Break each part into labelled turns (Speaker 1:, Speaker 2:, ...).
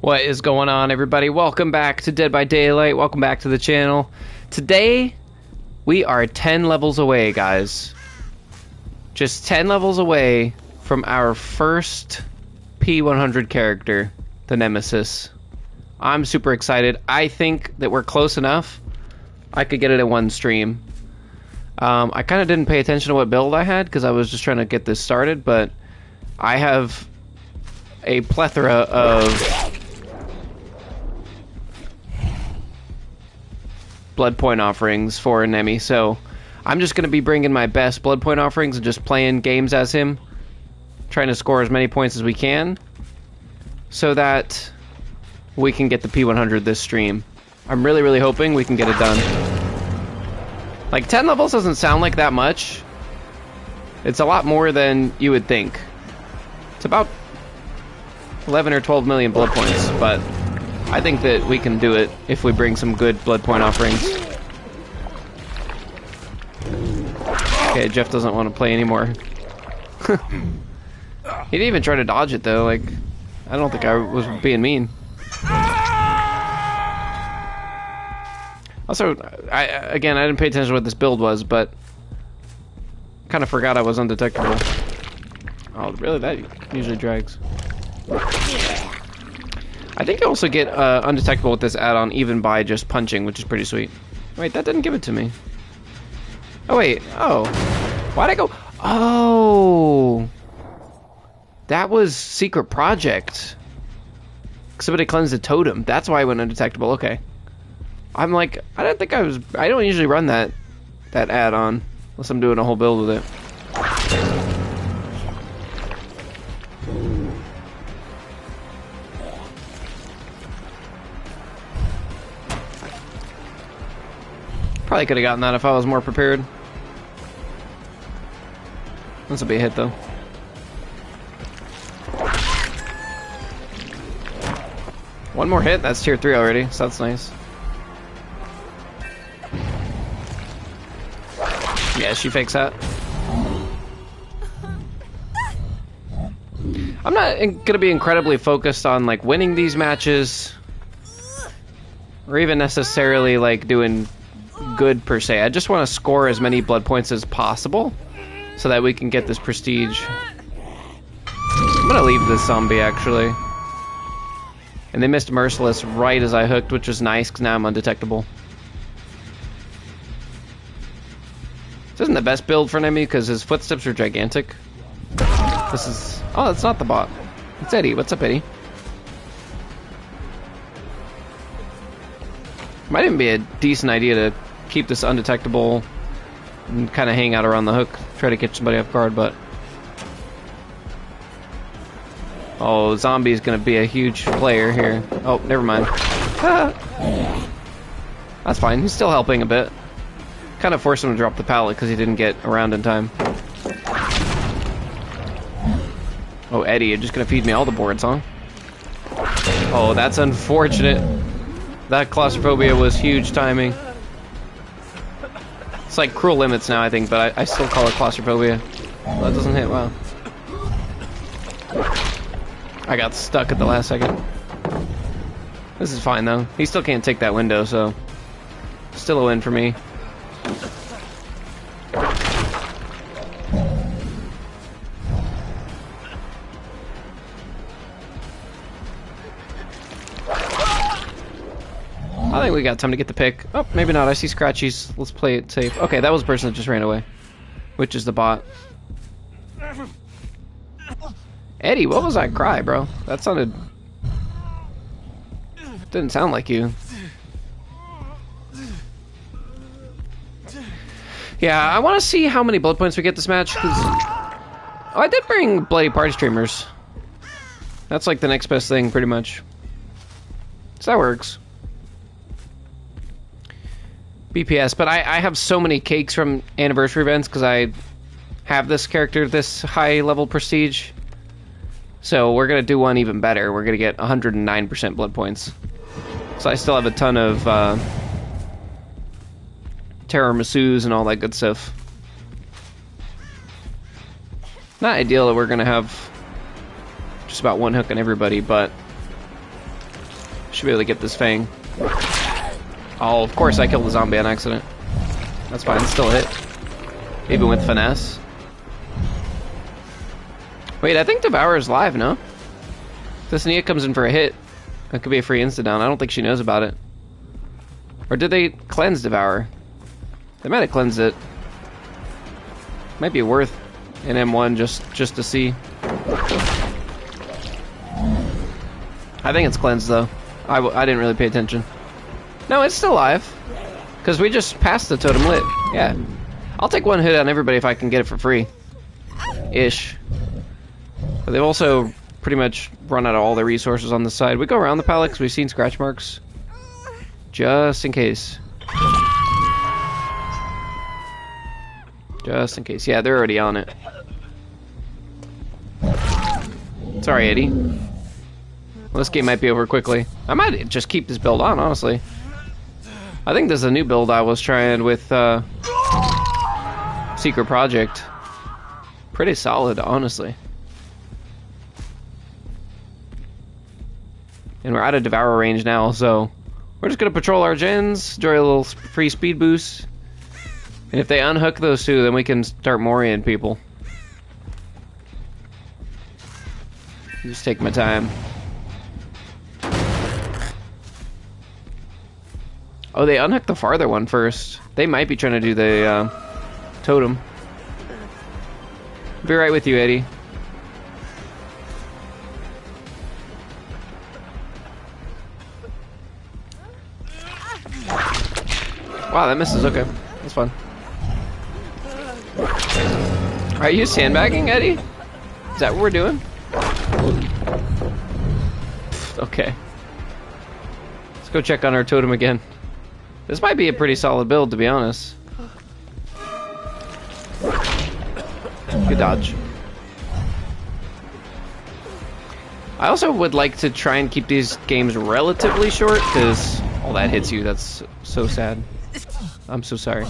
Speaker 1: What is going on, everybody? Welcome back to Dead by Daylight. Welcome back to the channel. Today, we are 10 levels away, guys. Just 10 levels away from our first P100 character, the Nemesis. I'm super excited. I think that we're close enough. I could get it in one stream. I kind of didn't pay attention to what build I had because I was just trying to get this started, but I have a plethora of blood point offerings for Nemi, so I'm just going to be bringing my best blood point offerings and just playing games as him, trying to score as many points as we can so that we can get the P100 this stream. I'm really hoping we can get it done. Like, 10 levels doesn't sound like that much. It's a lot more than you would think. It's about 11 or 12 million blood points, but I think that we can do it if we bring some good blood point offerings. Okay, Jeff doesn't want to play anymore. He didn't even try to dodge it, though. Like, I don't think I was being mean. Also, again, I didn't pay attention to what this build was, but kind of forgot I was undetectable. Oh, really? That usually drags. I think you also get undetectable with this add-on even by just punching, which is pretty sweet. Wait, that didn't give it to me. Oh, wait. Oh. Why'd I go? Oh. That was Secret Project. Somebody cleansed the totem. That's why I went undetectable. Okay. I'm like, I don't usually run that add-on unless I'm doing a whole build with it. Probably could have gotten that if I was more prepared. This will be a hit, though. One more hit, that's tier 3 already, so that's nice. Yeah, she fakes that. I'm not going to be incredibly focused on, like, winning these matches. Or even necessarily, like, doing good per se. I just want to score as many blood points as possible so that we can get this prestige. I'm gonna leave this zombie actually. And they missed Merciless right as I hooked, which is nice because now I'm undetectable. This isn't the best build for Nemi because his footsteps are gigantic. This is... oh, that's not the bot. It's Eddie. What's up, Eddie? Might even be a decent idea to keep this undetectable and kind of hang out around the hook, try to catch somebody off guard, but... oh, zombie's gonna be a huge player here. Oh, never mind. Ah. That's fine, he's still helping a bit. Kind of forced him to drop the pallet because he didn't get around in time. Oh, Eddie, you're just gonna feed me all the boards, huh? Oh, that's unfortunate. That claustrophobia was huge timing. It's like Cruel Limits now, I think, but I still call it claustrophobia. Well, that doesn't hit well. I got stuck at the last second. This is fine, though. He still can't take that window, so... still a win for me. I think we got time to get the pick. Oh, maybe not. I see scratchies. Let's play it safe. Okay, that was the person that just ran away. Which is the bot. Eddie, what was that cry, bro? That sounded... didn't sound like you. Yeah, I want to see how many blood points we get this match, because... oh, I did bring Bloody Party Streamers. That's like the next best thing, pretty much. So that works. BPS, but I have so many cakes from anniversary events because I have this character this high level prestige. So we're going to do one even better. We're going to get 109% blood points. So I still have a ton of Terror Masseuse and all that good stuff. Not ideal that we're going to have just about one hook on everybody, but Should be able to get this Fang. Oh, of course I killed the zombie on accident. That's fine, still a hit. Even with finesse. Wait, I think Devourer's live, no? This Nia comes in for a hit. That could be a free insta-down. I don't think she knows about it. Or did they cleanse Devourer? They might have cleansed it. Might be worth an M1 just to see. I think it's cleansed, though. I didn't really pay attention. No, it's still alive. Because we just passed the totem lit. Yeah. I'll take one hit on everybody if I can get it for free. Ish. But they've also pretty much run out of all their resources on the side. We go around the pallet because we've seen scratch marks. Just in case. Just in case. Yeah, they're already on it. Sorry, Eddie. Well, this game might be over quickly. I might just keep this build on, honestly. I think there's a new build I was trying with Secret Project. Pretty solid, honestly. And we're out of Devourer range now, so we're just gonna patrol our gens, enjoy a little free speed boost. And if they unhook those two, then we can start Morian people. Just take my time. Oh, they unhooked the farther one first. They might be trying to do the totem. Be right with you, Eddie. Wow, that misses. Okay, that's fun. Are you sandbagging, Eddie? Is that what we're doing? Okay. Let's go check on our totem again. This might be a pretty solid build, to be honest. Good dodge. I also would like to try and keep these games relatively short, because all that hits you, that's so sad. I'm so sorry.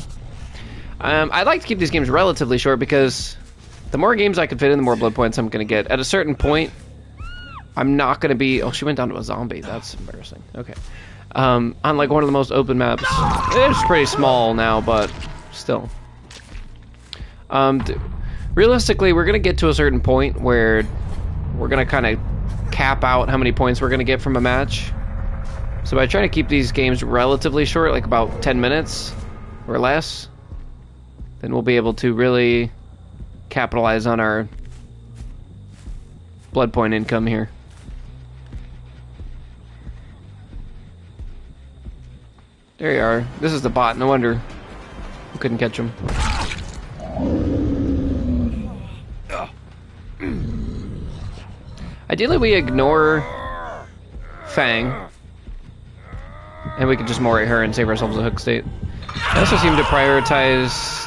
Speaker 1: I'd like to keep these games relatively short, because the more games I can fit in, the more blood points I'm going to get. At a certain point, I'm not going to be... Oh, she went down to a zombie. That's embarrassing. Okay. On like one of the most open maps. It's pretty small now, but still. Realistically, we're going to get to a certain point where we're going to kind of cap out how many points we're going to get from a match. So by trying to keep these games relatively short, like about 10 minutes or less, then we'll be able to really capitalize on our blood point income here. There you are. This is the bot. No wonder we couldn't catch him. Ideally, we ignore Fang, and we can just Mori her and save ourselves a hook state. I also seem to prioritize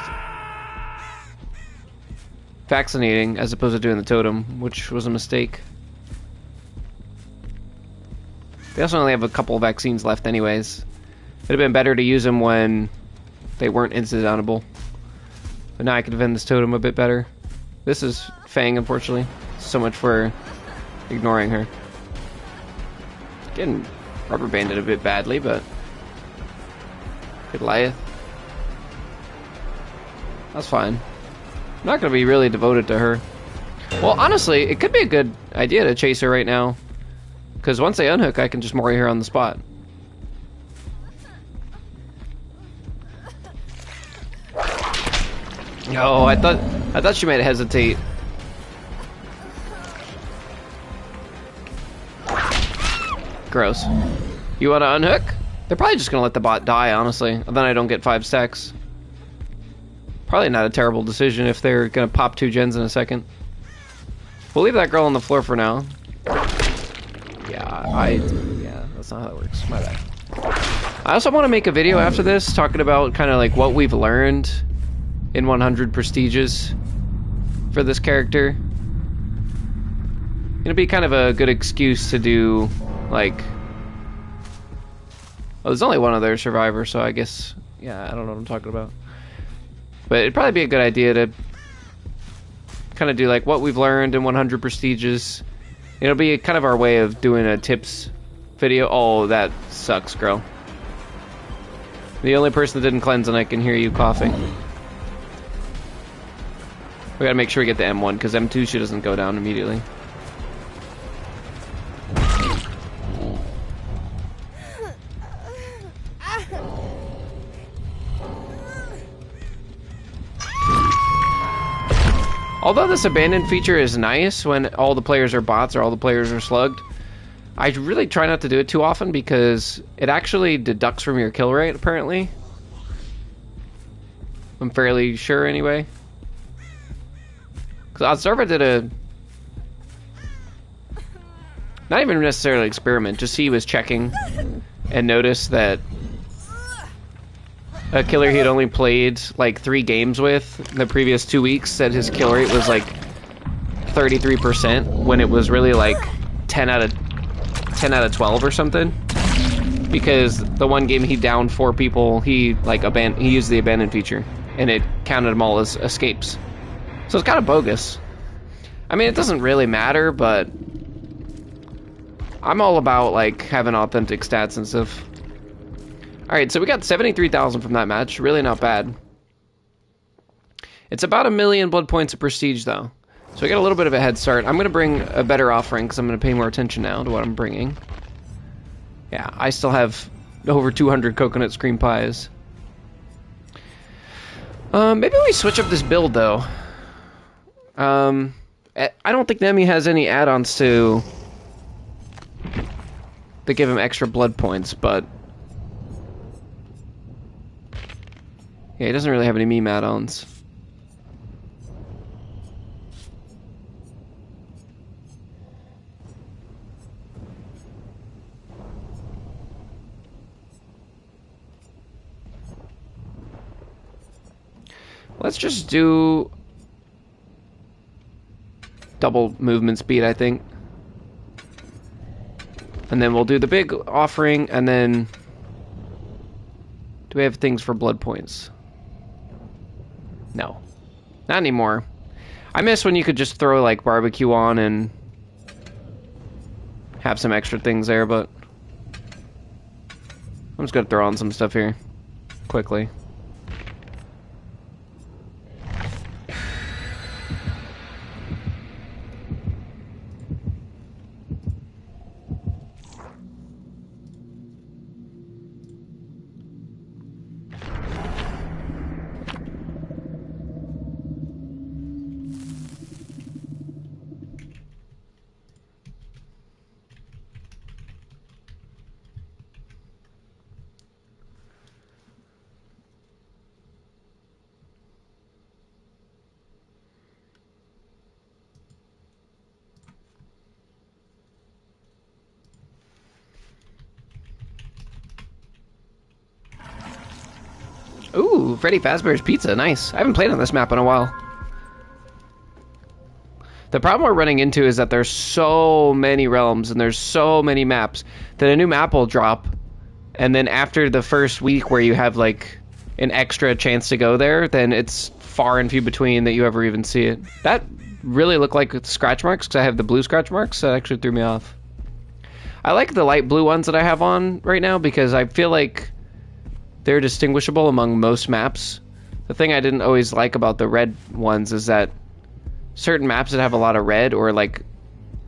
Speaker 1: vaccinating as opposed to doing the totem, which was a mistake. They also only have a couple of vaccines left anyways. It'd have been better to use them when they weren't insta-downable. But now I can defend this totem a bit better. This is Fang, unfortunately. So much for ignoring her. Getting rubber banded a bit badly, but Goliath. That's fine. I'm not going to be really devoted to her. Well, honestly, it could be a good idea to chase her right now. Because once they unhook, I can just Mori her on the spot. Oh, I thought she might hesitate. Gross. You want to unhook? They're probably just gonna let the bot die, honestly. And then I don't get 5 stacks. Probably not a terrible decision if they're gonna pop 2 gens in a second. We'll leave that girl on the floor for now. Yeah, that's not how that works. My bad. I also want to make a video after this talking about kind of like what we've learned in 100 prestiges for this character. It'll be kind of a good excuse to do, like... Oh, there's only one other survivor, so I guess... Yeah, I don't know what I'm talking about. But it'd probably be a good idea to kind of do, like, what we've learned in 100 prestiges. It'll be kind of our way of doing a tips video. Oh, that sucks, girl. The only person that didn't cleanse, and I can hear you coughing. We gotta make sure we get the M1, because M2 she doesn't go down immediately. Although this abandoned feature is nice when all the players are bots or all the players are slugged, I really try not to do it too often because it actually deducts from your kill rate, apparently. I'm fairly sure, anyway. Because Oddserva did a... not even necessarily experiment, just he was checking and noticed that a killer he had only played like 3 games with the previous 2 weeks said his kill rate was like 33% when it was really like 10 out of 12 or something. Because the one game he downed 4 people, he used the abandoned feature and it counted them all as escapes. So it's kind of bogus. I mean, it doesn't really matter, but I'm all about like having authentic stats and stuff. Alright, so we got 73,000 from that match. Really not bad. It's about 1 million blood points of prestige, though. So we got a little bit of a head start. I'm going to bring a better offering, because I'm going to pay more attention now to what I'm bringing. Yeah, I still have over 200 coconut cream pies. Maybe we switch up this build, though. I don't think Nemi has any add-ons to give him extra blood points, but... yeah, he doesn't really have any meme add-ons. Let's just do double movement speed, I think. And then we'll do the big offering, and then... do we have things for blood points? No. Not anymore. I miss when you could just throw, like, barbecue on and have some extra things there, but... I'm just gonna throw on some stuff here. Quickly. Ooh, Freddy Fazbear's Pizza, nice. I haven't played on this map in a while. The problem we're running into is that there's so many realms and there's so many maps that a new map will drop, and then after the first week where you have like an extra chance to go there, then it's far and few between that you ever even see it. That really looked like scratch marks because I have the blue scratch marks, so that actually threw me off. I like the light blue ones that I have on right now because I feel like they're distinguishable among most maps. The thing I didn't always like about the red ones is that certain maps that have a lot of red or like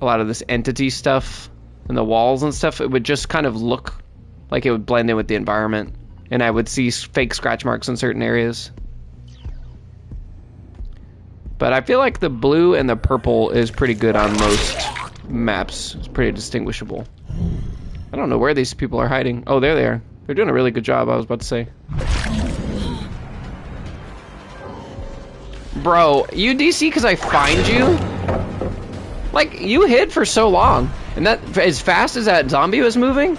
Speaker 1: a lot of this entity stuff and the walls and stuff, it would just kind of look like it would blend in with the environment, and I would see fake scratch marks in certain areas. But I feel like the blue and the purple is pretty good on most maps. It's pretty distinguishable. I don't know where these people are hiding. Oh, there they are. They're doing a really good job, I was about to say. Bro, you DC because I find you? Like, you hid for so long. And that, as fast as that zombie was moving,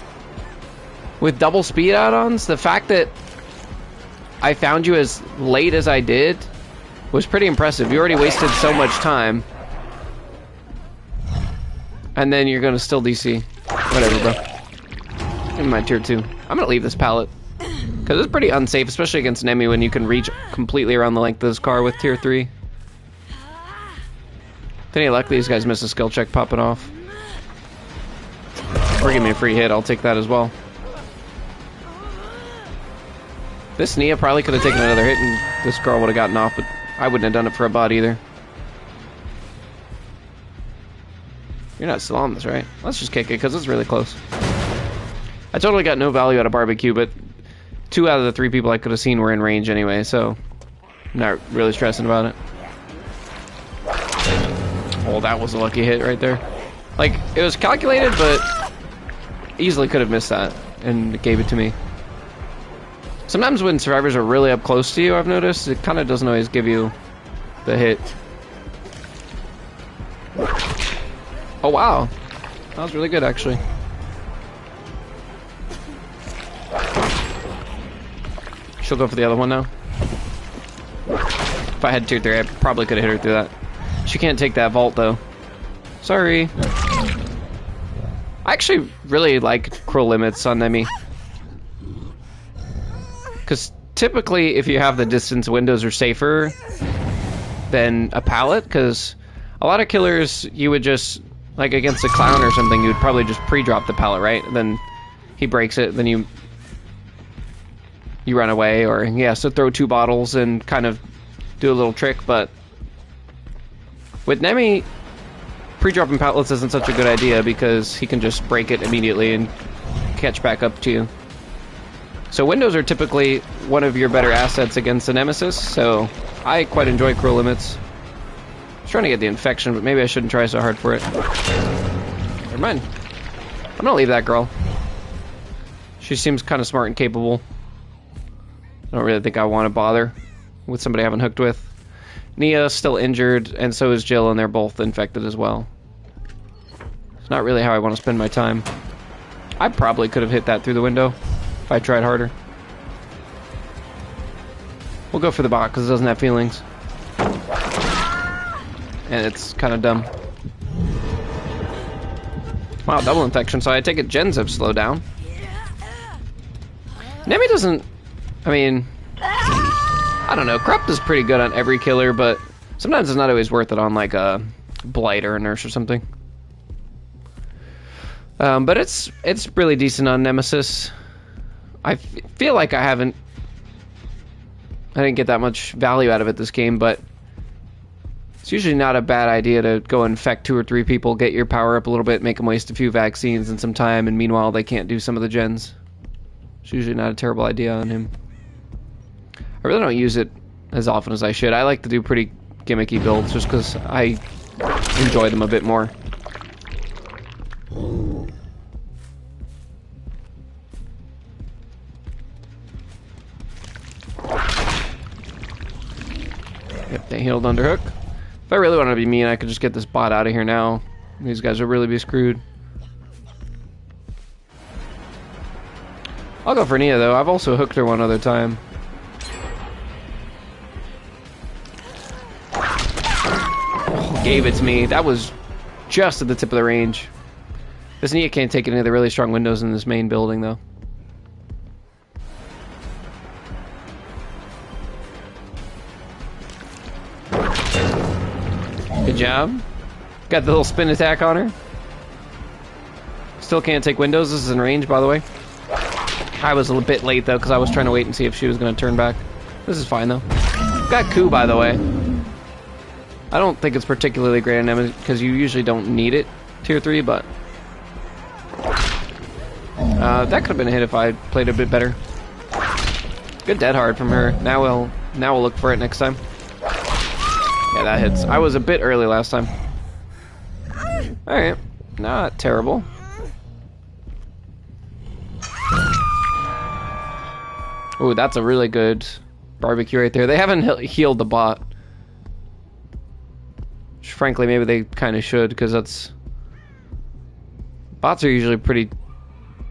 Speaker 1: with double speed add-ons, the fact that I found you as late as I did was pretty impressive. You already wasted so much time. And then you're gonna still DC. Whatever, bro. Give me my tier 2. I'm gonna leave this pallet. Because it's pretty unsafe, especially against Nemi when you can reach completely around the length of this car with tier 3. With any luck, these guys miss a skill check popping off. Or give me a free hit, I'll take that as well. This Nia probably could have taken another hit and this girl would have gotten off, but I wouldn't have done it for a bot either. You're not still on this, right? Let's just kick it, because it's really close. I totally got no value out of barbecue, but 2 out of the 3 people I could have seen were in range anyway, so I'm not really stressing about it. Oh, that was a lucky hit right there. Like, it was calculated, but easily could have missed that, and it gave it to me. Sometimes when survivors are really up close to you, I've noticed, it kind of doesn't always give you the hit. Oh, wow. That was really good, actually. She'll go for the other one now. If I had tier 3, I probably could have hit her through that. She can't take that vault, though. Sorry. I actually really like cruel limits on Nemi. Because typically, if you have the distance, windows are safer than a pallet. Because a lot of killers, you would just, like against a clown or something, you would probably just pre-drop the pallet, right? And then he breaks it, then you run away, or he has to throw 2 bottles and kind of do a little trick. But with Nemi, pre-dropping pallets isn't such a good idea because he can just break it immediately and catch back up to you. So windows are typically one of your better assets against the Nemesis, so I quite enjoy cruel limits. I was trying to get the infection, but maybe I shouldn't try so hard for it. Never mind. I'm gonna leave that girl. She seems kind of smart and capable. I don't really think I want to bother with somebody I haven't hooked with. Nia's still injured, and so is Jill, and they're both infected as well. It's not really how I want to spend my time. I probably could have hit that through the window if I tried harder. We'll go for the bot because it doesn't have feelings. And it's kind of dumb. Wow, double infection, so I take it gens have slowed down. Nemi doesn't... I mean... I don't know, Corrupt is pretty good on every killer, but sometimes it's not always worth it on like a Blight or a Nurse or something. But it's really decent on Nemesis. I feel like I didn't get that much value out of it this game, but it's usually not a bad idea to go infect 2 or 3 people, get your power up a little bit, make them waste a few vaccines and some time, and meanwhile they can't do some of the gens. It's usually not a terrible idea on him. I really don't use it as often as I should. I like to do pretty gimmicky builds just because I enjoy them a bit more. Yep, they healed underhook. If I really wanted to be mean, I could just get this bot out of here now. These guys will really be screwed. I'll go for Nia, though. I've also hooked her one other time. Oh, gave it to me. That was just at the tip of the range. This Nia can't take any of the really strong windows in this main building, though. Good job. Got the little spin attack on her. Still can't take windows. This is in range, by the way. I was a bit late, though, because I was trying to wait and see if she was going to turn back. This is fine, though. Got coup, by the way. I don't think it's particularly great on Nemesis, because you usually don't need it, tier 3, but... that could have been a hit if I played a bit better. Good dead hard from her. Now we'll look for it next time. Yeah, that hits. I was a bit early last time. Alright. Not terrible. Ooh, that's a really good barbecue right there. They haven't healed the bot. Which, frankly, maybe they kind of should, because that's... Bots are usually pretty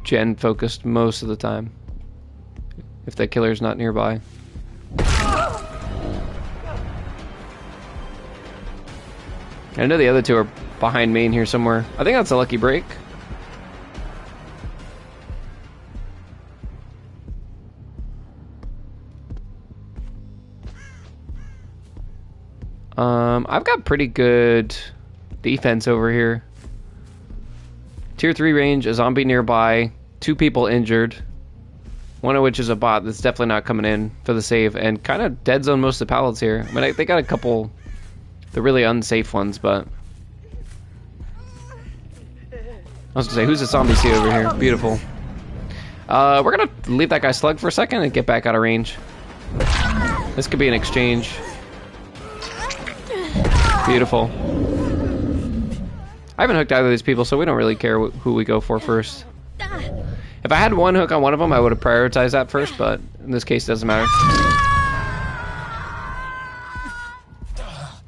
Speaker 1: gen-focused most of the time. If the killer's not nearby. I know the other 2 are behind main here somewhere. I think that's a lucky break. I've got pretty good defense over here. Tier 3 range, a zombie nearby, 2 people injured. One of which is a bot that's definitely not coming in for the save, and kind of dead zone most of the pallets here. I mean, they got a couple, the really unsafe ones, but... I was gonna say, who's the zombie see over here? Beautiful. We're gonna leave that guy slug for a second and get back out of range. This could be an exchange. Beautiful. I haven't hooked either of these people, so we don't really care who we go for first. If I had one hook on one of them, I would have prioritized that first, but in this case, it doesn't matter.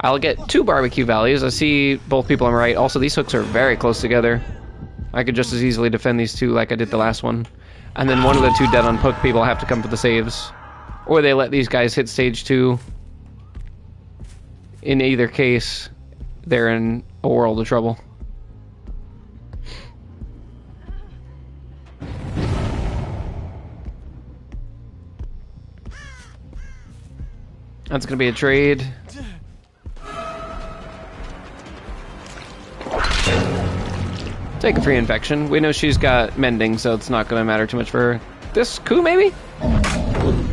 Speaker 1: I'll get 2 barbecue values. I see both people on the right. Also, these hooks are very close together. I could just as easily defend these 2 like I did the last one. And then one of the 2 dead on hook people have to come for the saves. Or they let these guys hit stage 2. In either case, they're in a world of trouble. That's gonna be a trade. Take a free infection. We know she's got mending, so it's not gonna matter too much for her. This coup, maybe?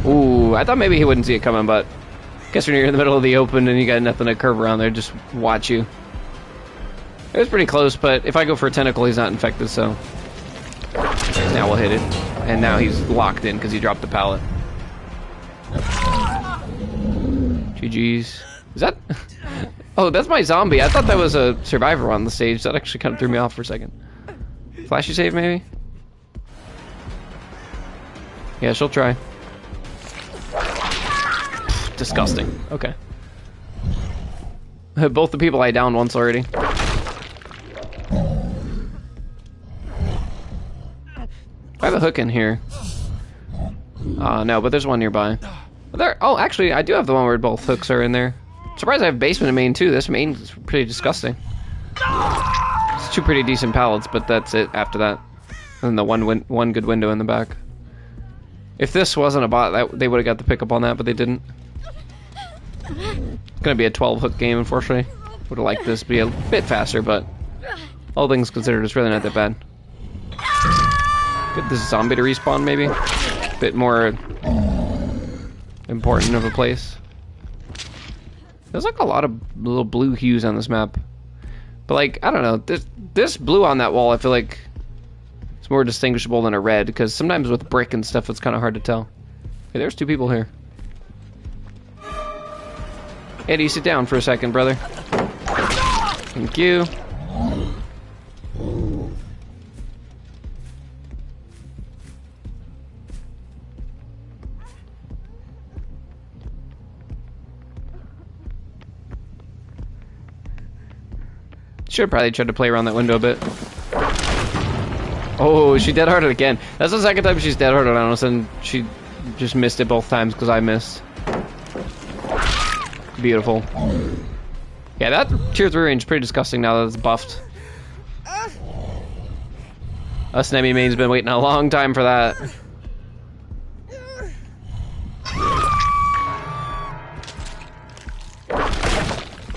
Speaker 1: Ooh, I thought maybe he wouldn't see it coming, but guess when you're in the middle of the open and you got nothing to curve around there, just watch you. It was pretty close, but if I go for a tentacle, he's not infected, so now we'll hit it. And now he's locked in because he dropped the pallet. GG's. Is that... Oh, that's my zombie. I thought that was a survivor on the stage. That actually kind of threw me off for a second. Flashy save, maybe? Yeah, she'll try. Disgusting. Okay. Both the people I downed once already. I have a hook in here. No, but there's one nearby. There. Oh, actually, I do have the one where both hooks are in there. Surprised I have basement and main too. This main is pretty disgusting. It's 2 pretty decent pallets, but that's it after that. And the one good window in the back. If this wasn't a bot, they would have got the pickup on that, but they didn't. It's gonna be a 12 hook game, unfortunately. Would have liked this to be a bit faster, but all things considered, it's really not that bad. Get this zombie to respawn, maybe. A bit more important of a place. There's like a lot of little blue hues on this map, but like I don't know, this blue on that wall I feel like it's more distinguishable than a red, because sometimes with brick and stuff it's kind of hard to tell. Hey, there's 2 people here. Eddie, sit down for a second, brother. Thank you. Should probably try to play around that window a bit. Oh, she dead-hearted again. That's the second time she's dead-hearted on us, and she just missed it both times because I missed. Beautiful. Yeah, that tier 3 range is pretty disgusting now that it's buffed. Us Nemi main's been waiting a long time for that.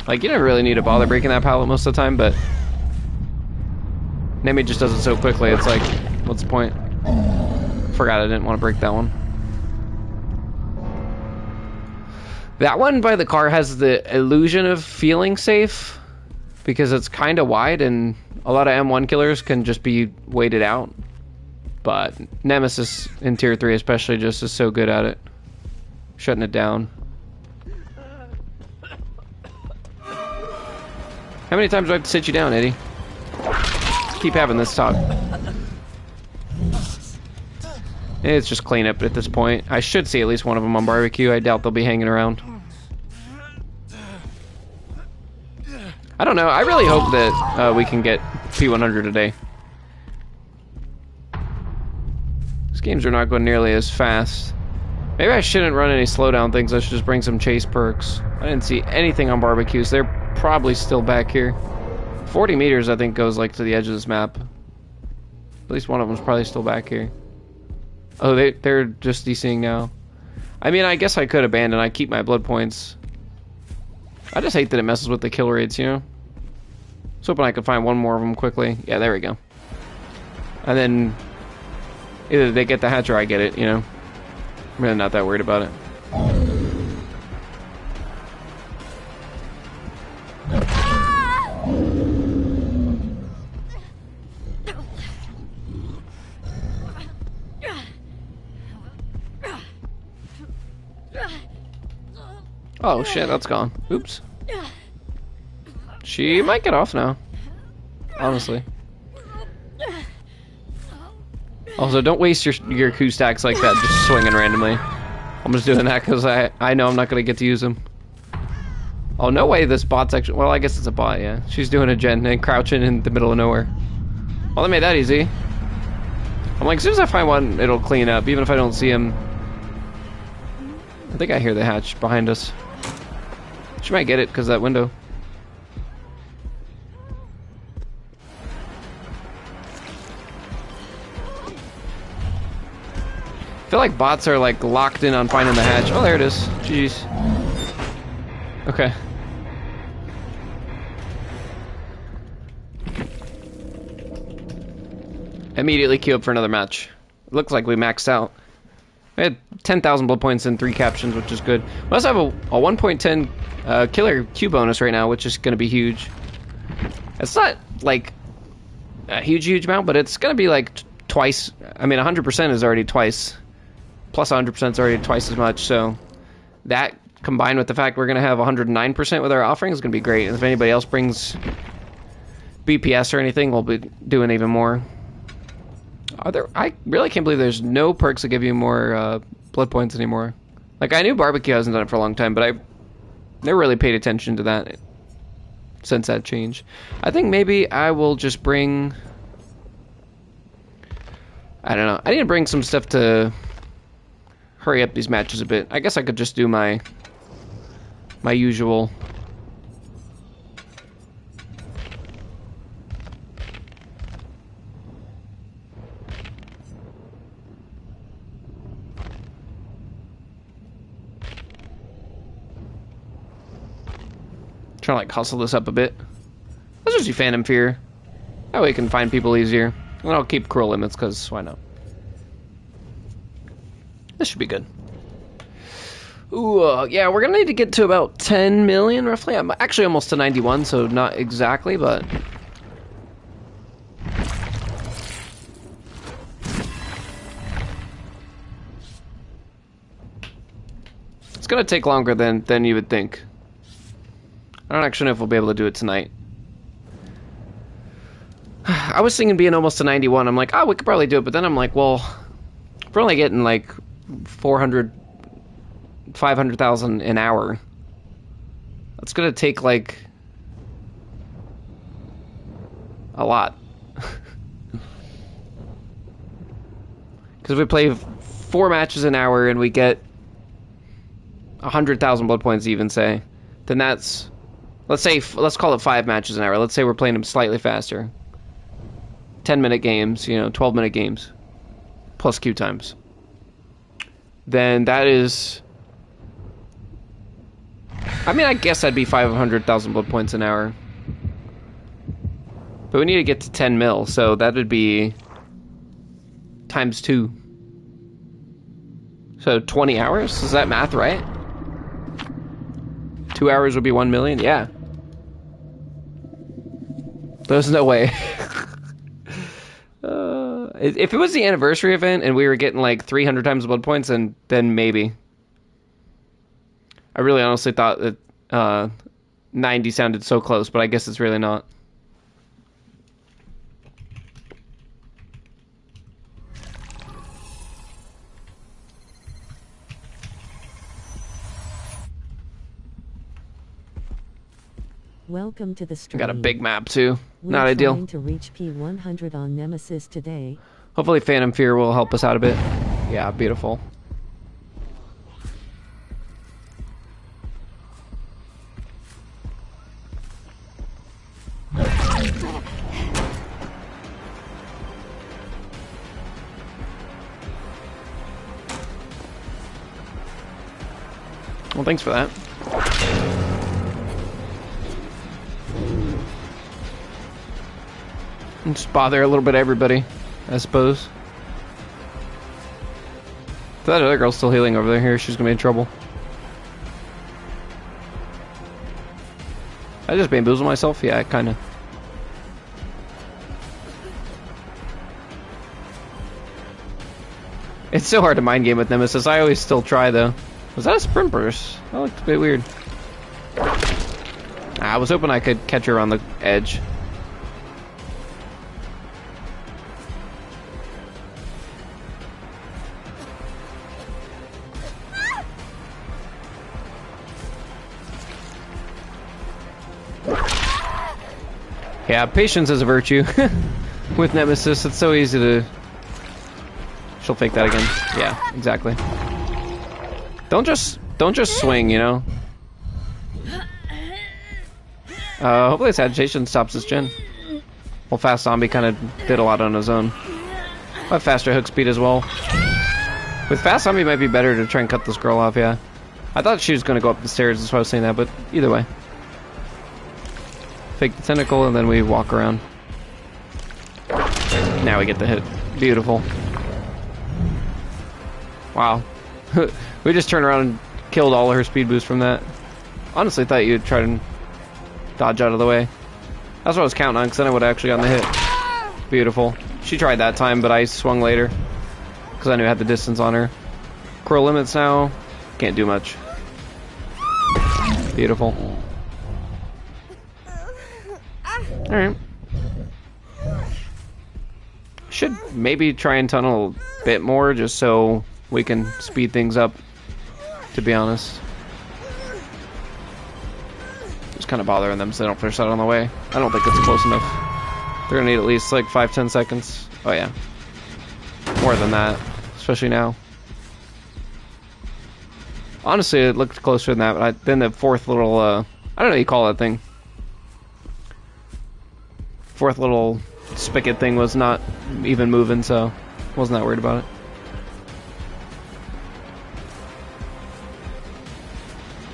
Speaker 1: Like, you never really need to bother breaking that pallet most of the time, but Nemi just does it so quickly, it's like, what's the point? Forgot I didn't want to break that one. That one by the car has the illusion of feeling safe, because it's kind of wide, and a lot of M1 killers can just be waited out. But Nemesis in tier 3 especially just is so good at it. Shutting it down. How many times do I have to sit you down, Eddie? Keep having this talk. It's just cleanup at this point. I should see at least one of them on barbecue. I doubt they'll be hanging around. I don't know. I really hope that we can get P100 today. These games are not going nearly as fast. Maybe I shouldn't run any slowdown things. I should just bring some chase perks. I didn't see anything on barbecues. They're probably still back here. 40 meters, I think, goes like to the edge of this map. At least one of them's probably still back here. Oh, they're just DCing now. I mean, I guess I could abandon. I keep my blood points. I just hate that it messes with the kill rates, you know? I was hoping I could find one more of them quickly. Yeah, there we go. And then either they get the hatch or I get it, you know? I'm really not that worried about it. Oh shit, that's gone. Oops. She might get off now. Honestly. Also, don't waste your Q stacks like that just swinging randomly. I'm just doing that because I know I'm not going to get to use them. Oh, no way this bot's actually... Well, I guess it's a bot, yeah. She's doing a gen and crouching in the middle of nowhere. Well, they made that easy. I'm like, as soon as I find one, it'll clean up, even if I don't see him. I think I hear the hatch behind us. She might get it because of that window. I feel like bots are like locked in on finding the hatch. Oh, there it is. Jeez. Okay. Immediately queue up for another match. It looks like we maxed out. We had 10,000 blood points and 3 captions, which is good. We also have a 1.10 killer Q bonus right now, which is going to be huge. It's not like a huge amount, but it's going to be like twice. I mean, 100% is already twice. Plus 100% is already twice as much. So that combined with the fact we're going to have 109% with our offering is going to be great. And if anybody else brings BPS or anything, we'll be doing even more. I really can't believe there's no perks that give you more blood points anymore. Like, I knew barbecue hasn't done it for a long time, but I never really paid attention to that since that change. I think maybe I will just bring... I don't know. I need to bring some stuff to hurry up these matches a bit. I guess I could just do my usual... Trying to like hustle this up a bit. Let's just do Phantom Fear. That way we can find people easier. And I'll keep cruel limits because why not? This should be good. Ooh, yeah, we're gonna need to get to about 10 million roughly. I'm actually almost to 91, so not exactly, but it's gonna take longer than you would think. I don't actually know if we'll be able to do it tonight. I was thinking being almost to 91. I'm like, oh, we could probably do it. But then I'm like, well, we're only getting like 400, 500,000 an hour. That's going to take like a lot. Because if we play 4 matches an hour and we get 100,000 blood points, even say, then that's... Let's call it 5 matches an hour. Let's say we're playing them slightly faster. 10-minute games, 12-minute games. Plus queue times. Then that is... I mean, I guess that'd be 500,000 blood points an hour. But we need to get to 10 mil, so that would be... times 2. So 20 hours? Is that math right? 2 hours would be 1 million? Yeah. There's no way. If it was the anniversary event and we were getting like 300 times blood points, then maybe. I really honestly thought that 90 sounded so close, but I guess it's really not.
Speaker 2: Welcome to the stream.
Speaker 1: Got a big map too.
Speaker 2: We're
Speaker 1: Not ideal.
Speaker 2: trying to reach P100 on Nemesis today.
Speaker 1: Hopefully Phantom Fear will help us out a bit. Yeah, beautiful. Well, thanks for that. Just bother a little bit of everybody. I suppose. That other girl's still healing over there. Here, she's gonna be in trouble. I just bamboozle myself? Yeah, kinda. It's so hard to mind game with Nemesis. I always still try though. Was that a sprint burst? That looked a bit weird. I was hoping I could catch her on the edge. Yeah, patience is a virtue with Nemesis. It's so easy to... She'll fake that again. Yeah, exactly. Don't just swing, you know. Hopefully this agitation stops this gen. Well, Fast Zombie kind of did a lot on his own. I have faster hook speed as well. With Fast Zombie, it might be better to try and cut this girl off. Yeah, I thought she was going to go up the stairs. That's why I was saying that. But either way. Fake the tentacle, and then we walk around. Now we get the hit. Beautiful. Wow. We just turned around and killed all of her speed boost from that. Honestly, thought you'd try to dodge out of the way. That's what I was counting on, because then I would have actually gotten the hit. Beautiful. She tried that time, but I swung later. Because I knew I had the distance on her. Crow limits now. Can't do much. Beautiful. Alright. Should maybe try and tunnel a bit more just so we can speed things up, to be honest. Just kind of bothering them so they don't finish that on the way. I don't think it's close enough. They're gonna need at least like 5-10 seconds. Oh yeah. More than that, especially now. Honestly, it looked closer than that, but then the fourth little, I don't know what you call that thing. Fourth little spigot thing was not even moving, so wasn't that worried about it.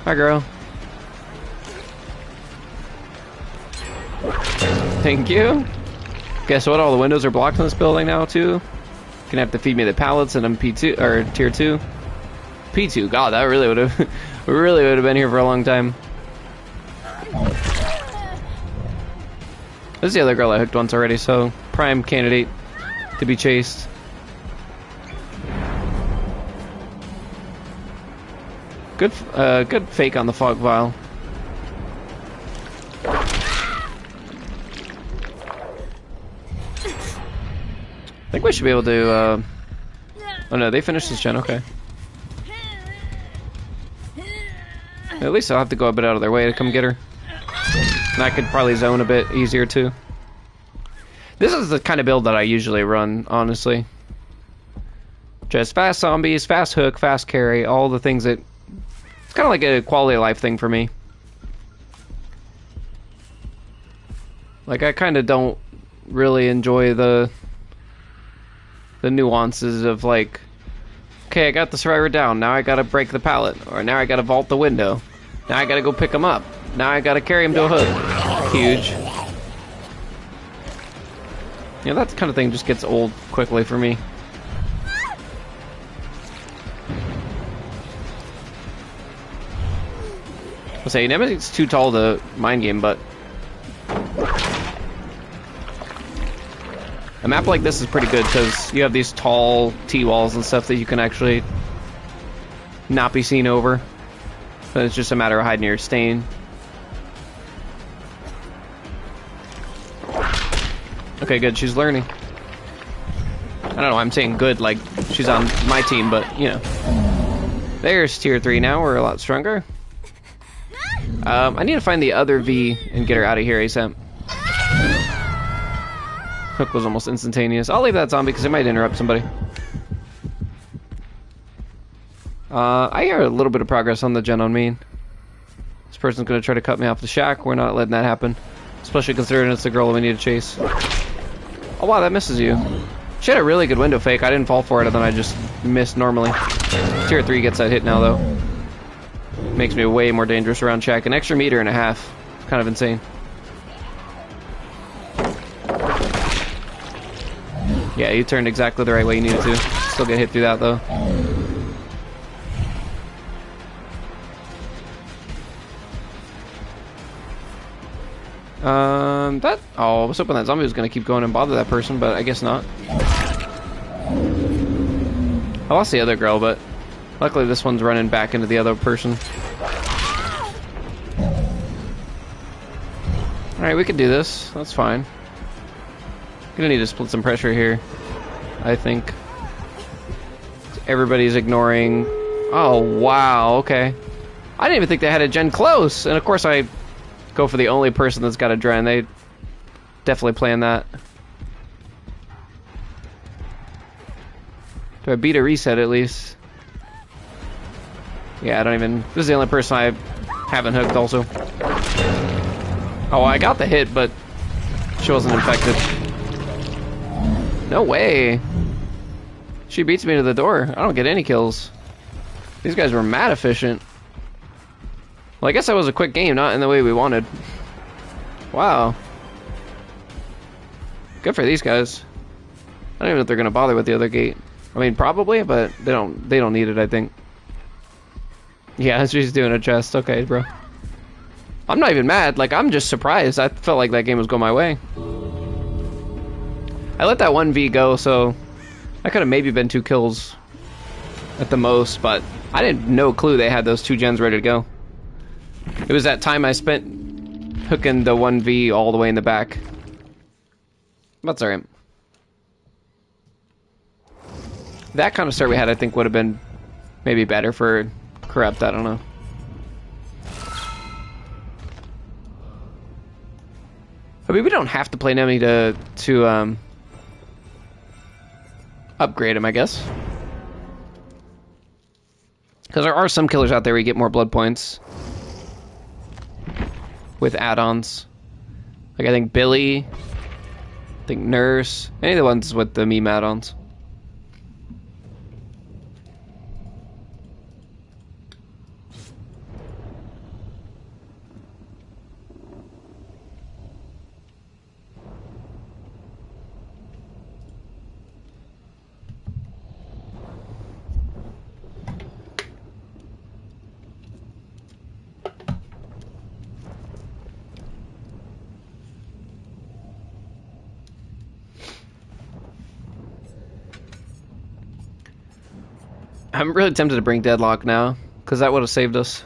Speaker 1: Hi, girl. Thank you. Guess what? All the windows are blocked in this building now, too. Gonna have to feed me the pallets, and I'm P2 or tier 2. P2. God, that really would have, we really would have been here for a long time. This is the other girl I hooked once already, so prime candidate to be chased. Good fake on the fog vial. I think we should be able to, oh no, they finished this gen, okay. At least I'll have to go a bit out of their way to come get her. And I could probably zone a bit easier too. This is the kind of build that I usually run, honestly. Just fast zombies, fast hook, fast carry, all the things that... It's kind of like a quality of life thing for me. Like, I kind of don't really enjoy the nuances of like, okay, I got the survivor down, now I gotta break the pallet, or now I gotta vault the window, now I gotta go pick him up, now I gotta carry him to a hook. Huge. Yeah, that kind of thing just gets old quickly for me. I'll say, Nemesis is too tall to mind game, but a map like this is pretty good because you have these tall T-walls and stuff that you can actually not be seen over. But it's just a matter of hiding your stain. Okay, good. She's learning. I don't know. I'm saying good, like she's on my team, but you know. There's tier 3 now. We're a lot stronger. I need to find the other V and get her out of here ASAP. Hook was almost instantaneous. I'll leave that zombie because it might interrupt somebody. I hear a little bit of progress on the gen on me. This person's going to try to cut me off the shack. We're not letting that happen. Especially considering it's the girl that we need to chase. Oh wow, that misses you. She had a really good window fake. I didn't fall for it, and then I just missed normally. Tier 3 gets that hit now, though. Makes me way more dangerous around shack. An extra meter and a half. It's kind of insane. Yeah, you turned exactly the right way you needed to. Still get hit through that, though. Oh, I was hoping that zombie was gonna keep going and bother that person, but I guess not. I lost the other girl, but luckily this one's running back into the other person. Alright, we can do this. That's fine. Gonna need to split some pressure here, I think. Everybody's ignoring... Oh, wow, okay. I didn't even think they had a gen close! And of course I go for the only person that's got a dren. They definitely planned that. Do I beat a reset at least? Yeah, I don't even... This is the only person I haven't hooked also. Oh, I got the hit, but she wasn't infected. No way. She beats me to the door. I don't get any kills. These guys were mad efficient. Well, I guess that was a quick game, not in the way we wanted. Wow. Good for these guys. I don't even know if they're gonna bother with the other gate. I mean, probably, but they don't need it, I think. Yeah, she's doing a chest. Okay, bro. I'm not even mad. Like, I'm just surprised. I felt like that game was going my way. I let that 1v go, so I could have maybe been 2 kills at the most, but I didn't no clue they had those 2 gens ready to go. It was that time I spent hooking the 1v all the way in the back. That's alright. That kind of start we had, I think, would have been maybe better for Corrupt. I don't know. I mean, we don't have to play Nemi to upgrade him, I guess. Because there are some killers out there where you get more blood points with add-ons. Like, I think Billy, I think Nurse, any of the ones with the meme add-ons. I'm really tempted to bring Deadlock now, because that would have saved us.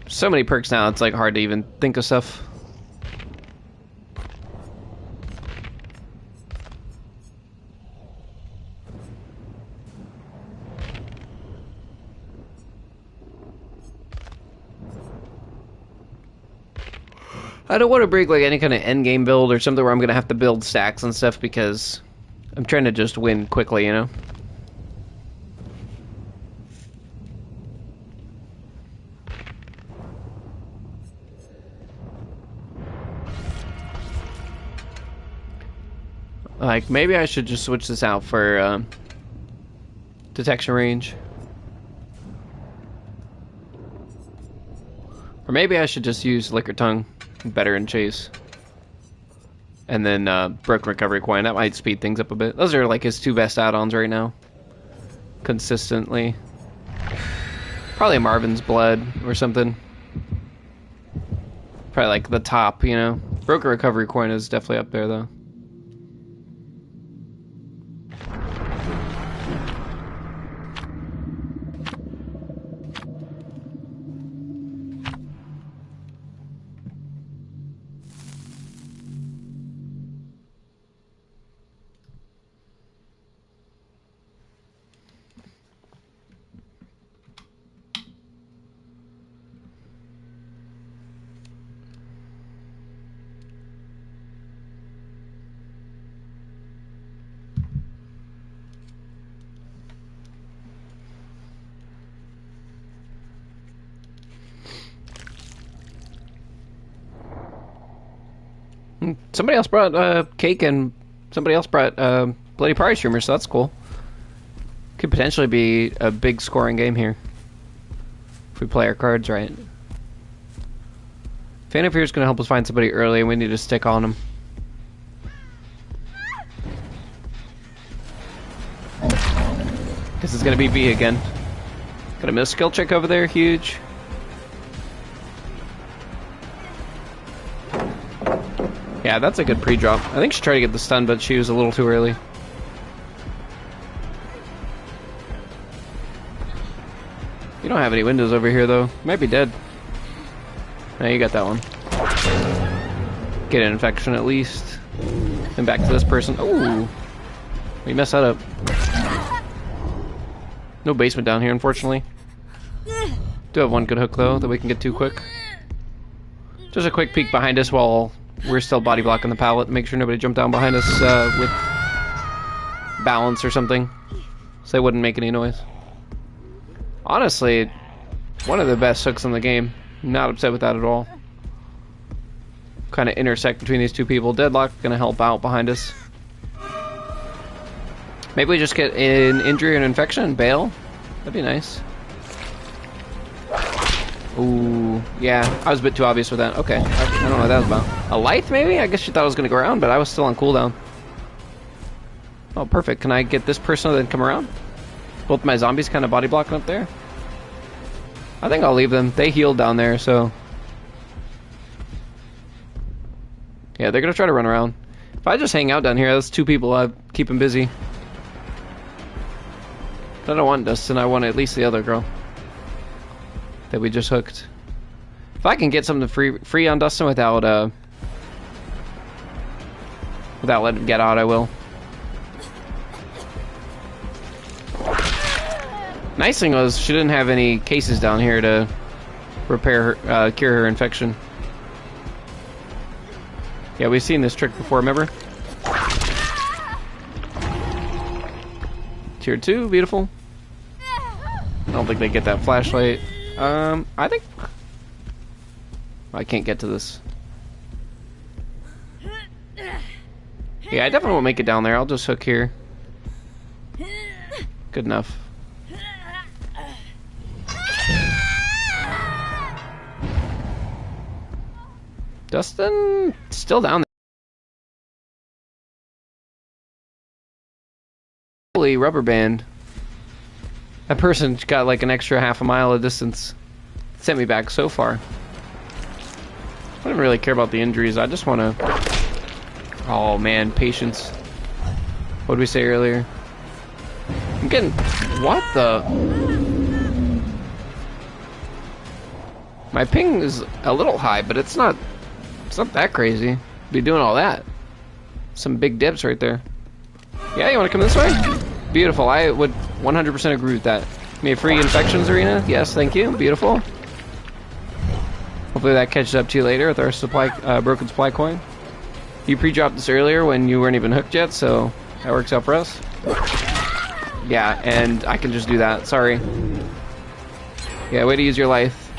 Speaker 1: So many perks now, it's like hard to even think of stuff. I don't want to bring like any kind of end game build or something where I'm gonna have to build stacks and stuff because I'm trying to just win quickly, you know? Like, maybe I should just switch this out for detection range. Or maybe I should just use Liquor Tongue better in Chase. And then Broken Recovery Coin. That might speed things up a bit. Those are like his 2 best add-ons right now. Consistently. Probably Marvin's Blood or something. Probably like the top, you know? Broken Recovery Coin is definitely up there though. Somebody else brought cake and somebody else brought Bloody Party Streamer, so that's cool. Could potentially be a big scoring game here. If we play our cards right. Fan of Fear is going to help us find somebody early, and we need to stick on them. This is going to be V again. Got a miss skill check over there, huge. Yeah, that's a good pre-drop. I think she tried to get the stun, but she was a little too early. You don't have any windows over here, though. You might be dead. No, you got that one. Get an infection at least. Then back to this person. Ooh! We messed that up. No basement down here, unfortunately. Do have one good hook, though, that we can get to quick. Just a quick peek behind us while we're still body blocking the pallet. Make sure nobody jumped down behind us with balance or something. So they wouldn't make any noise. Honestly, one of the best hooks in the game. Not upset with that at all. Kind of intersect between these two people. Deadlock gonna help out behind us. Maybe we just get an injury or an infection and bail. That'd be nice. Ooh, yeah, I was a bit too obvious with that. Okay, I don't know what that was about. A light, maybe? I guess she thought I was gonna go around, but I was still on cooldown. Oh, perfect. Can I get this person and then come around? Both my zombies kind of body blocking up there. I think I'll leave them. They healed down there, so... Yeah, they're gonna try to run around. If I just hang out down here, that's two people. I keep them busy. I don't want Dustin, I want at least the other girl that we just hooked. If I can get something free on Dustin without letting him get out, I will. Nice thing was she didn't have any cases down here to repair her, cure her infection. Yeah, we've seen this trick before, remember? Tier 2, beautiful. I don't think they get that flashlight. I think... I can't get to this. Yeah, I definitely won't make it down there. I'll just hook here. Good enough. Dustin still down there. Holy rubber band. That person got like an extra half a mile of distance. Sent me back so far. I don't really care about the injuries. I just want to... Oh man, patience. What did we say earlier? I'm getting... What the... My ping is a little high, but it's not that crazy. Be doing all that. Some big dips right there. Yeah, you want to come this way? Beautiful. I would 100% agree with that. Me a free infections arena? Yes, thank you. Beautiful. Hopefully that catches up to you later with our supply broken supply coin. You pre-dropped this earlier when you weren't even hooked yet, so that works out for us. Yeah, and I can just do that. Sorry. Yeah, way to use your life.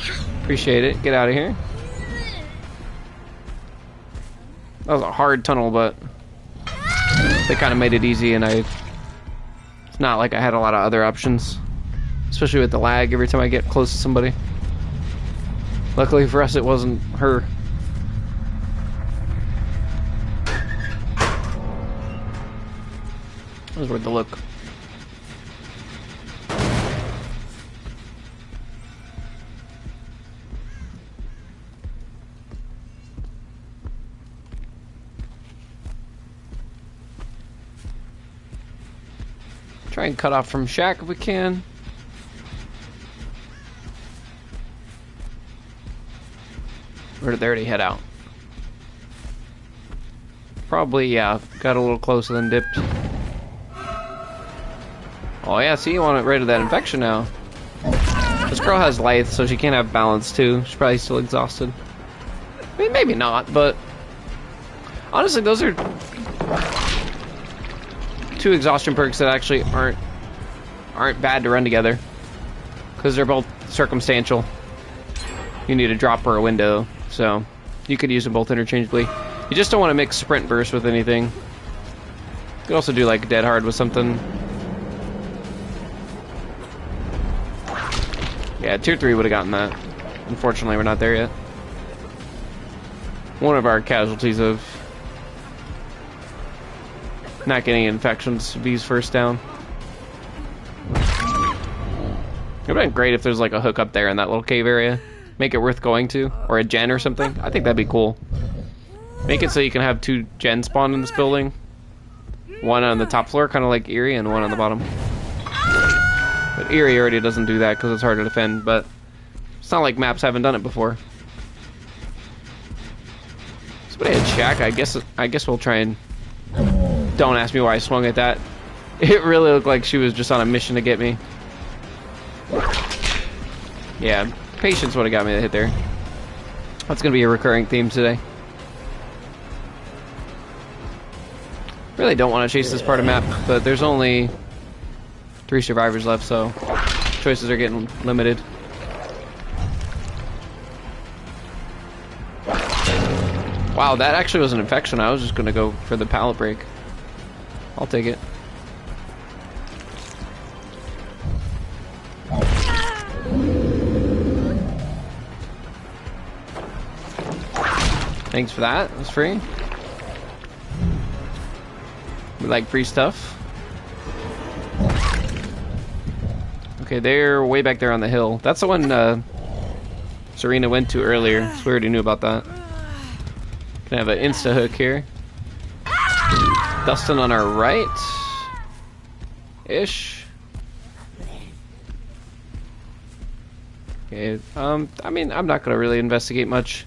Speaker 1: Appreciate it. Get out of here. That was a hard tunnel, but they kind of made it easy, and it's not like I had a lot of other options. Especially with the lag every time I get close to somebody. Luckily for us, it wasn't her. That was worth the look. Try and cut off from Shack if we can. Or did they already head out? Probably, yeah. Got a little closer than dipped. Oh yeah, see, you want to get rid of that infection now. This girl has lithe, so she can't have balance too. She's probably still exhausted. I mean, maybe not, but... Honestly, those are... two exhaustion perks that actually aren't bad to run together. Because they're both circumstantial. You need a drop or a window, so you could use them both interchangeably. You just don't want to mix sprint burst with anything. You could also do like dead hard with something. Yeah, tier 3 would have gotten that. Unfortunately, we're not there yet. One of our casualties of not getting infections. V's first down. It would have been great if there's like a hook up there in that little cave area. Make it worth going to. Or a gen or something. I think that'd be cool. Make it so you can have 2 gens spawn in this building. One on the top floor, kind of like Eerie, and one on the bottom. But Eerie already doesn't do that because it's hard to defend, but it's not like maps haven't done it before. Somebody had Shack. I guess we'll try and... Don't ask me why I swung at that. It really looked like she was just on a mission to get me. Yeah, patience would have got me to hit there. That's going to be a recurring theme today. Really don't want to chase this part of map, but there's only 3 survivors left, so choices are getting limited. Wow, that actually was an infection. I was just going to go for the pallet break. I'll take it. Thanks for that. It was free. We like free stuff. Okay, they're way back there on the hill. That's the one Serena went to earlier, so we already knew about that. Gonna have an insta hook here. Dustin on our right. Ish. Okay, I mean, I'm not gonna really investigate much.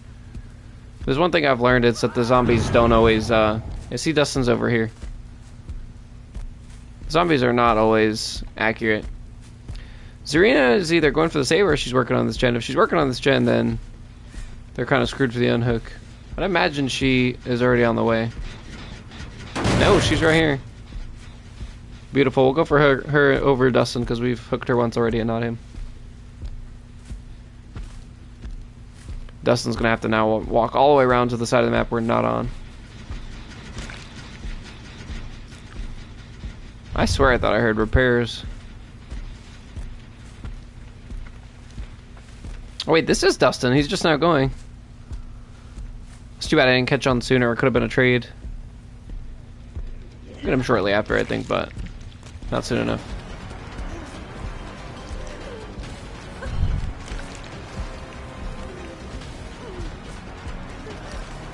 Speaker 1: There's one thing I've learned, it's that the zombies don't always, I see Dustin's over here. Zombies are not always accurate. Zarina is either going for the save or she's working on this gen. If she's working on this gen, then they're kind of screwed for the unhook. But I imagine she is already on the way. No, she's right here. Beautiful. We'll go for her over Dustin because we've hooked her once already and not him. Dustin's going to have to now walk all the way around to the side of the map we're not on. I swear I thought I heard repairs. Oh wait, this is Dustin. He's just now going. It's too bad I didn't catch on sooner. It could have been a trade. Get him shortly after, I think, but not soon enough.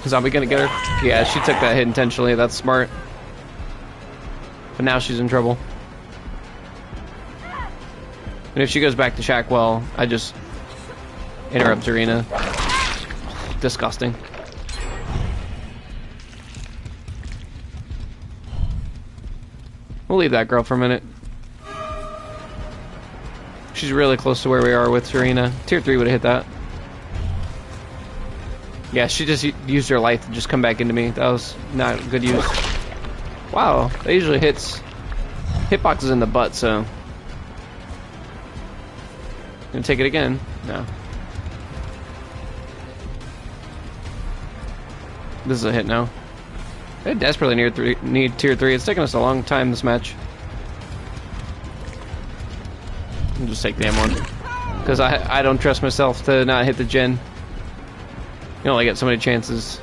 Speaker 1: Zombie gonna get her? Yeah, she took that hit intentionally. That's smart. But now she's in trouble. And if she goes back to Shack, well, I just interrupt Zarina. Disgusting. We'll leave that girl for a minute. She's really close to where we are with Zarina. Tier 3 would have hit that. Yeah, she just used her life to just come back into me. That was not good use. Wow, that usually hits hitboxes in the butt, so. Gonna take it again? No. This is a hit now. I desperately need tier 3. It's taken us a long time this match. I'll just take the M1. Because I don't trust myself to not hit the gen. You only get so many chances.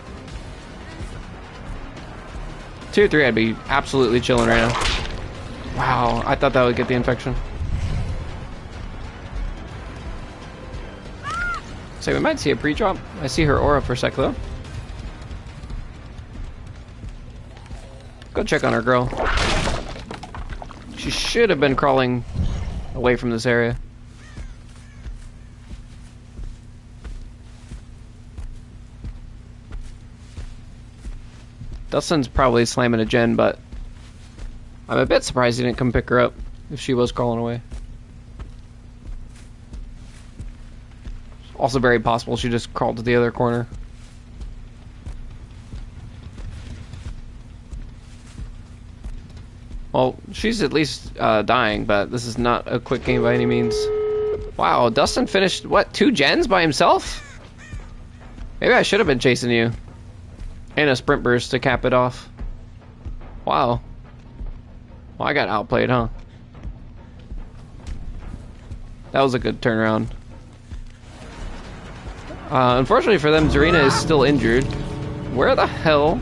Speaker 1: Tier 3, I'd be absolutely chilling right now. Wow, I thought that would get the infection. So we might see a pre-drop. I see her aura for a sec though. Go check on her girl. She should have been crawling away from this area. Dustin's probably slamming a gen, but I'm a bit surprised he didn't come pick her up if she was crawling away. Also very possible she just crawled to the other corner. Well, she's at least dying, but this is not a quick game by any means. Wow, Dustin finished, what, 2 gens by himself? Maybe I should have been chasing you. And a sprint burst to cap it off. Wow. Well, I got outplayed, huh? That was a good turnaround. Unfortunately for them, Zarina is still injured. Where the hell?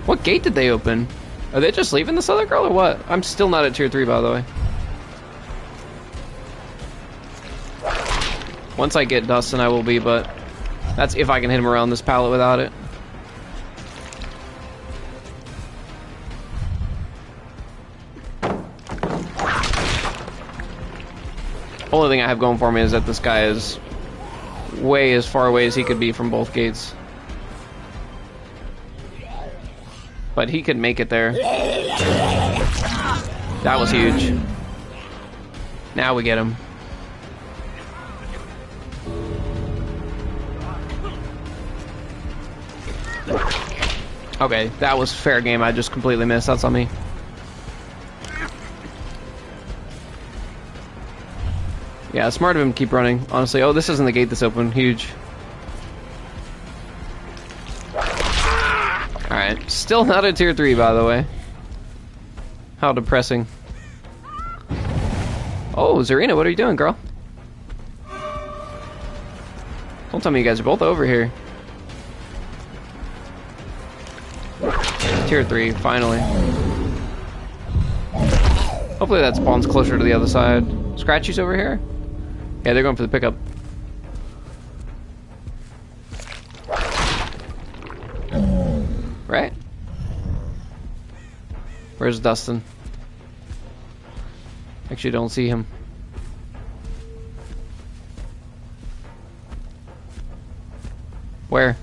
Speaker 1: What gate did they open? Are they just leaving this other girl or what? I'm still not at tier 3, by the way. Once I get Dustin, I will be, but that's if I can hit him around this pallet without it. Only thing I have going for me is that this guy is way as far away as he could be from both gates. But he could make it there. That was huge. Now we get him. Okay, that was fair game. I just completely missed. That's on me. Yeah, smart of him to keep running, honestly. Oh, this isn't the gate that's open. Huge. Alright, still not at tier 3, by the way. How depressing. Oh, Zarina, what are you doing, girl? Don't tell me you guys are both over here. Tier 3, finally. Hopefully that spawns closer to the other side. Scratchy's over here? Yeah, they're going for the pickup. Right? Where's Dustin? Actually, don't see him. Where?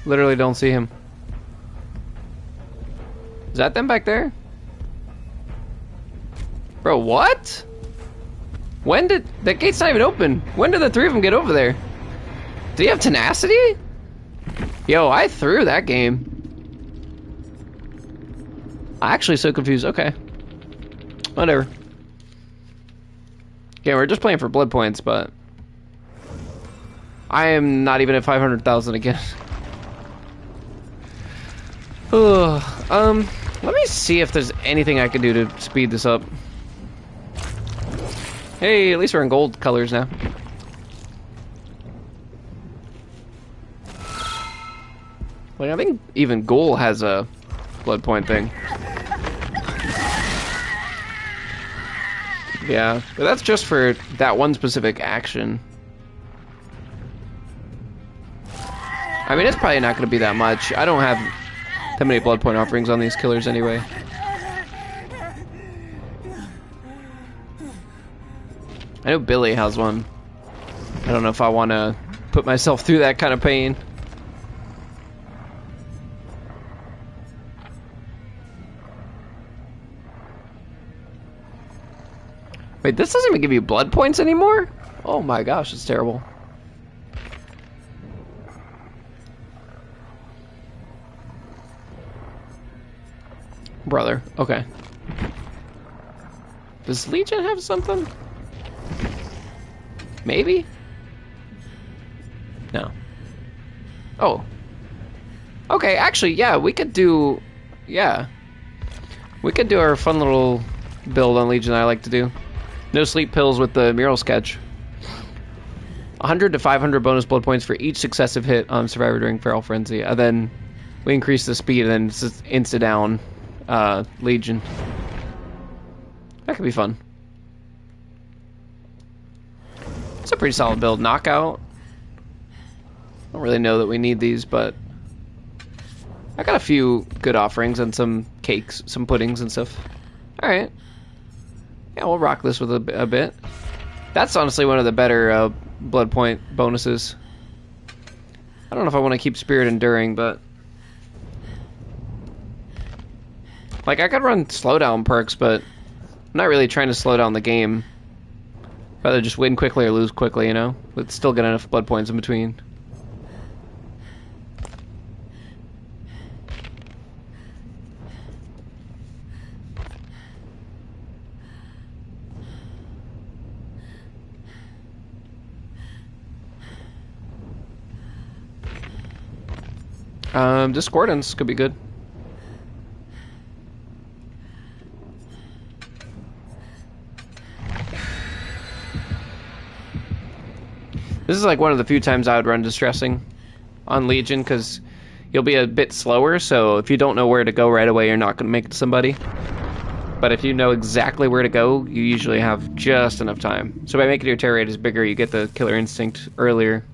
Speaker 1: Literally don't see him. Is that them back there? Bro, what? When did... That gate's not even open. When did the three of them get over there? Do you have tenacity? Yo, I threw that game. I'm actually so confused. Okay. Whatever. Yeah, we're just playing for blood points, but... I am not even at 500,000 again. Let me see if there's anything I can do to speed this up. Hey, at least we're in gold colors now. Like, I think even Ghoul has a blood point thing. Yeah, but that's just for that one specific action. I mean, it's probably not going to be that much. I don't have that many blood point offerings on these killers anyway. I know Billy has one. I don't know if I want to put myself through that kind of pain. Wait, this doesn't even give you blood points anymore? Oh my gosh, it's terrible. Brother, okay. Does Legion have something? Maybe? No. Oh. Okay, actually, yeah, we could do... Yeah. We could do our fun little build on Legion I like to do. No sleep pills with the mural sketch. 100 to 500 bonus blood points for each successive hit on Survivor during Feral Frenzy. And then we increase the speed and then it's just insta-down Legion. That could be fun. It's a pretty solid build. Knockout. I don't really know that we need these, but I got a few good offerings and some cakes, some puddings and stuff. Alright. Yeah, we'll rock this with a bit. That's honestly one of the better blood point bonuses. I don't know if I want to keep Spirit Enduring, but... Like, I could run slowdown perks, but I'm not really trying to slow down the game. Rather just win quickly or lose quickly, you know? But still get enough blood points in between. Discordance could be good. This is like one of the few times I would run distressing on Legion, because you'll be a bit slower, so if you don't know where to go right away, you're not going to make it to somebody. But if you know exactly where to go, you usually have just enough time. So by making your tear radius bigger, you get the killer instinct earlier.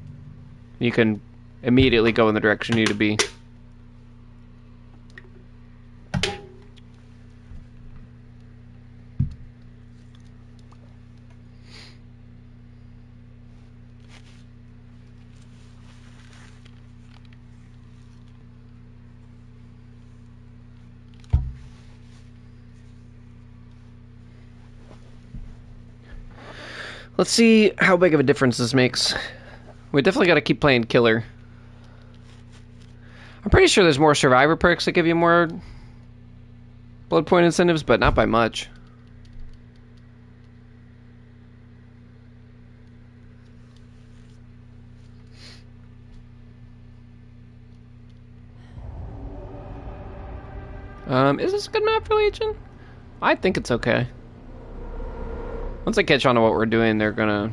Speaker 1: You can immediately go in the direction you need to be. Let's see how big of a difference this makes. We definitely got to keep playing killer. I'm pretty sure there's more survivor perks that give you more blood point incentives, but not by much. Is this a good map for Legion? I think it's okay. Once they catch on to what we're doing, they're gonna...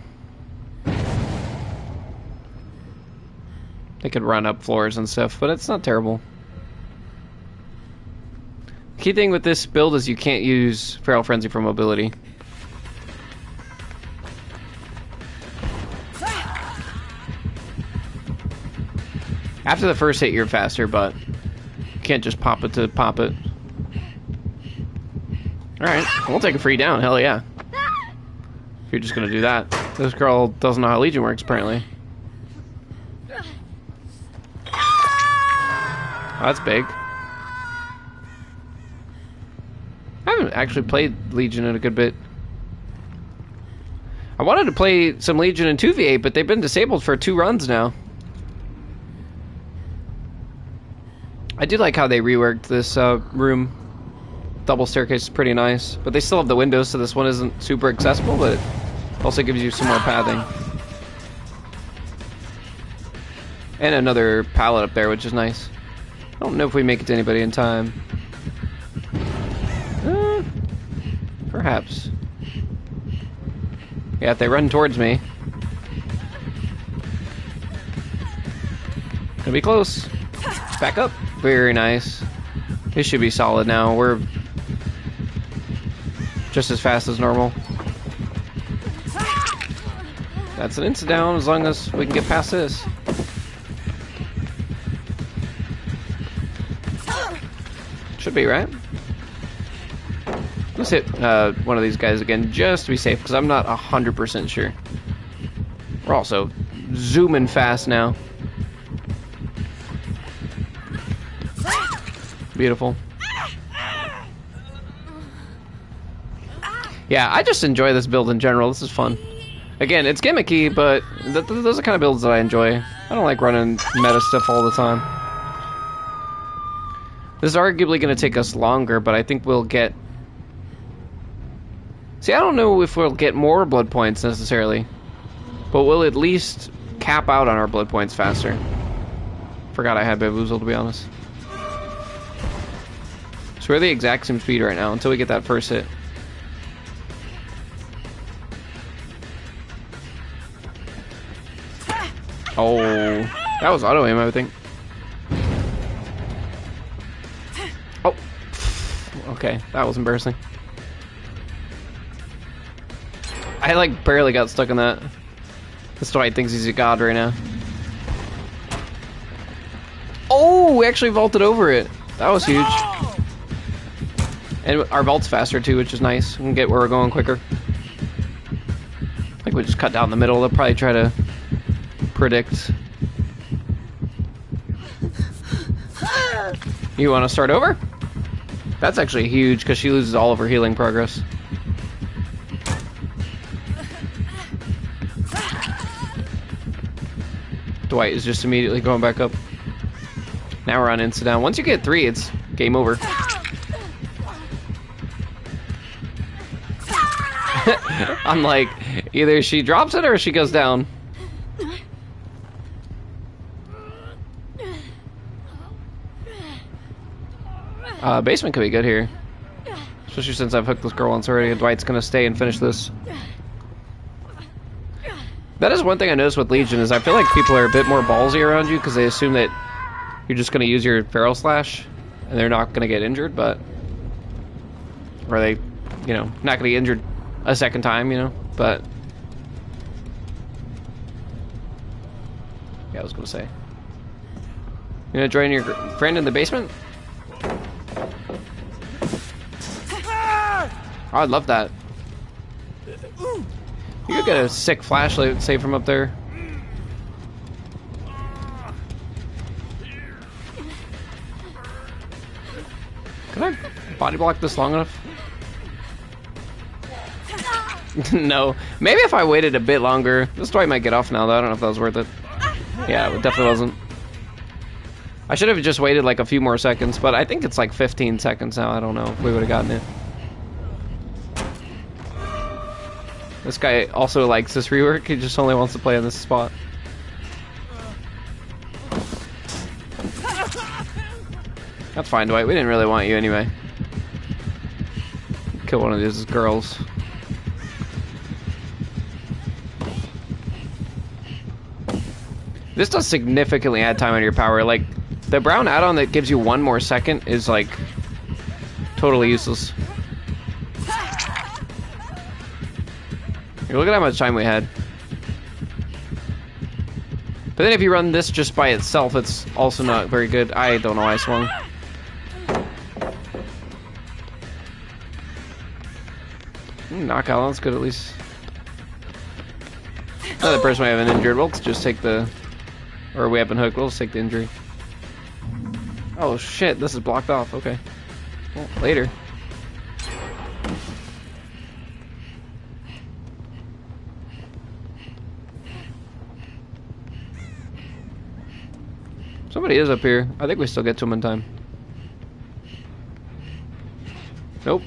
Speaker 1: They could run up floors and stuff, but it's not terrible. Key thing with this build is you can't use Feral Frenzy for mobility. After the first hit, you're faster, but you can't just pop it to pop it. Alright, we'll take a free down, hell yeah. If you're just gonna do that. This girl doesn't know how Legion works, apparently. Oh, that's big. I haven't actually played Legion in a good bit. I wanted to play some Legion in 2v8, but they've been disabled for 2 runs now. I do like how they reworked this room. Double staircase is pretty nice, but they still have the windows, so this one isn't super accessible, but it also gives you some more pathing. And another pallet up there, which is nice. I don't know if we make it to anybody in time. Perhaps. Yeah, if they run towards me. Gonna be close. Back up. Very nice. This should be solid now. We're just as fast as normal. That's an insta down as long as we can get past this. Should be, right? Let's hit one of these guys again just to be safe, because I'm not 100% sure. We're also zooming fast now. Beautiful. Yeah, I just enjoy this build in general. This is fun. Again, it's gimmicky, but those are the kind of builds that I enjoy. I don't like running meta stuff all the time. This is arguably going to take us longer, but I think we'll get... See, I don't know if we'll get more blood points necessarily, but we'll at least cap out on our blood points faster. Forgot I had Bamboozle, to be honest. So we're the exact same speed right now until we get that first hit. Oh, that was auto aim, I would think. Oh, okay, that was embarrassing. I like barely got stuck in that. This Dwight thinks he's a god right now. Oh, we actually vaulted over it. That was huge. And our vault's faster too, which is nice. We can get where we're going quicker. Like we just cut down the middle. They'll probably try to predict. You want to start over? That's actually huge because she loses all of her healing progress. Dwight is just immediately going back up. Now we're on insta down. Once you get 3, it's game over. I'm like, either she drops it or she goes down. Basement could be good here. Especially since I've hooked this girl once already, and Dwight's gonna stay and finish this. That is one thing I noticed with Legion is I feel like people are a bit more ballsy around you because they assume that you're just going to use your barrel slash and they're not going to get injured, but... Or they, you know, not going to get injured a second time, you know, but... Yeah, I was going to say. You going to join your friend in the basement? Oh, I'd love that. You could get a sick flashlight, say, from up there. Can I body block this long enough? No. Maybe if I waited a bit longer. This Dwight might get off now, though. I don't know if that was worth it. Yeah, it definitely wasn't. I should have just waited like a few more seconds, but I think it's like 15 seconds now. I don't know if we would have gotten it. This guy also likes this rework. He just only wants to play on this spot. That's fine, Dwight. We didn't really want you anyway. Kill one of these girls. This does significantly add time on your power. Like, the brown add-on that gives you 1 more second is, like, totally useless. Look at how much time we had. But then if you run this just by itself, it's also not very good. I don't know why I swung. Knockout, that's good at least. Another person we haven't injured. We'll just take the... Or we haven't hooked. We'll just take the injury. Oh shit, this is blocked off. Okay. Well, later. Somebody is up here. I think we still get to him in time. Nope.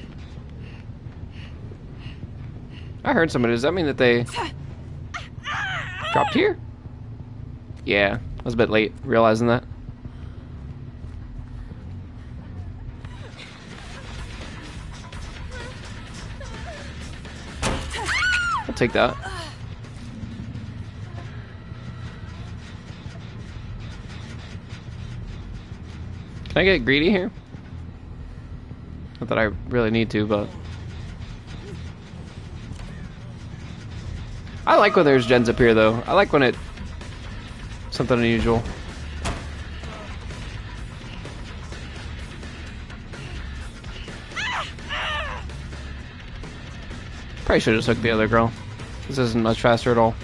Speaker 1: I heard somebody. Does that mean that they dropped here? Yeah, I was a bit late realizing that. I'll take that. Can I get greedy here? Not that I really need to, but... I like when there's gens up here, though. I like when it... Something unusual. Probably should have just hooked the other girl. This isn't much faster at all.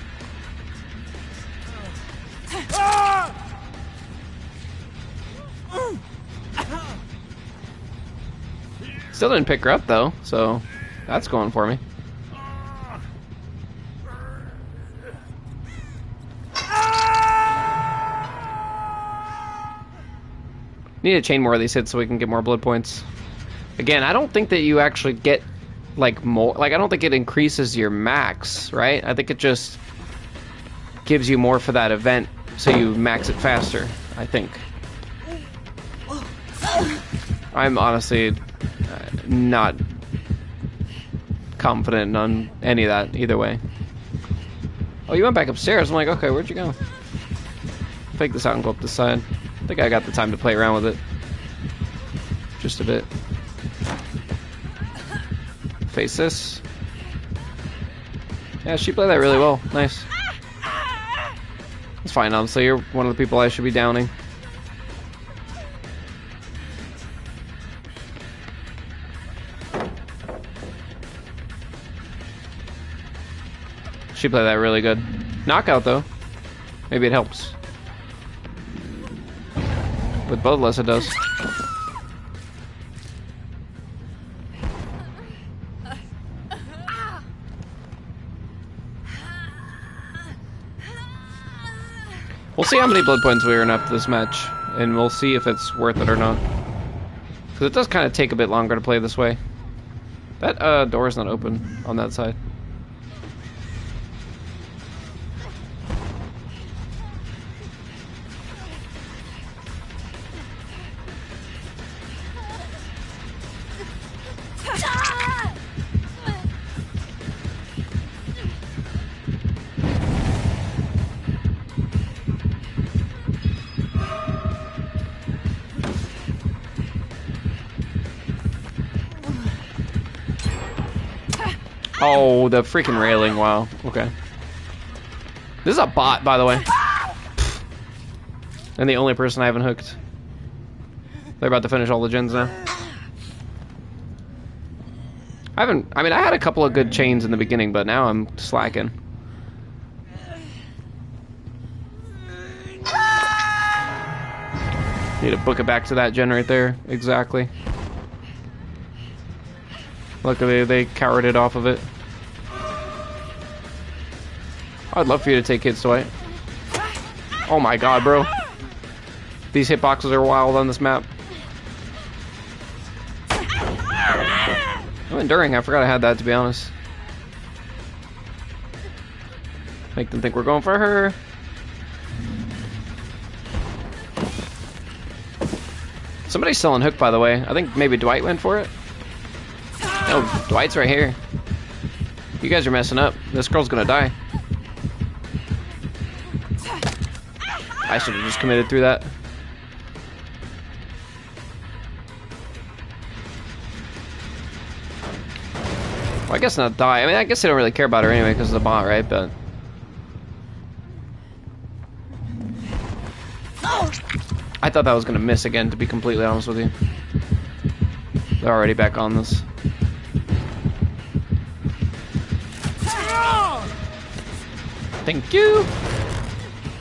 Speaker 1: Still didn't pick her up though, so that's going for me. Need to chain more of these hits so we can get more blood points. Again, I don't think that you actually get like more, like I don't think it increases your max, right? I think it just gives you more for that event so you max it faster, I think. I'm honestly not confident on any of that either way. Oh, you went back upstairs. I'm like, okay, where'd you go? Fake this out and go up this side. I think I got the time to play around with it. Just a bit. Face this. Yeah, she played that really well. Nice. It's fine, honestly. You're one of the people I should be downing. She played that really good. Knockout, though. Maybe it helps. With both of us, it does. We'll see how many blood points we earn after this match, and we'll see if it's worth it or not. Because it does kind of take a bit longer to play this way. That door is not open on that side. Oh, the freaking railing. Wow. Okay. This is a bot, by the way. And the only person I haven't hooked. They're about to finish all the gens now. I had a couple of good chains in the beginning, but now I'm slacking. Need to book it back to that gen right there. Exactly. Luckily, they cowered it off of it. I'd love for you to take hits, Dwight. Oh my god, bro. These hitboxes are wild on this map. I'm enduring. I forgot I had that, to be honest. Make them think we're going for her. Somebody's still on hook, by the way. I think maybe Dwight went for it. Oh, Dwight's right here. You guys are messing up. This girl's gonna die. I should have just committed through that. Well, I guess not die. I mean, I guess they don't really care about her anyway because of the bot, right? But I thought that was gonna miss again, to be completely honest with you. They're already back on this. Thank you.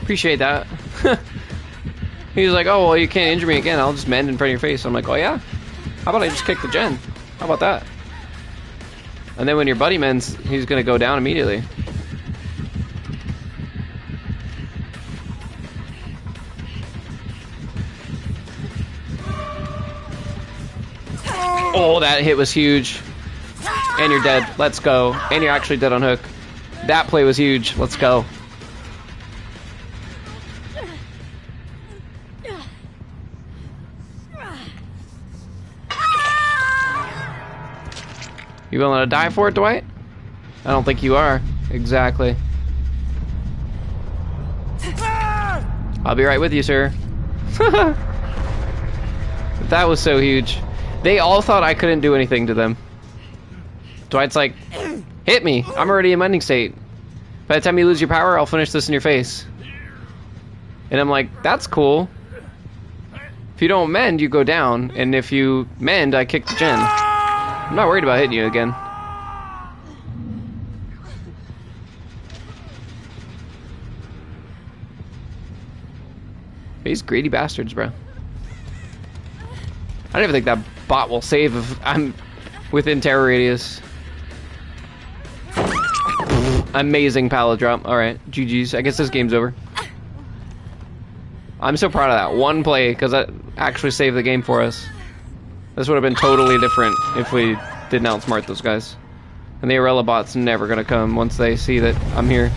Speaker 1: Appreciate that. He was like, oh, well, you can't injure me again. I'll just mend in front of your face. I'm like, oh, yeah? How about I just kick the gen? How about that? And then when your buddy mends, he's going to go down immediately. Oh, that hit was huge. And you're dead. Let's go. And you're actually dead on hook. That play was huge. Let's go. You willing to die for it, Dwight? I don't think you are. Exactly. I'll be right with you, sir. That was so huge. They all thought I couldn't do anything to them. Dwight's like, hit me. I'm already in mending state. By the time you lose your power, I'll finish this in your face. And I'm like, that's cool. If you don't mend, you go down. And if you mend, I kick the gen. I'm not worried about hitting you again. These greedy bastards, bro. I don't even think that bot will save if I'm within terror radius. Amazing pallet drop. Alright, GG's. I guess this game's over. I'm so proud of that one play because that actually saved the game for us. This would have been totally different if we didn't outsmart those guys. And the Arella bot's never gonna come once they see that I'm here.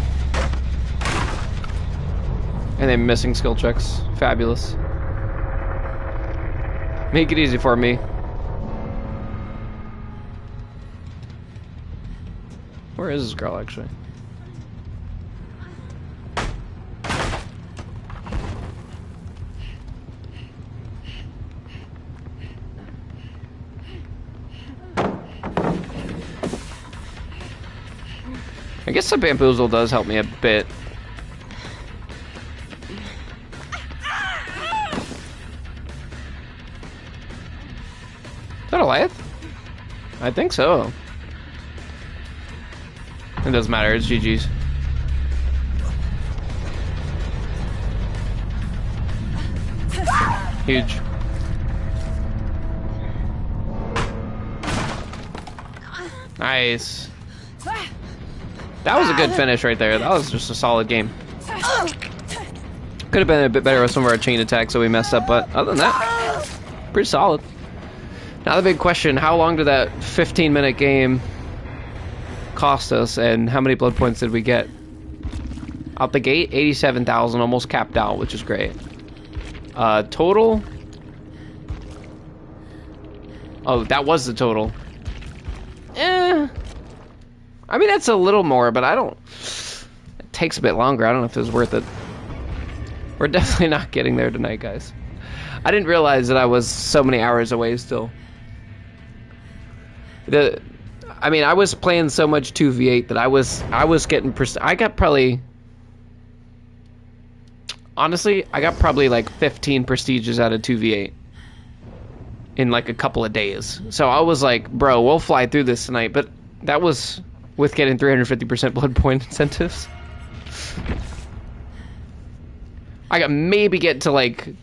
Speaker 1: And they're missing skill checks. Fabulous. Make it easy for me. Where is this girl, actually? I guess the bamboozle does help me a bit. Is that a Goliath? I think so. It doesn't matter, it's GG's. Huge. Nice. That was a good finish right there. That was just a solid game. Could have been a bit better with some of our chain attacks that we messed up, but other than that, pretty solid. Now the big question, how long did that 15-minute game cost us, and how many blood points did we get? Out the gate, 87,000, almost capped out, which is great. Total? Oh, that was the total. I mean, that's a little more, but I don't... It takes a bit longer. I don't know if it was worth it. We're definitely not getting there tonight, guys. I didn't realize that I was so many hours away still. I mean, I was playing so much 2v8 that I was getting I got probably, honestly, I got probably like 15 prestiges out of 2v8 in like a couple of days. So I was like, bro, we'll fly through this tonight. But that was with getting 350% blood point incentives. I got maybe get to like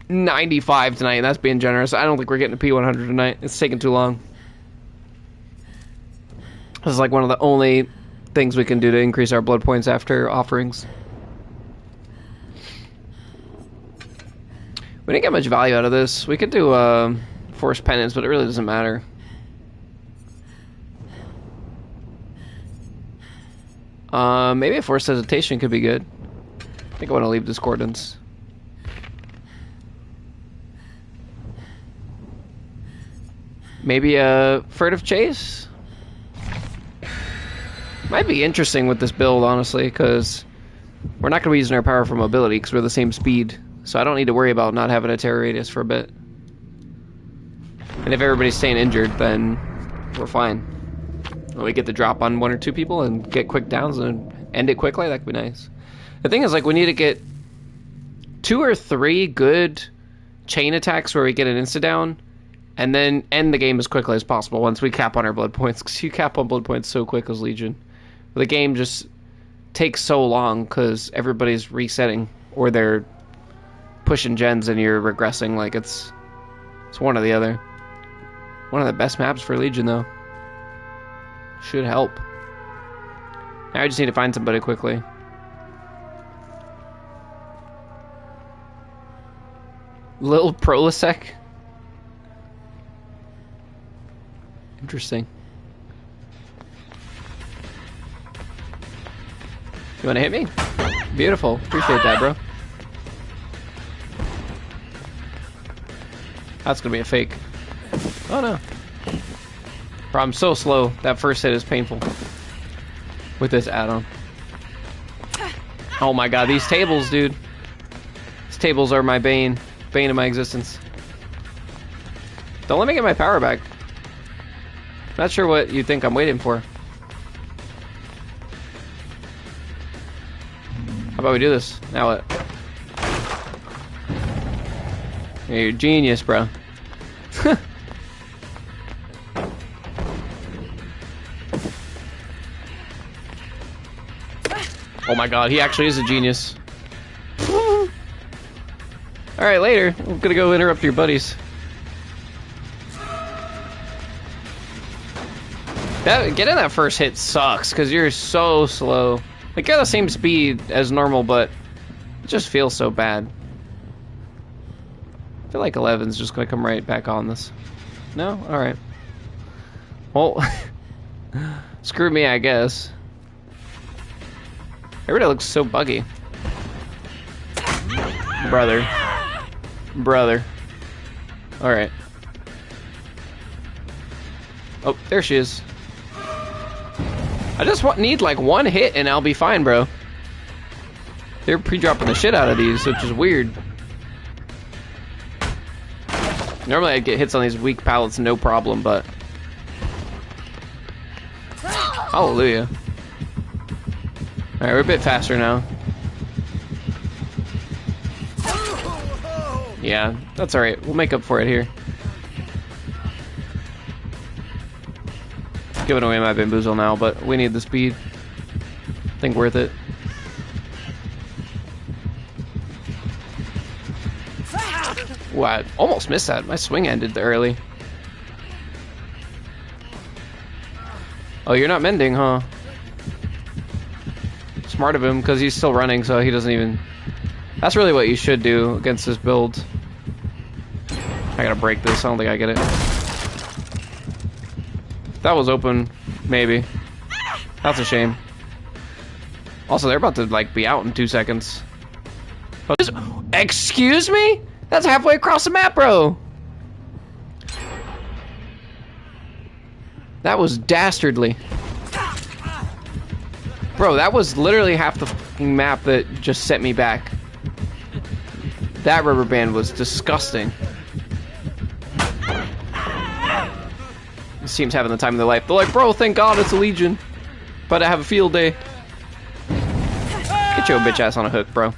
Speaker 1: 95 tonight, and that's being generous. I don't think we're getting a P100 tonight. It's taking too long. This is like one of the only things we can do to increase our blood points after offerings. We didn't get much value out of this. We could do forced penance, but it really doesn't matter. Maybe a forced hesitation could be good. I think I want to leave discordance. Maybe a furtive chase? Might be interesting with this build, honestly, because we're not going to be using our power for mobility because we're the same speed. So I don't need to worry about not having a terror radius for a bit. And if everybody's staying injured, then we're fine. When we get the drop on 1 or 2 people and get quick downs and end it quickly, that could be nice. The thing is, like, we need to get 2 or 3 good chain attacks where we get an insta down, and then end the game as quickly as possible once we cap on our blood points. Because you cap on blood points so quick as Legion. The game just takes so long because everybody's resetting, or they're pushing gens and you're regressing. Like, it's one or the other. One of the best maps for Legion, though. Should help. Now I just need to find somebody quickly. Little Prolisec. Interesting. You want to hit me? Beautiful. Appreciate that, bro. That's gonna be a fake. Oh no. Bro, I'm so slow. That first hit is painful. With this add-on. Oh my god, these tables, dude. These tables are my bane. Bane of my existence. Don't let me get my power back. Not sure what you think I'm waiting for. How about we do this? Now what? You're a genius, bro. Oh my god, he actually is a genius. Alright, later. I'm gonna go interrupt your buddies. Getting that first hit sucks, because you're so slow. Like, you're the same speed as normal, but it just feels so bad. I feel like 11's just gonna come right back on this. No? Alright. Well, screw me, I guess. Everybody looks so buggy. Brother. Brother. Alright. Oh, there she is. I just need like 1 hit and I'll be fine, bro. They're pre-dropping the shit out of these, which is weird. Normally I'd get hits on these weak pallets, no problem, but... Hallelujah. Alright, we're a bit faster now. Yeah, that's alright. We'll make up for it here. Giving away my bamboozle now, but we need the speed. I think worth it. Ooh, I almost missed that. My swing ended early. Oh, you're not mending, huh? Smart of him, because he's still running, so he doesn't even... That's really what you should do against this build. I gotta break this. I don't think I get it. That was open, maybe. That's a shame. Also, they're about to, like, be out in 2 seconds. Oh, excuse me? That's halfway across the map, bro! That was dastardly. Bro, that was literally half the fucking map that just set me back. That rubber band was disgusting. This team's having the time of their life. They're like, bro, thank God it's a Legion. But I have a field day. Get your bitch ass on a hook, bro.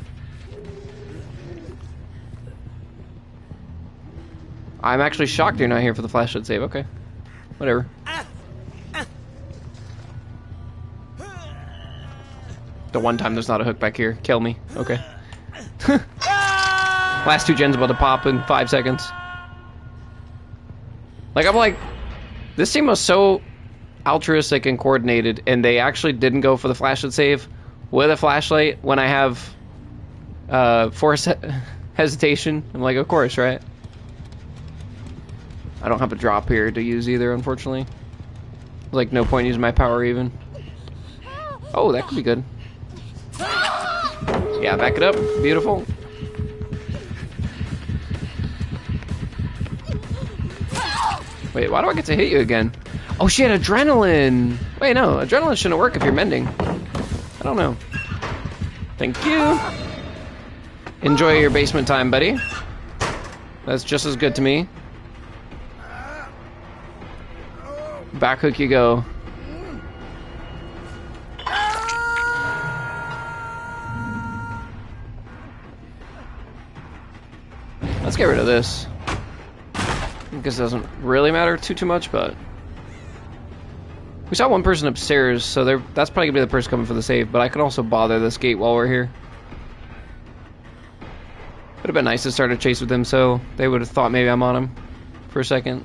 Speaker 1: I'm actually shocked you're not here for the flashlight save. Okay. Whatever. The one time there's not a hook back here. Kill me. Okay. Last 2 gens about to pop in 5 seconds. Like, I'm like, this team was so altruistic and coordinated, and they actually didn't go for the flashlight save with a flashlight when I have force hesitation. I'm like, of course, right? I don't have a drop here to use either, unfortunately. Like, no point using my power even. Oh, that could be good. Yeah, back it up. Beautiful. Wait, why do I get to hit you again? Oh shit, adrenaline! Wait, no, adrenaline shouldn't work if you're mending. I don't know. Thank you. Enjoy your basement time, buddy. That's just as good to me. Back hook you go. Let's get rid of this. I guess it doesn't really matter too much, but we saw one person upstairs, so that's probably gonna be the person coming for the save. But I can also bother this gate while we're here. Would have been nice to start a chase with him, so they would have thought maybe I'm on him for a second.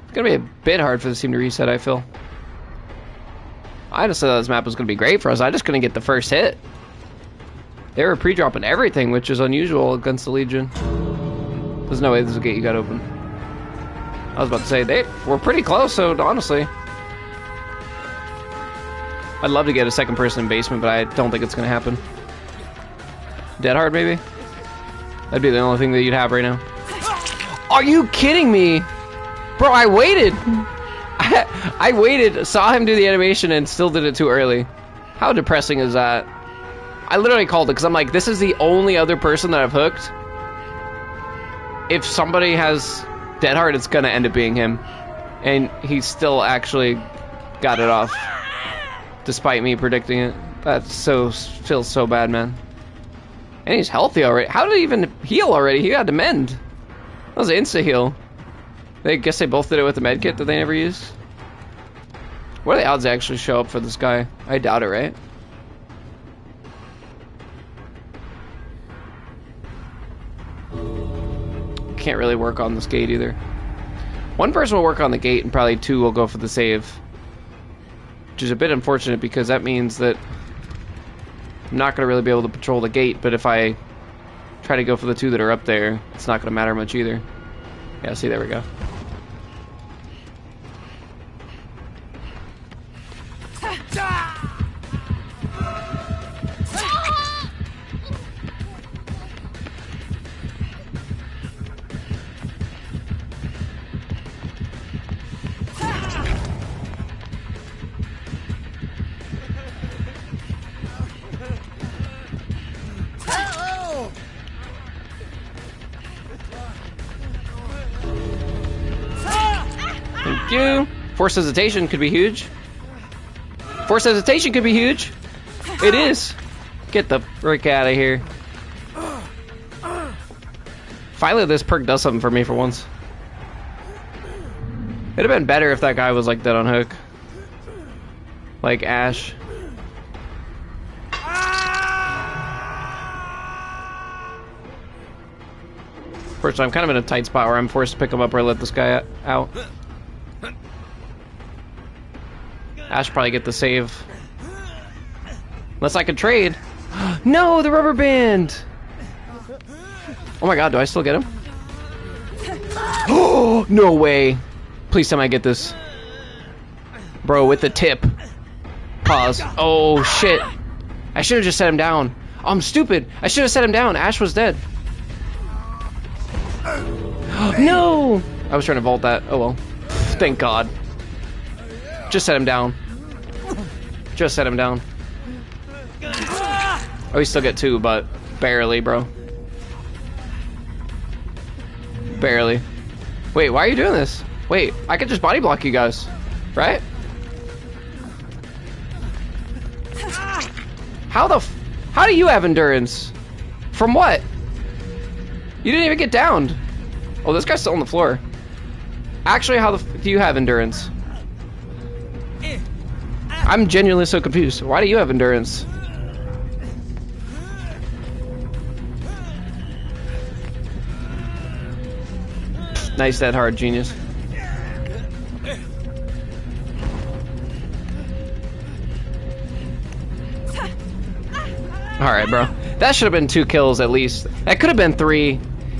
Speaker 1: It's gonna be a bit hard for this team to reset, I feel. I just thought this map was gonna be great for us. I just couldn't get the first hit. They were pre-dropping everything, which is unusual against the Legion. There's no way there's a gate you got open. I was about to say, they were pretty close, so honestly. I'd love to get a second person in basement, but I don't think it's gonna happen. Dead hard, maybe? That'd be the only thing that you'd have right now. Are you kidding me? Bro, I waited! I waited, saw him do the animation, and still did it too early. How depressing is that? I literally called it, because I'm like, this is the only other person that I've hooked. If somebody has dead hard, it's gonna end up being him. And he still actually got it off. Despite me predicting it. That feels so bad, man. And he's healthy already. How did he even heal already? He had to mend. That was an insta-heal. I guess they both did it with the medkit that they never used. What are the odds they actually show up for this guy? I doubt it, right? Can't really work on this gate either. One person will work on the gate and probably 2 will go for the save. Which is a bit unfortunate because that means that I'm not going to really be able to patrol the gate, but if I try to go for the 2 that are up there, it's not going to matter much either. Yeah, see, there we go. Thank you. Force hesitation could be huge. Force hesitation could be huge. It is. Get the frick out of here. Finally, this perk does something for me for once. It'd have been better if that guy was like dead on hook. Like Ash. First, I'm kind of in a tight spot where I'm forced to pick him up or let this guy out. Ash should probably get the save. Unless I could trade. No, the rubber band! Oh my god, do I still get him? Oh, no way. Please tell me I get this. Bro, with the tip. Pause. Oh, shit. I should have just set him down. Oh, I'm stupid. I should have set him down. Ash was dead. No! I was trying to vault that. Oh well. Thank God. Just set him down. Just set him down. Oh, we still get 2, but barely, bro. Barely. Wait, why are you doing this? Wait, I could just body block you guys, right? How do you have endurance? From what? You didn't even get downed. Oh, this guy's still on the floor. Actually, how do you have endurance? I'm genuinely so confused. Why do you have endurance? Nice that hard, genius. Alright, bro. That should have been 2 kills at least. That could have been 3.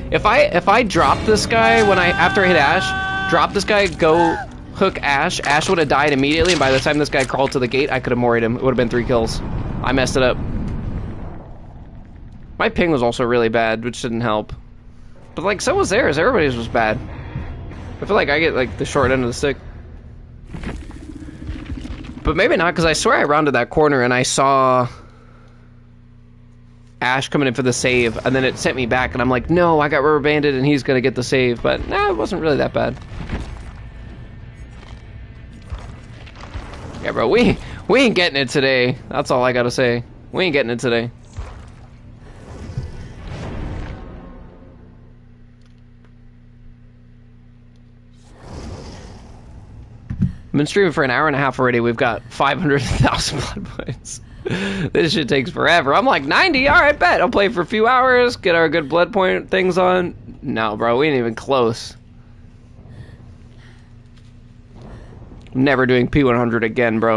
Speaker 1: If I dropped this guy after I hit Ash, drop this guy, go hook Ash, Ash would have died immediately, and by the time this guy crawled to the gate, I could have moried him. It would have been 3 kills. I messed it up. My ping was also really bad, which didn't help. But like, so was theirs. Everybody's was bad. I feel like I get like the short end of the stick. But maybe not, because I swear I rounded that corner and I saw Ash coming in for the save, and then it sent me back, and I'm like, no, I got rubber banded and he's gonna get the save. But nah, it wasn't really that bad. Yeah, bro, we ain't getting it today. That's all I gotta say. We ain't getting it today. I've been streaming for an hour and a half already. We've got 500,000 blood points. This shit takes forever. I'm like, 90? Alright, bet. I'll play for a few hours, get our good blood point things on. No, bro, we ain't even close. I'm never doing P100 again, bro.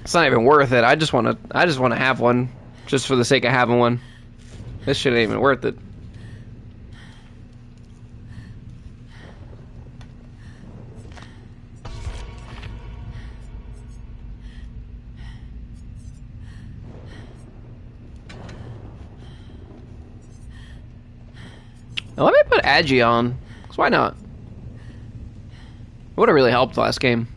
Speaker 1: It's not even worth it. I just wanna have one. Just for the sake of having one. This shit ain't even worth it. Now let me put Agi on, because why not? It would have really helped last game.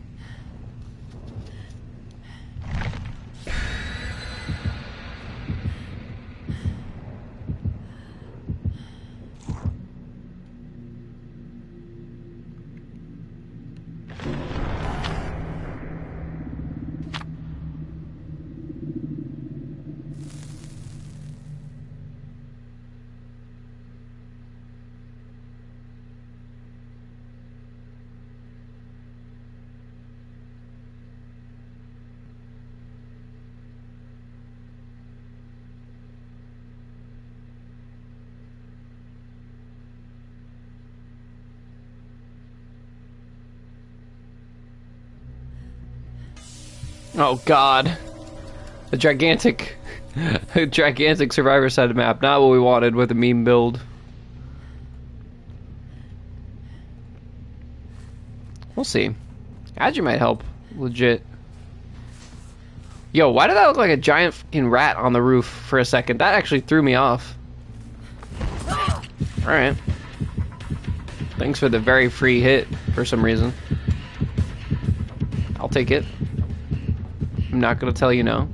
Speaker 1: Oh god. A gigantic survivor side map. Not what we wanted with a meme build. We'll see. Agi might help. Legit. Yo, why did that look like a giant fucking rat on the roof for a second? That actually threw me off. Alright. Thanks for the very free hit for some reason. I'll take it. I'm not gonna tell you no.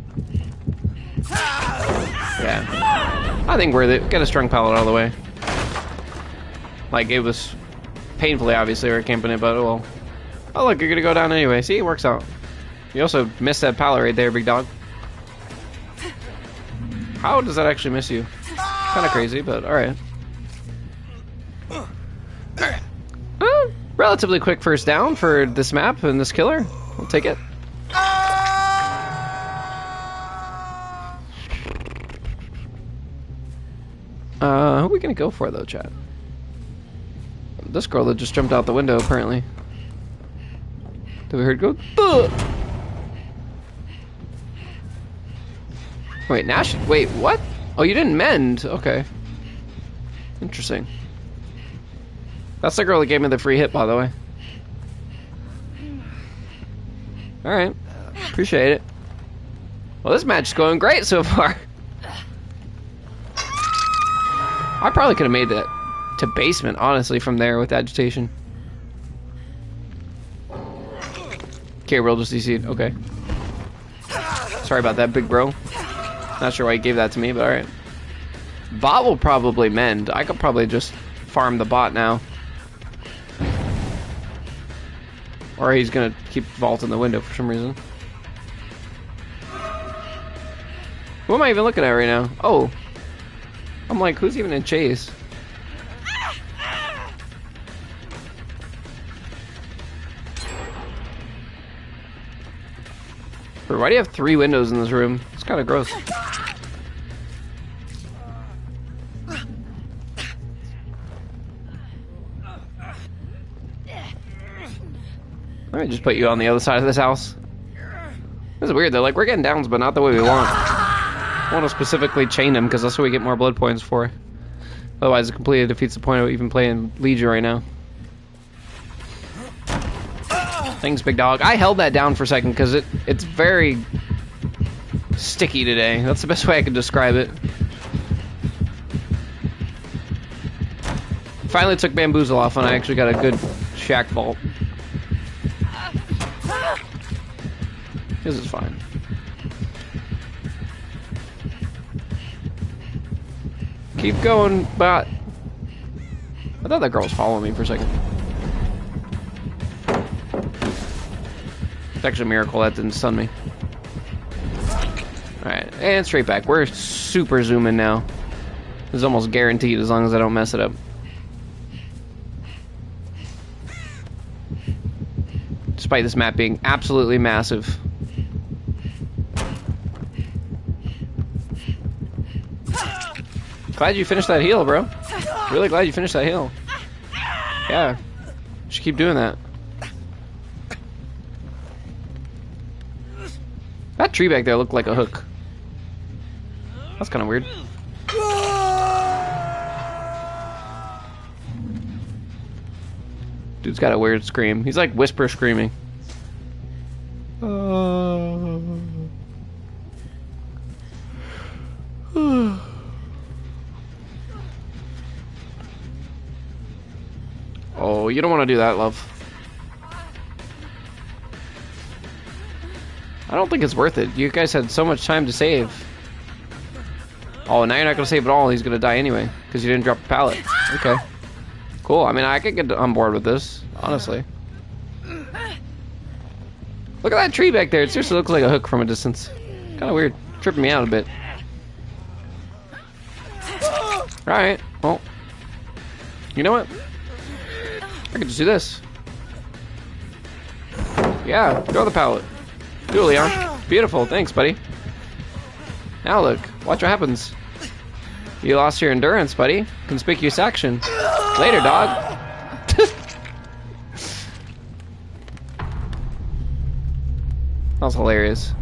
Speaker 1: Yeah. I think worth it. Get a strong pallet out of the way. Like, it was painfully obviously we were camping it, but oh well. Oh look, you're gonna go down anyway. See, it works out. You also missed that pallet right there, big dog. How does that actually miss you? Kinda crazy, but alright. Relatively quick first down for this map and this killer. We'll take it. Who are we gonna go for though, chat? This girl that just jumped out the window, apparently. Did we hear it go? Ugh! Wait, Nash? Wait, what? Oh, you didn't mend. Okay. Interesting. That's the girl that gave me the free hit, by the way. Alright. Appreciate it. Well, this match is going great so far. I probably could have made that to basement, honestly, from there with agitation. Okay, we'll just CC'd. Okay. Sorry about that, big bro. Not sure why you gave that to me, but alright. Bot will probably mend. I could probably just farm the bot now. Or he's gonna keep vaulting the window for some reason. Who am I even looking at right now? Oh. I'm like, who's even in chase? Bro, why do you have 3 windows in this room? It's kind of gross. Let me just put you on the other side of this house. This is weird though, like we're getting downs but not the way we want. I want to specifically chain them because that's what we get more blood points for. Otherwise it completely defeats the point of even playing Legion right now. Thanks, big dog. I held that down for a second because it's very sticky today. That's the best way I could describe it. Finally took Bamboozle off and I actually got a good shack vault. This is fine. Keep going, bot. I thought that girl was following me for a second. It's actually a miracle that didn't stun me. Alright, and straight back. We're super zooming now. This is almost guaranteed as long as I don't mess it up. Despite this map being absolutely massive. Glad you finished that heal, bro. Really glad you finished that heal. Yeah. Should keep doing that. That tree back there looked like a hook. That's kind of weird. Dude's got a weird scream. He's like whisper screaming. Oh, you don't want to do that, love. I don't think it's worth it. You guys had so much time to save. Oh, now you're not going to save at all. He's going to die anyway because you didn't drop a pallet. Okay. Cool. I mean, I could get on board with this, honestly. Look at that tree back there. It seriously looks like a hook from a distance. Kind of weird. Tripping me out a bit. Alright. Well. You know what? I could just do this. Yeah. Throw the pallet. Do it, Leon. Beautiful. Thanks, buddy. Now look. Watch what happens. You lost your endurance, buddy. Conspicuous action. Later, dog. That was hilarious.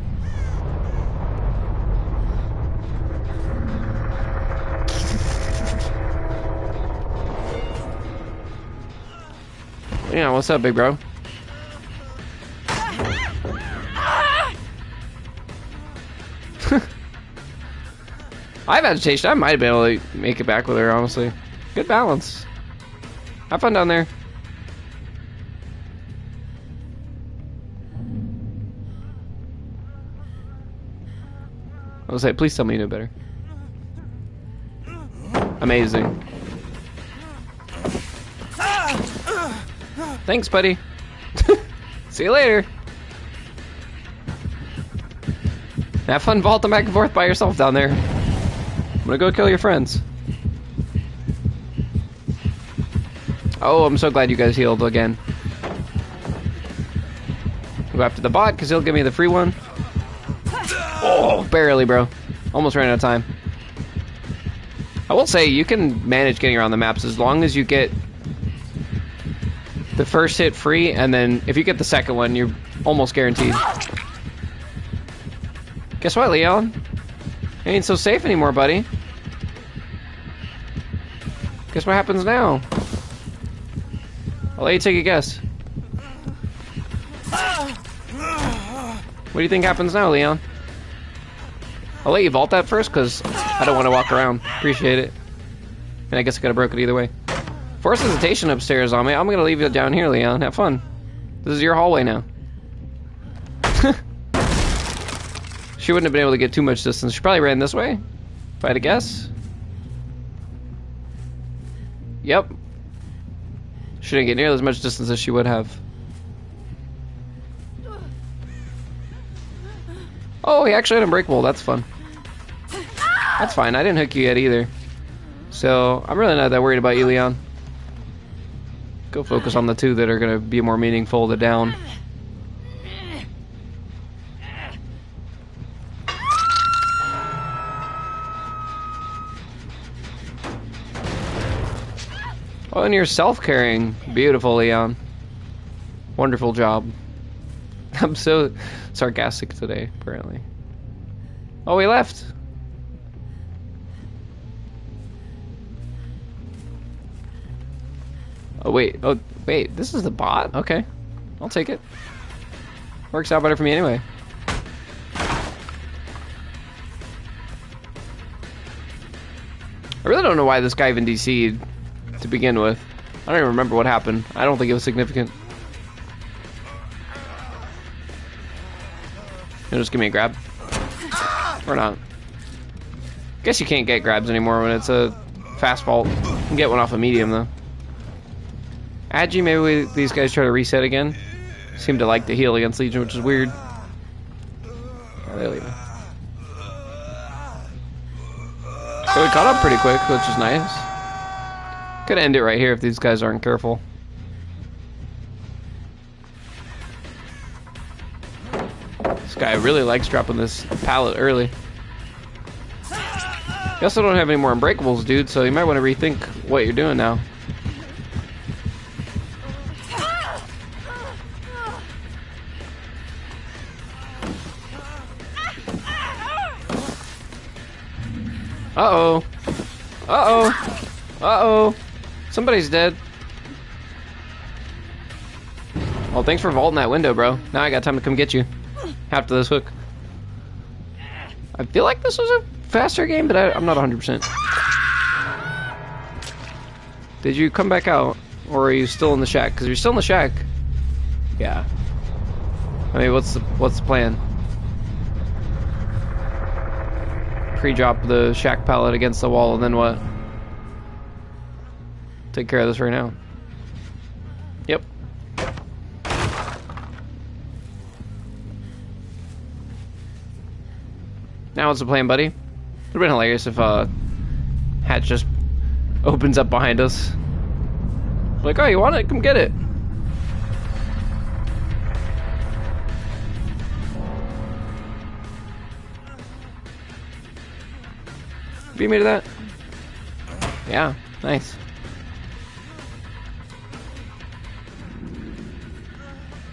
Speaker 1: Yeah, what's up, big bro? I have agitation. I might have been able to make it back with her, honestly. Good balance. Have fun down there. I was like, please tell me you know better. Amazing. Thanks, buddy. See you later. Have fun vaulting back and forth by yourself down there. I'm gonna go kill your friends. Oh, I'm so glad you guys healed again. Go after the bot, because he'll give me the free one. Oh, barely, bro. Almost ran out of time. I will say, you can manage getting around the maps as long as you get the first hit free, and then if you get the second one, you're almost guaranteed. Guess what, Leon? Ain't so safe anymore, buddy. Guess what happens now? I'll let you take a guess. What do you think happens now, Leon? I'll let you vault that first, because I don't want to walk around. Appreciate it. And I guess I could have broke it either way. Force hesitation upstairs on me. I'm going to leave you down here, Leon. Have fun. This is your hallway now. She wouldn't have been able to get too much distance. She probably ran this way, if I had to guess. Yep. She didn't get nearly as much distance as she would have. Oh, he actually had Unbreakable. That's fun. That's fine. I didn't hook you yet either. So, I'm really not that worried about you, Leon. Go focus on the two that are going to be more meaningful to down. Oh, and you're self-carrying. Beautiful, Leon. Wonderful job. I'm so sarcastic today, apparently. Oh, he left. Oh, wait. Oh, wait. This is the bot? Okay. I'll take it. Works out better for me anyway. I really don't know why this guy even DC'd to begin with. I don't even remember what happened. I don't think it was significant. You'll just give me a grab. Or not. Guess you can't get grabs anymore when it's a fast fault. You can get one off a medium though. Agi, maybe these guys try to reset again. Seem to like to heal against Legion, which is weird. Oh, they're leaving. So we caught up pretty quick, which is nice. Could end it right here if these guys aren't careful. This guy really likes dropping this pallet early. You also don't have any more Unbreakables, dude, so you might want to rethink what you're doing now. Uh-oh. Uh-oh. Uh-oh. Somebody's dead. Well, thanks for vaulting that window, bro. Now I got time to come get you. After this hook. I feel like this was a faster game, but I'm not 100%. Did you come back out? Or are you still in the shack? Because you're still in the shack. Yeah. I mean, what's the plan? Pre-drop the shack pallet against the wall, and then what? Take care of this right now. Yep. Now what's the plan, buddy? Would have been hilarious if Hatch just opens up behind us. Like, oh, you want it? Come get it. Beat me to that? Yeah, nice.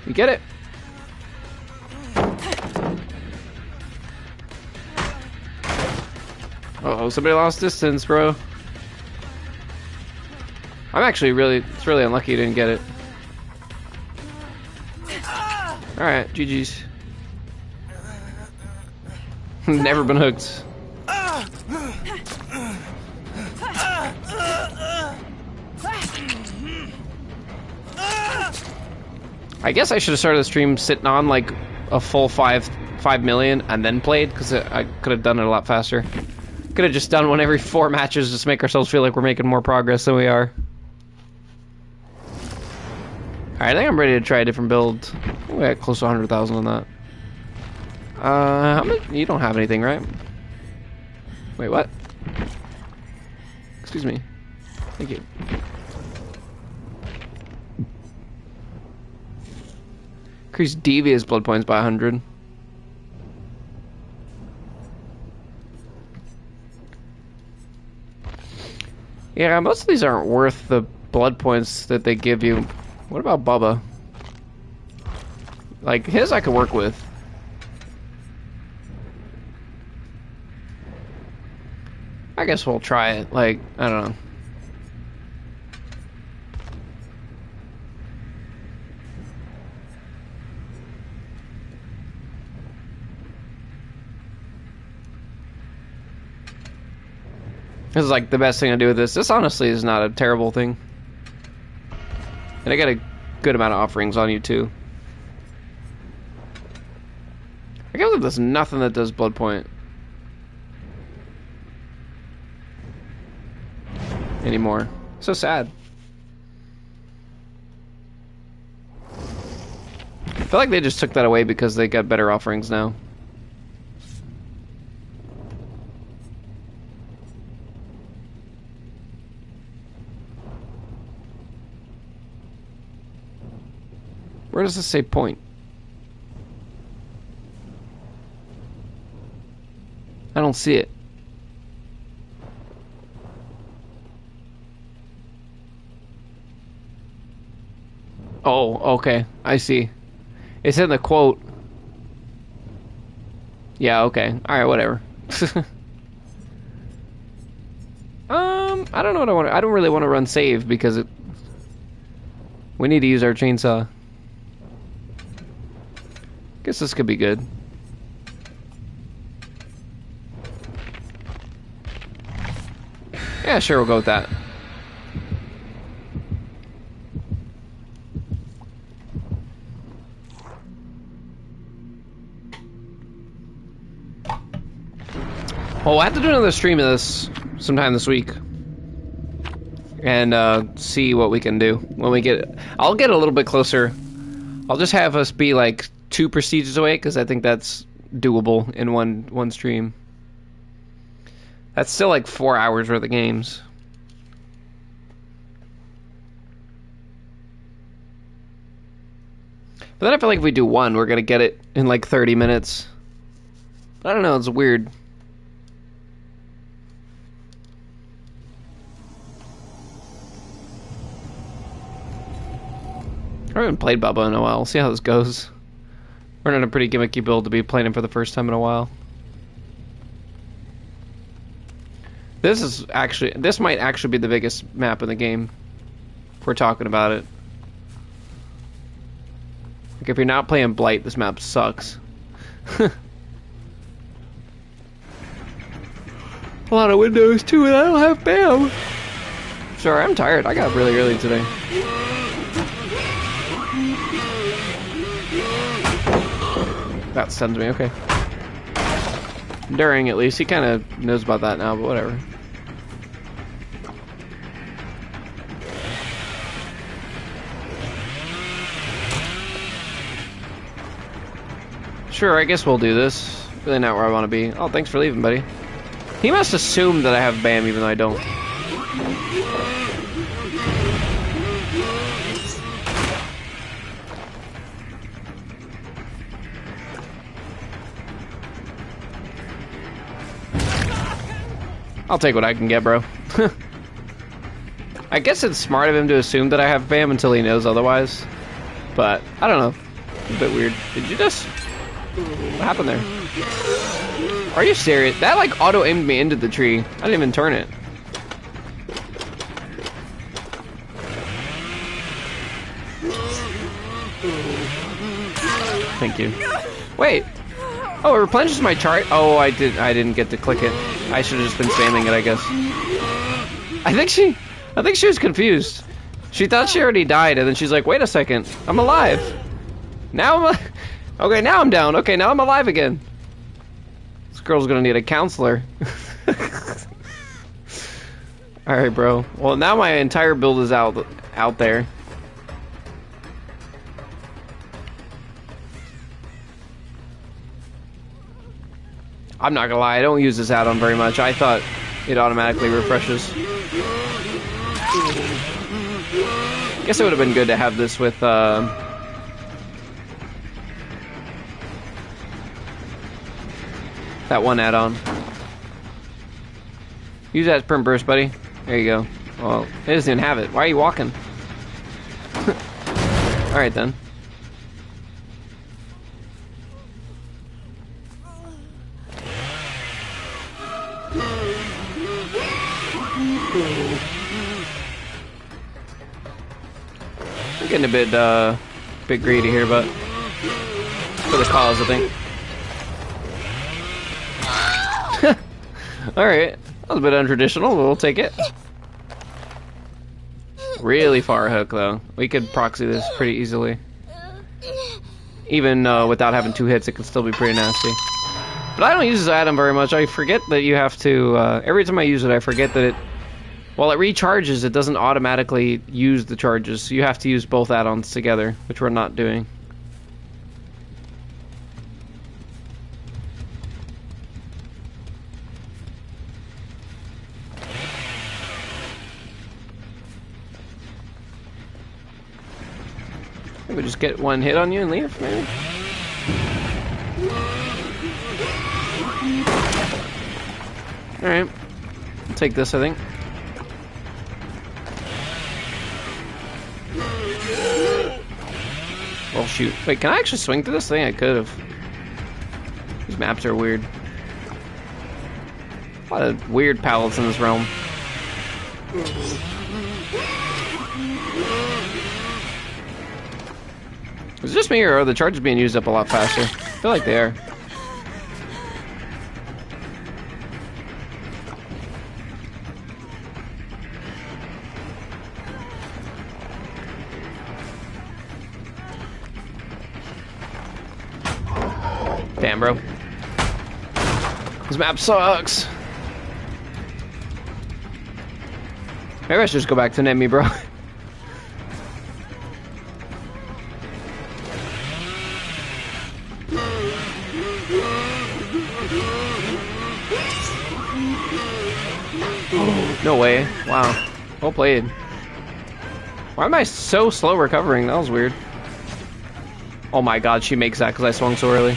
Speaker 1: You get it? Uh-oh, somebody lost distance, bro. I'm actually it's really unlucky you didn't get it. Alright, GG's. Never been hooked. I guess I should have started the stream sitting on like a full 5 million and then played, because I could have done it a lot faster. Could have just done one every 4 matches just to make ourselves feel like we're making more progress than we are. Alright, I think I'm ready to try a different build. We got close to 100,000 on that. How many? You don't have anything, right? Wait, what? Excuse me. Thank you. Increase devious blood points by 100. Yeah, most of these aren't worth the blood points that they give you. What about Bubba? Like, his I could work with. I guess we'll try it. Like, I don't know. This is like the best thing to do with this. This honestly is not a terrible thing. And I got a good amount of offerings on you too. I can't believe there's nothing that does blood point anymore. So sad. I feel like they just took that away because they got better offerings now. Where does this say point? I don't see it. Oh, okay. I see. It's in the quote. Yeah, okay. Alright, whatever. I don't know what I want to... I don't really want to run save because we need to use our chainsaw. Guess this could be good. Yeah, sure, we'll go with that. Well, we'll have to do another stream of this sometime this week. And see what we can do. When we get... I'll get a little bit closer. I'll just have us be like 2 prestiges away, because I think that's doable in one stream. That's still like 4 hours worth of games. But then I feel like if we do one, we're gonna get it in like 30 minutes. I don't know, it's weird. I haven't played Bubba in a while. We'll see how this goes. We're in a pretty gimmicky build to be playing him for the first time in a while. This might actually be the biggest map in the game. If we're talking about it. Like if you're not playing Blight, this map sucks. A lot of windows too, and I don't have BAM. Sorry, I'm tired. I got up really early today. That stuns me, okay. During, at least. He kind of knows about that now, but whatever. Sure, I guess we'll do this. Really not where I want to be. Oh, thanks for leaving, buddy. He must assume that I have BAM even though I don't. I'll take what I can get, bro. I guess it's smart of him to assume that I have BAM until he knows otherwise. But, I don't know. A bit weird. Did you just... What happened there? Are you serious? That, like, auto-aimed me into the tree. I didn't even turn it. Thank you. Wait. Oh, it replenishes my chart? Oh, I didn't get to click it. I should have just been spamming it, I guess. I think she was confused. She thought she already died, and then she's like, wait a second, I'm alive. Now okay, now I'm down. Okay, now I'm alive again. This girl's gonna need a counselor. Alright, bro. Well, now my entire build is out there. I'm not gonna lie, I don't use this add-on very much. I thought it automatically refreshes. Guess it would have been good to have this with, that one add-on. Use that sprint burst, buddy. There you go. Well, it doesn't even have it. Why are you walking? Alright then. I'm getting a bit greedy here, but for the cause, I think. Alright, that was a bit untraditional, but we'll take it. Really far hook, though. We could proxy this pretty easily. Even without having 2 hits, it could still be pretty nasty. But I don't use this item very much. I forget that you have to... every time I use it, I forget that While it recharges, it doesn't automatically use the charges. So you have to use both add-ons together, which we're not doing. We just get one hit on you and leave, maybe? Alright. I'll take this, I think. Well, shoot. Wait, can I actually swing through this thing? I could have. These maps are weird. A lot of weird pallets in this realm. Is it just me, or are the charges being used up a lot faster? I feel like they are. Damn, bro. This map sucks. Maybe I should just go back to Nemi, bro. No way. Wow. Well played. Why am I so slow recovering? That was weird. Oh my god, she makes that because I swung so early.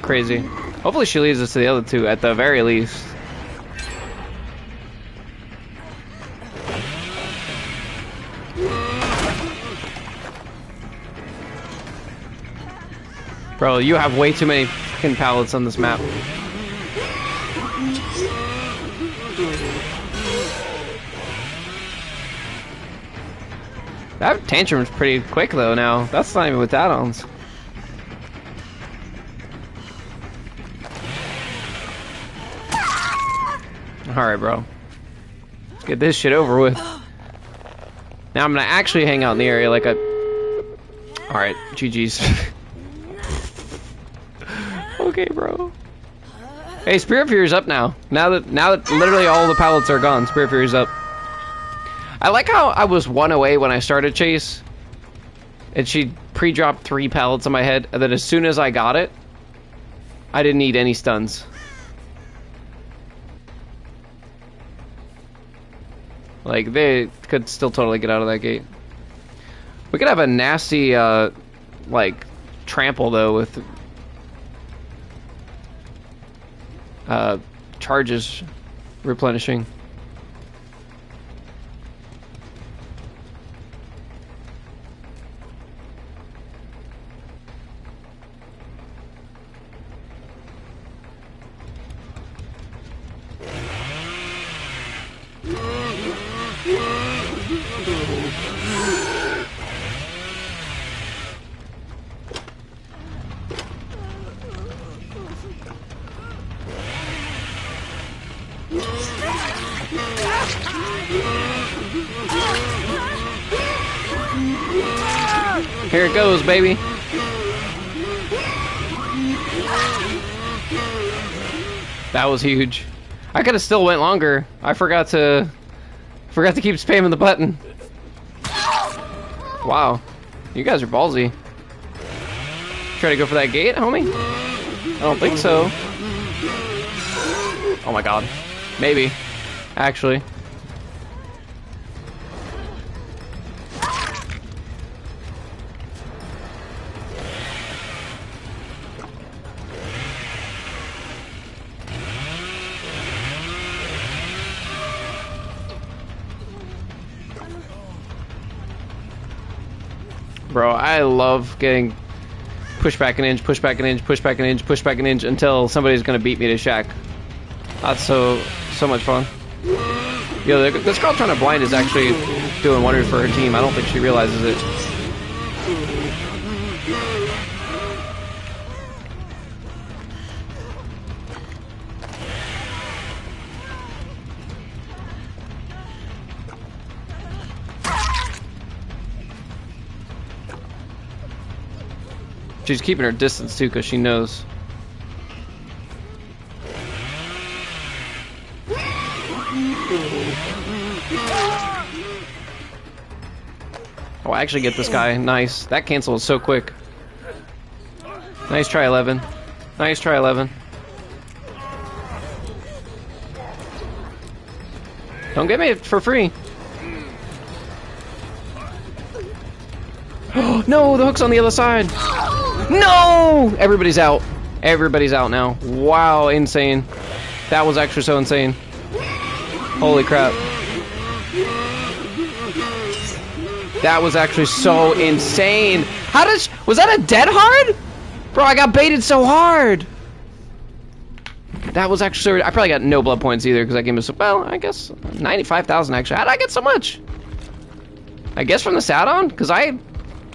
Speaker 1: Crazy. Hopefully she leads us to the other two at the very least. Bro, you have way too many fucking pallets on this map. That tantrum's pretty quick though now. That's not even with add-ons. Alright, bro. Let's get this shit over with. Now I'm gonna actually hang out in the area like a... Alright, GG's. Okay, bro. Hey, Spirit Fury's up now. Now that literally all the pallets are gone, Spirit Fury's up. I like how I was one away when I started Chase, and she pre-dropped 3 pallets on my head, and then as soon as I got it, I didn't need any stuns. Like, they could still totally get out of that gate. We could have a nasty, like, trample, though, with charges replenishing. Here it goes, baby. That was huge. I could have still went longer. I forgot to keep spamming the button. Wow. You guys are ballsy. Try to go for that gate, homie? I don't think so. Oh my god. Maybe. Actually. Bro, I love getting push back an inch, push back an inch, push back an inch, push back an inch until somebody's gonna beat me to Shack. That's so much fun. Yo, this girl trying to blind is actually doing wonders for her team. I don't think she realizes it. She's keeping her distance too, because she knows. Oh, I actually get this guy. Nice. That cancel was so quick. Nice try, 11. Nice try, 11. Don't get me for free. No, the hook's on the other side. No! Everybody's out. Everybody's out now. Wow, insane. That was actually so insane. Holy crap. That was actually so insane. How did... Was that a dead hard? Bro, I got baited so hard. That was actually... I probably got no blood points either because that game was... Well, I guess 95,000 actually. How did I get so much? I guess from the Sadon? Because I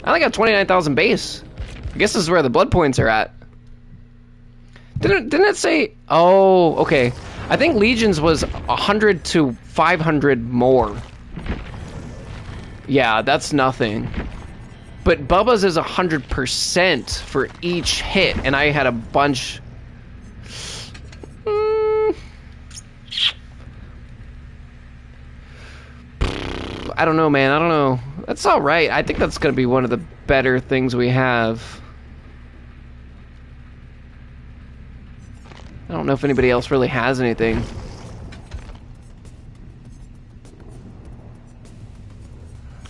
Speaker 1: only got 29,000 base. I guess this is where the blood points are at. Didn't it say... Oh, okay. I think Legion's was 100 to 500 more. Yeah, that's nothing. But Bubba's is 100% for each hit, and I had a bunch... I don't know, man. I don't know. That's all right. I think that's going to be one of the better things we have. I don't know if anybody else really has anything.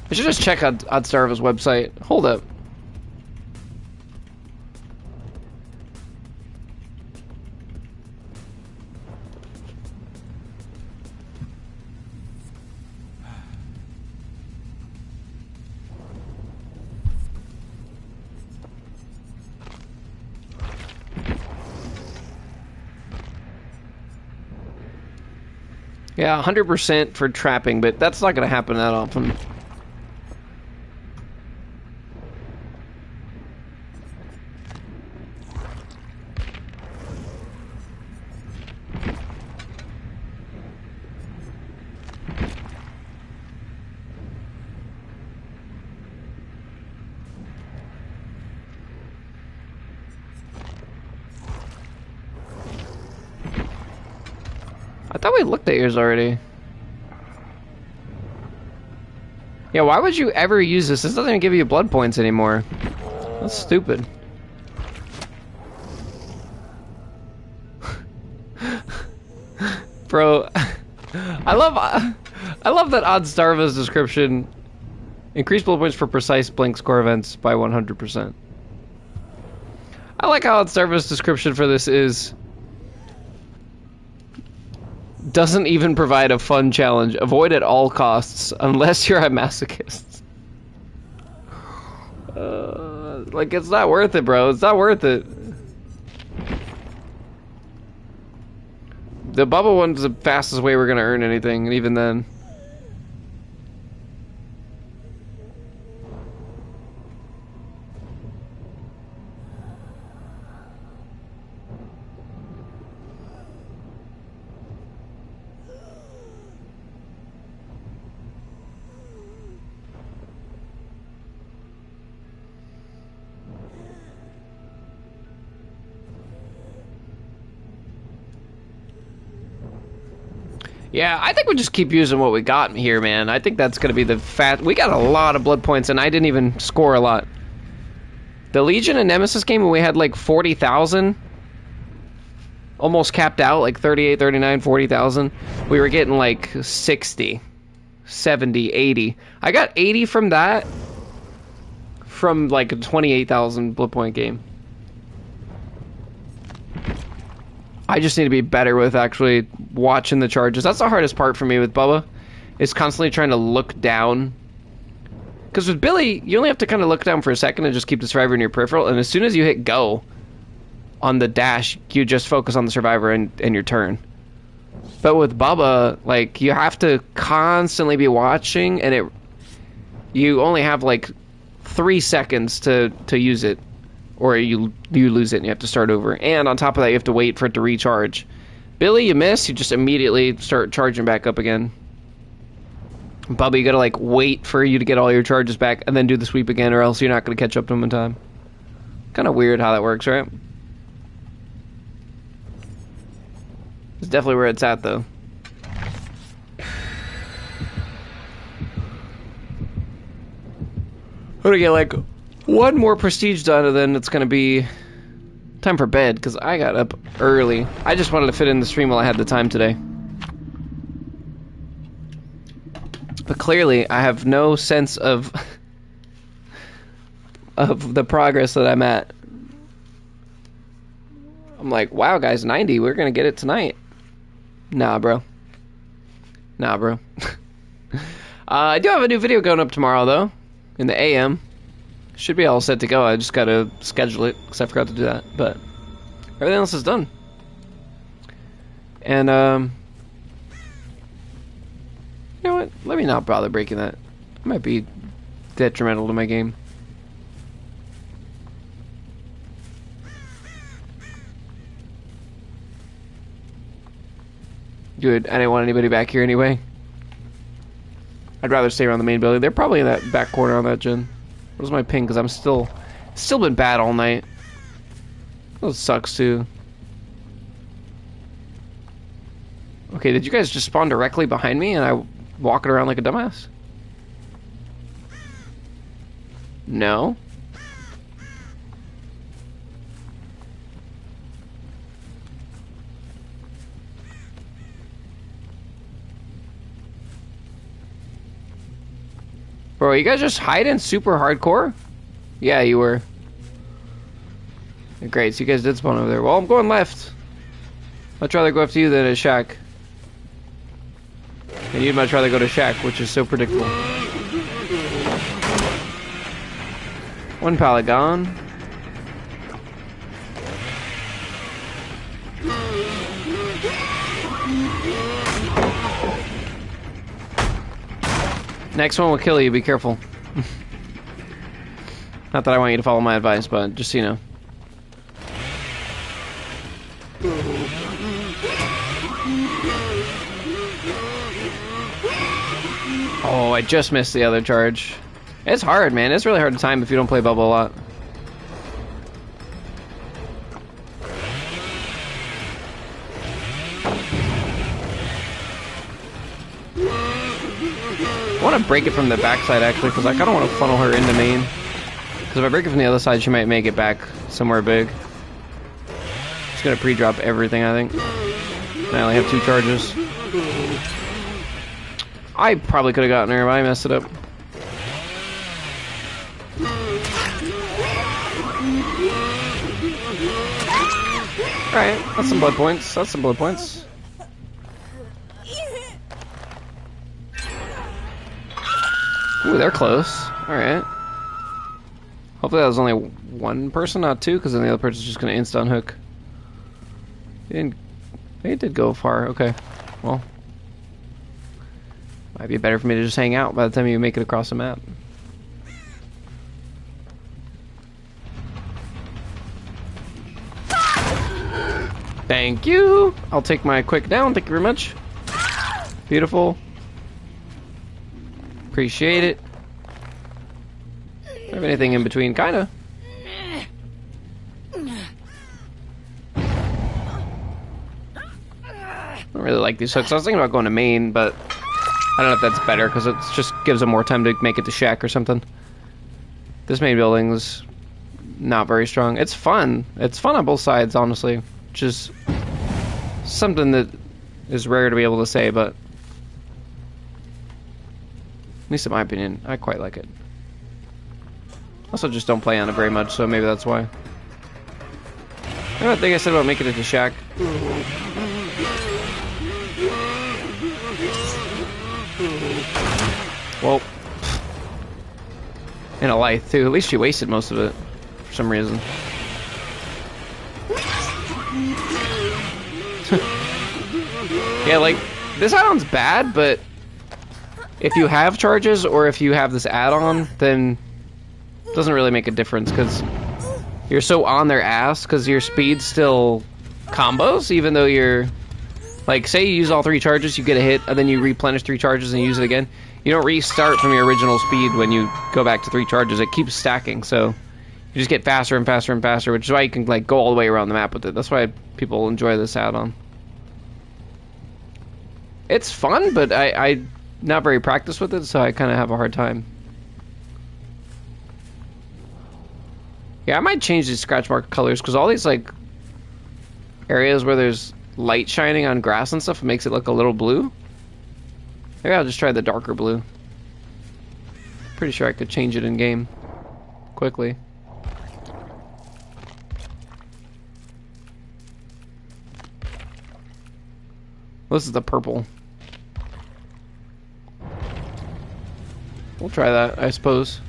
Speaker 1: I should just check Oddstarva's website. Hold up. Yeah, 100% for trapping, but that's not going to happen that often. I thought we looked at yours already. Yeah, why would you ever use this? This doesn't even give you blood points anymore. That's stupid. Bro, I love that Oddstarva's description. Increase blood points for precise blink score events by 100%. I like how Oddstarva's description for this is... Doesn't even provide a fun challenge. Avoid at all costs, unless you're a masochist. Like, it's not worth it, bro. It's not worth it. The bubble one's the fastest way we're gonna earn anything, and even then. Yeah, I think we just keep using what we got here, man. I think that's going to be the We got a lot of blood points, and I didn't even score a lot. The Legion and Nemesis game, when we had like 40,000, almost capped out, like 38, 39, 40,000, we were getting like 60, 70, 80. I got 80 from that, from like a 28,000 blood point game. I just need to be better with actually watching the charges. That's the hardest part for me with Bubba, is constantly trying to look down. Because with Billy, you only have to kind of look down for a second and just keep the survivor in your peripheral, and as soon as you hit go on the dash, you just focus on the survivor and your turn. But with Bubba, like, you have to constantly be watching, and you only have like 3 seconds to use it. Or you lose it and you have to start over. And on top of that, you have to wait for it to recharge. Billy, you miss, you just immediately start charging back up again. Bubba, you gotta like wait for you to get all your charges back and then do the sweep again, or else you're not gonna catch up to him in time. Kind of weird how that works, right? It's definitely where it's at, though. I'm gonna get like one more prestige done, and then it's gonna be time for bed, because I got up early. I just wanted to fit in the stream while I had the time today. But clearly, I have no sense of the progress that I'm at. I'm like, wow, guys, 90, we're gonna get it tonight. Nah, bro. Nah, bro. I do have a new video going up tomorrow, though, in the AM. Should be all set to go. I just gotta schedule it, because I forgot to do that. But everything else is done. And, you know what? Let me not bother breaking that. It might be detrimental to my game. Good. I didn't want anybody back here anyway. I'd rather stay around the main building. They're probably in that back corner on that gen. Where's my ping? Because I'm still been bad all night. That sucks too. Okay, did you guys just spawn directly behind me and I walking around like a dumbass? No. Bro, you guys just hiding super hardcore? Yeah, you were. Great, so you guys did spawn over there. Well, I'm going left. Much rather go after you than a shack. And you'd much rather go to shack, which is so predictable. One pallet gone. Next one will kill you, be careful. Not that I want you to follow my advice, but just so you know. Oh, I just missed the other charge. It's hard, man. It's really hard to time if you don't play Bubble a lot. I want to break it from the backside, actually, because I kind of want to funnel her into main. Because if I break it from the other side, she might make it back somewhere big. Just going to pre-drop everything, I think. And I only have 2 charges. I probably could have gotten her, but I messed it up. Alright, that's some blood points. That's some blood points. Ooh, they're close. Alright. Hopefully that was only one person, not 2, because then the other person's just going to instant hook. It did go far. Okay. Well. Might be better for me to just hang out by the time you make it across the map. Thank you! I'll take my quick down. Thank you very much. Beautiful. Appreciate it. Have anything in between? Kinda. I don't really like these hooks. I was thinking about going to main, but I don't know if that's better because it just gives them more time to make it to shack or something. This main building's not very strong. It's fun. It's fun on both sides, honestly, which is something that is rare to be able to say, but at least in my opinion, I quite like it. Also, just don't play on it very much, so maybe that's why. I don't think I said about making it to shack. Well, and a life too. At least she wasted most of it for some reason. Yeah, like this add-on's bad, but if you have charges or if you have this add-on, then it doesn't really make a difference because you're so on their ass because your speed still combos, even though you're like, say you use all 3 charges, you get a hit, and then you replenish 3 charges and use it again. You don't restart from your original speed when you go back to 3 charges. It keeps stacking, so you just get faster and faster and faster, which is why you can like go all the way around the map with it. That's why people enjoy this add-on. It's fun, but I not very practiced with it, so I kind of have a hard time. Yeah, I might change these scratch mark colors because all these like areas where there's light shining on grass and stuff makes it look a little blue. Maybe I'll just try the darker blue. Pretty sure I could change it in game quickly. This is the purple. We'll try that, I suppose.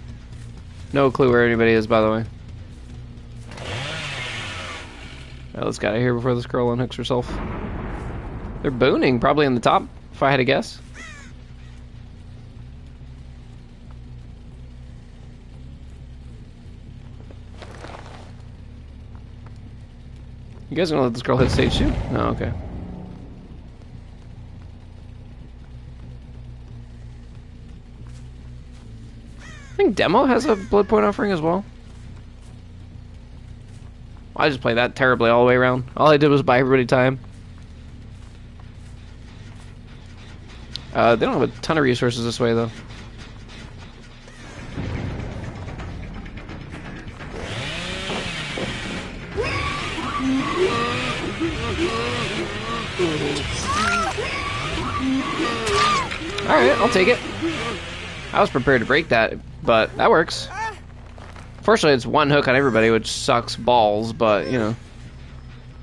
Speaker 1: No clue where anybody is, by the way. Alright, let's get out of here before this girl unhooks herself. They're booning, probably in the top, if I had to guess. You guys gonna let this girl hit stage 2? No, okay. I think Demo has a blood point offering as well. I just played that terribly all the way around. All I did was buy everybody time. They don't have a ton of resources this way, though. Alright, I'll take it. I was prepared to break that, but that works. Fortunately, it's one hook on everybody, which sucks balls, but, you know,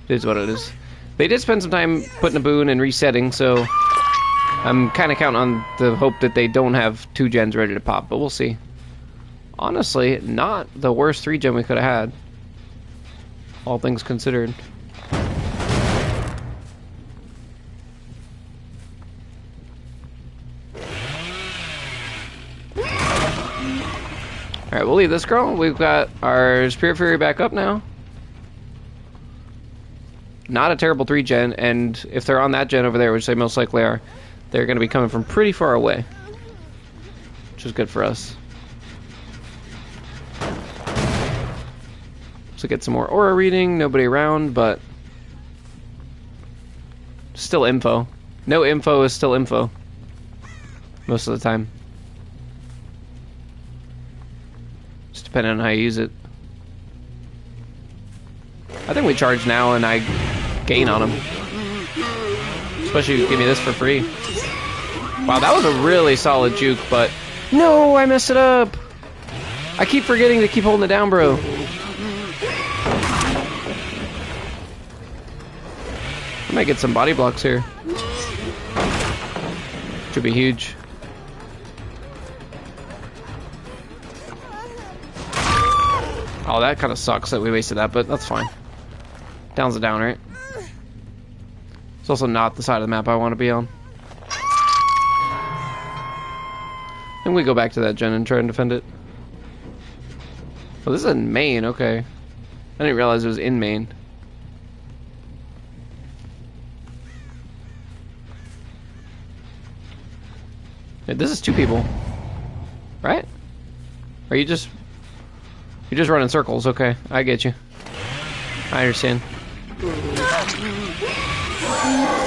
Speaker 1: it is what it is. They did spend some time putting a boon and resetting, so I'm kind of counting on the hope that they don't have 2 gens ready to pop, but we'll see. Honestly, not the worst 3 gen we could have had, all things considered. Alright, we'll leave this girl. We've got our Spirit Fury back up now. Not a terrible 3 gen, and if they're on that gen over there, which they most likely are, they're going to be coming from pretty far away. Which is good for us. So get some more aura reading, nobody around, but still info. No info is still info. Most of the time. Depending on how you use it. I think we charge now and I gain on them. Especially if you give me this for free. Wow, that was a really solid juke, but... No, I messed it up! I keep forgetting to keep holding it down, bro. I might get some body blocks here. Should be huge. Oh, that kind of sucks that we wasted that, but that's fine. Down's a down, right? It's also not the side of the map I want to be on. And we go back to that gen and try and defend it. Oh, this is in main, okay. I didn't realize it was in main. Hey, this is 2 people. Right? Are you just... You're just running circles, okay. I get you. I understand.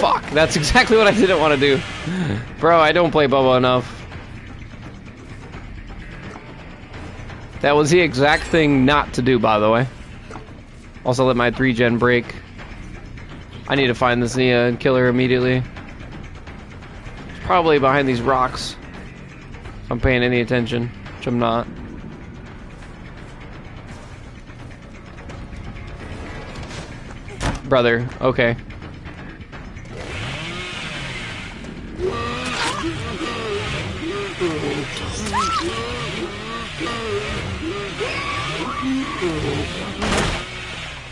Speaker 1: Fuck, that's exactly what I didn't want to do. Bro, I don't play Bubba enough. That was the exact thing not to do, by the way. Also let my 3 gen break. I need to find this Nia and kill her immediately. She's probably behind these rocks. If I'm paying any attention, which I'm not. Brother, okay.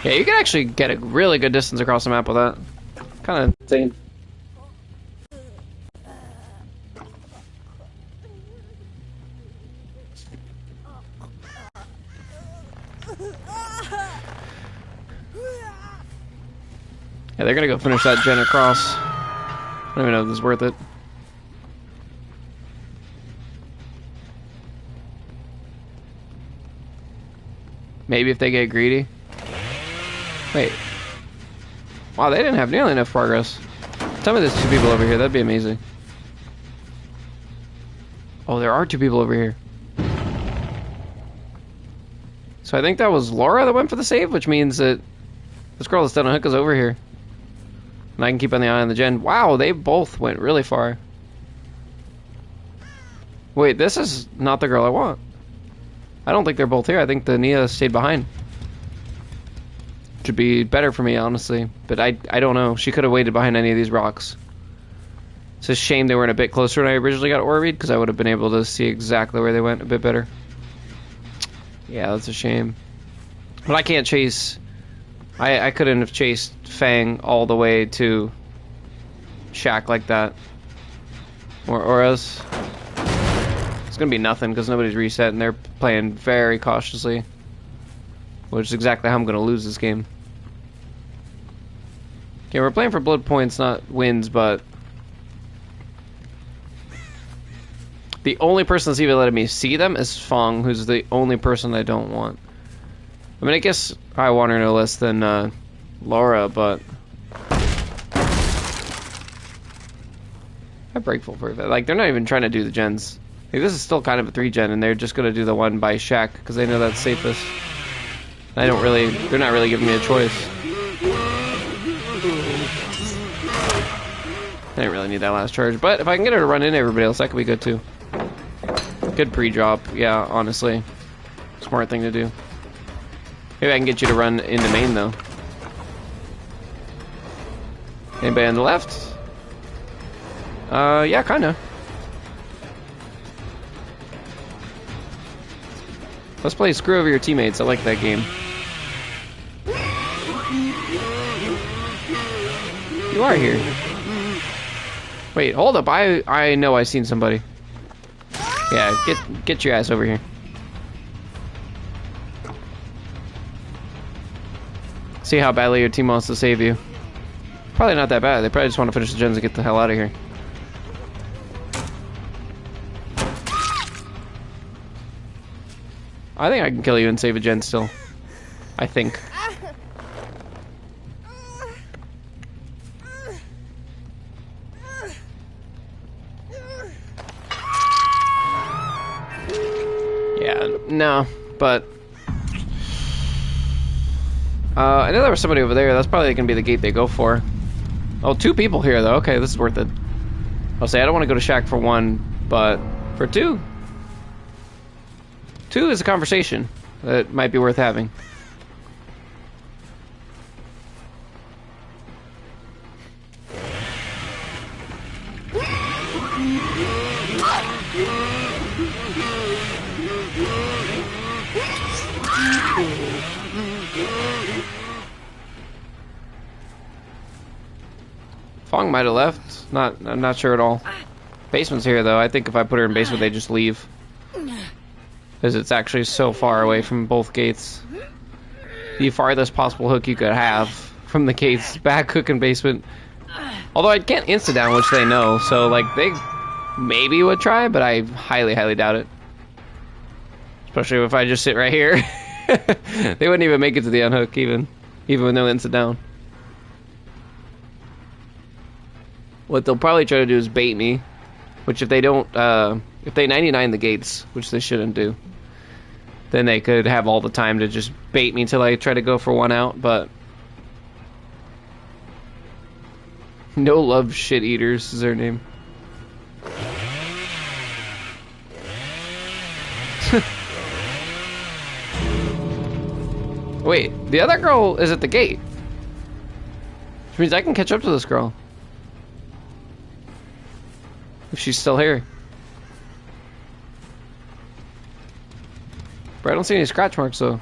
Speaker 1: Yeah, you can actually get a really good distance across the map with that. Kind of insane. Yeah, they're gonna go finish that gen across. I don't even know if this is worth it. Maybe if they get greedy. Wait. Wow, they didn't have nearly enough progress. Tell me there's 2 people over here, that'd be amazing. Oh, there are 2 people over here. So I think that was Laura that went for the save, which means that this girl that's done a hook is over here. And I can keep an eye on the gen. Wow, they both went really far. Wait, this is not the girl I want. I don't think they're both here. I think the Nia stayed behind. Should be better for me, honestly. But I don't know. She could have waited behind any of these rocks. It's a shame they weren't a bit closer when I originally got Orbeed, because I would have been able to see exactly where they went a bit better. Yeah, that's a shame. But I can't chase... I couldn't have chased Fang all the way to Shack like that. Or else... It's going to be nothing, because nobody's reset, and they're playing very cautiously. Which is exactly how I'm going to lose this game. Okay, we're playing for blood points, not wins, but... The only person that's even letting me see them is Fong, who's the only person I don't want. I mean, I guess I want her no less than Laura, but... I'm grateful for that. Like, they're not even trying to do the gens. Like, this is still kind of a 3-gen, and they're just going to do the one by Shack, because they know that's safest. I don't really... They're not really giving me a choice. I didn't really need that last charge, but if I can get her to run into everybody else, that could be good, too. Good pre-drop, yeah, honestly. Smart thing to do. Maybe I can get you to run into main, though. Anybody on the left? Yeah, kinda. Let's play Screw Over Your Teammates. I like that game. You are here. Wait, hold up. I know I've seen somebody. Yeah, get your ass over here. See how badly your team wants to save you. Probably not that bad. They probably just want to finish the gens and get the hell out of here. I think I can kill you and save a gen still. I think. Yeah, no, but... I know there was somebody over there. That's probably going to be the gate they go for. Oh, 2 people here, though. Okay, this is worth it. I'll say I don't want to go to Shack for 1, but for 2... 2 is a conversation that might be worth having. Fong might have left. I'm not sure at all. Basement's here, though. I think if I put her in basement, they just leave. Because it's actually so far away from both gates. The farthest possible hook you could have from the gates. Back hook and basement. Although I can't insta-down, which they know. So, like, they maybe would try, but I highly, highly doubt it. Especially if I just sit right here. They wouldn't even make it to the unhook, even with no insta-down. What they'll probably try to do is bait me. Which if they don't, if they 99 the gates, which they shouldn't do, then they could have all the time to just bait me till I try to go for 1 out, but... No Love Shit Eaters is their name. Wait, the other girl is at the gate. Which means I can catch up to this girl. If she's still here. But I don't see any scratch marks, though.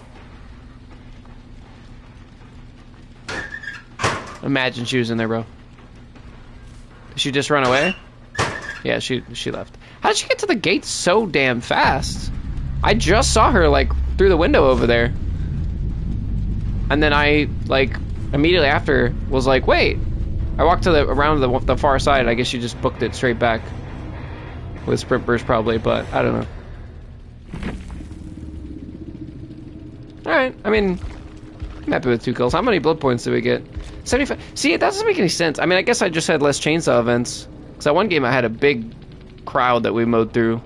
Speaker 1: Imagine she was in there, bro. Did she just run away? Yeah, she left. How did she get to the gate so damn fast? I just saw her, like, through the window over there. And then I, like, immediately after was like, wait. I walked to around the far side. I guess she just booked it straight back. With sprint burst, probably, but I don't know. Alright, I mean, I'm happy with 2 kills. How many blood points did we get? 75. See, that doesn't make any sense. I mean, I guess I just had less chainsaw events. Because that one game I had a big crowd that we mowed through.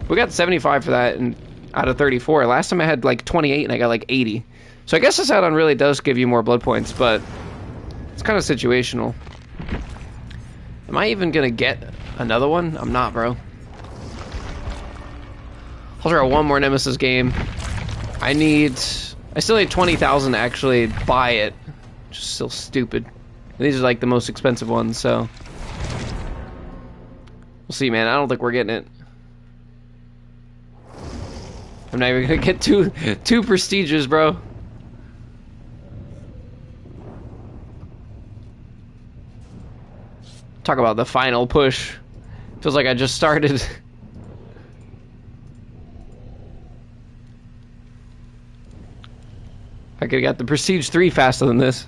Speaker 1: We got 75 for that, and out of 34. Last time I had like 28 and I got like 80. So I guess this add-on really does give you more blood points, but it's kind of situational. Am I even gonna get another one? I'm not, bro. I'll try one more Nemesis game. I still need 20,000 to actually buy it, which is still stupid. And these are like the most expensive ones, so we'll see, man. I don't think we're getting it. I'm not even gonna get too prestigious, bro. Talk about the final push. Feels like I just started. I could've got the Prestige 3 faster than this.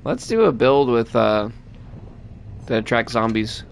Speaker 1: Let's do a build with that attracts zombies.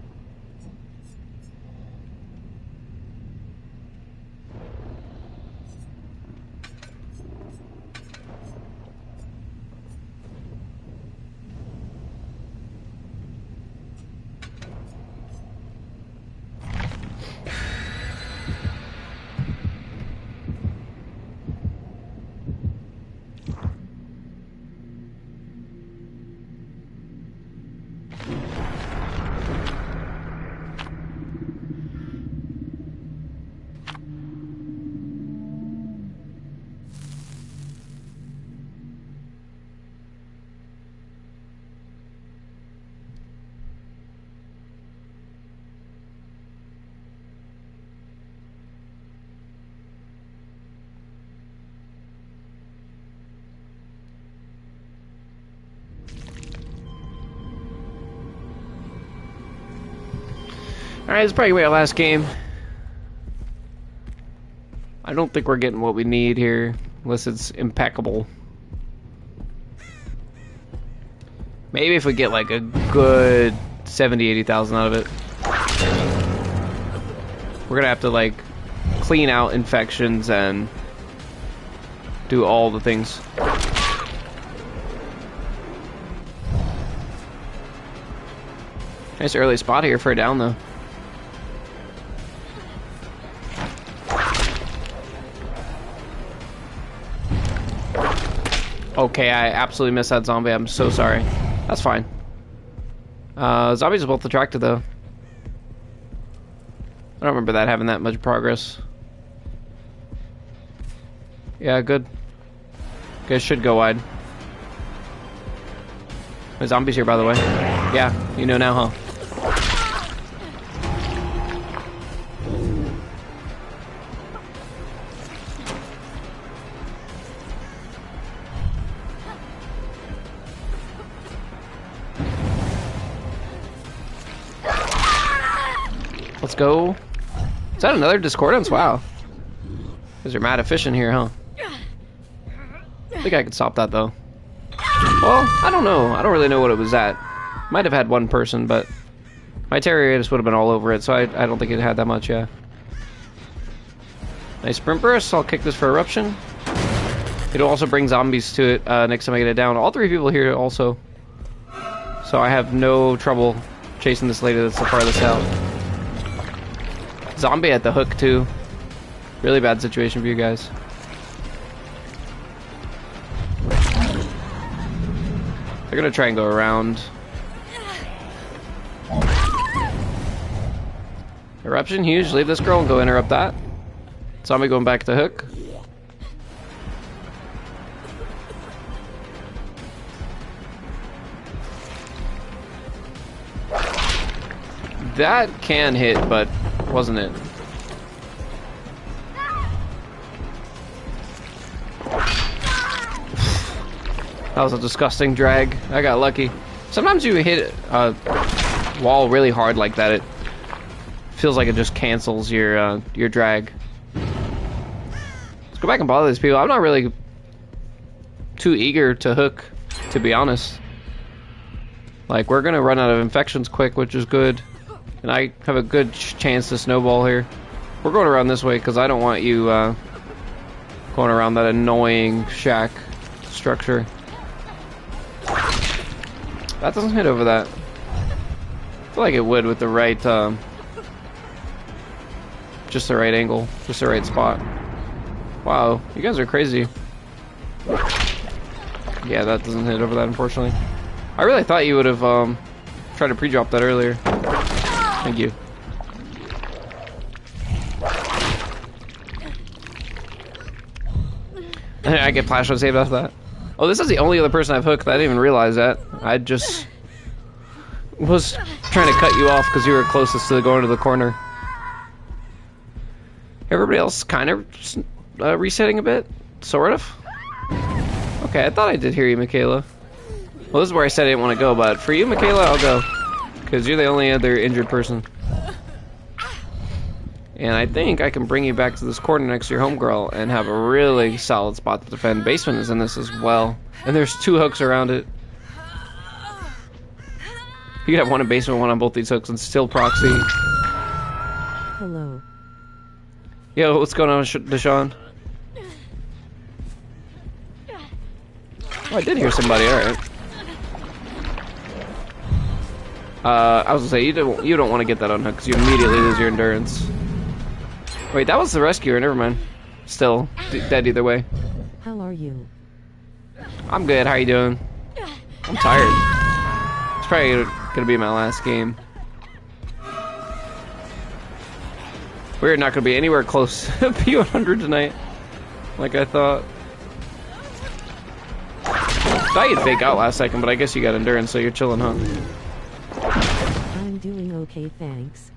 Speaker 1: Alright, this is probably our last game. I don't think we're getting what we need here, unless it's impeccable. Maybe if we get like a good 70,000-80,000 out of it. We're gonna have to like clean out infections and do all the things. Nice early spot here for a down though. Okay, I absolutely missed that zombie. I'm so sorry. That's fine. Zombies are both attracted though. I don't remember that having that much progress. Yeah, good. Guys should go wide. There's zombies here, by the way. Yeah, you know now, huh? Let's go. Is that another discordance? Wow. Because you're mad efficient here, huh? I think I could stop that, though. Well, I don't know. I don't really know what it was at. Might have had one person, but my Terrier just would have been all over it, so I don't think it had that much, yeah. Nice sprint burst. I'll kick this for eruption. It'll also bring zombies to it next time I get it down. All three people here also. So I have no trouble chasing this lady that's the farthest out. Zombie at the hook, too. Really bad situation for you guys. They're gonna try and go around. Eruption, huge. Leave this girl and go interrupt that. Zombie going back to hook. That can hit, but wasn't it? That was a disgusting drag. I got lucky. Sometimes you hit a wall really hard like that, it feels like it just cancels your drag. Let's go back and bother these people. I'm not really too eager to hook, to be honest. Like, we're gonna run out of infections quick, which is good. And I have a good chance to snowball here. We're going around this way because I don't want you going around that annoying shack. structure. That doesn't hit over that. I feel like it would with the right, just the right angle, just the right spot. Wow, you guys are crazy. Yeah, that doesn't hit over that, unfortunately. I really thought you would have tried to pre-drop that earlier. Thank you. I get flash on save after that. Oh, this is the only other person I've hooked. I didn't even realize that. I just was trying to cut you off because you were closest to going to the corner. Everybody else kind of resetting a bit, sort of. Okay, I thought I did hear you, Michaela. Well, this is where I said I didn't want to go, but for you, Michaela, I'll go. Because you're the only other injured person. And I think I can bring you back to this corner next to your homegirl and have a really solid spot to defend. Basement is in this as well. And there's 2 hooks around it. You could have one in basement, one on both these hooks, and still proxy.
Speaker 2: Hello.
Speaker 1: Yo, what's going on, Deshaun? Oh, I did hear somebody, alright. I was gonna say, you don't want to get that unhooked because you immediately lose your endurance. Wait, that was the rescuer, never mind. Still, dead either way.
Speaker 2: How are you?
Speaker 1: I'm good, how you doing? I'm tired. It's probably gonna be my last game. We're not gonna be anywhere close to P100 tonight, like I thought. Thought you'd fake out last second, but I guess you got endurance, so you're chilling, huh?
Speaker 2: I'm doing okay, thanks.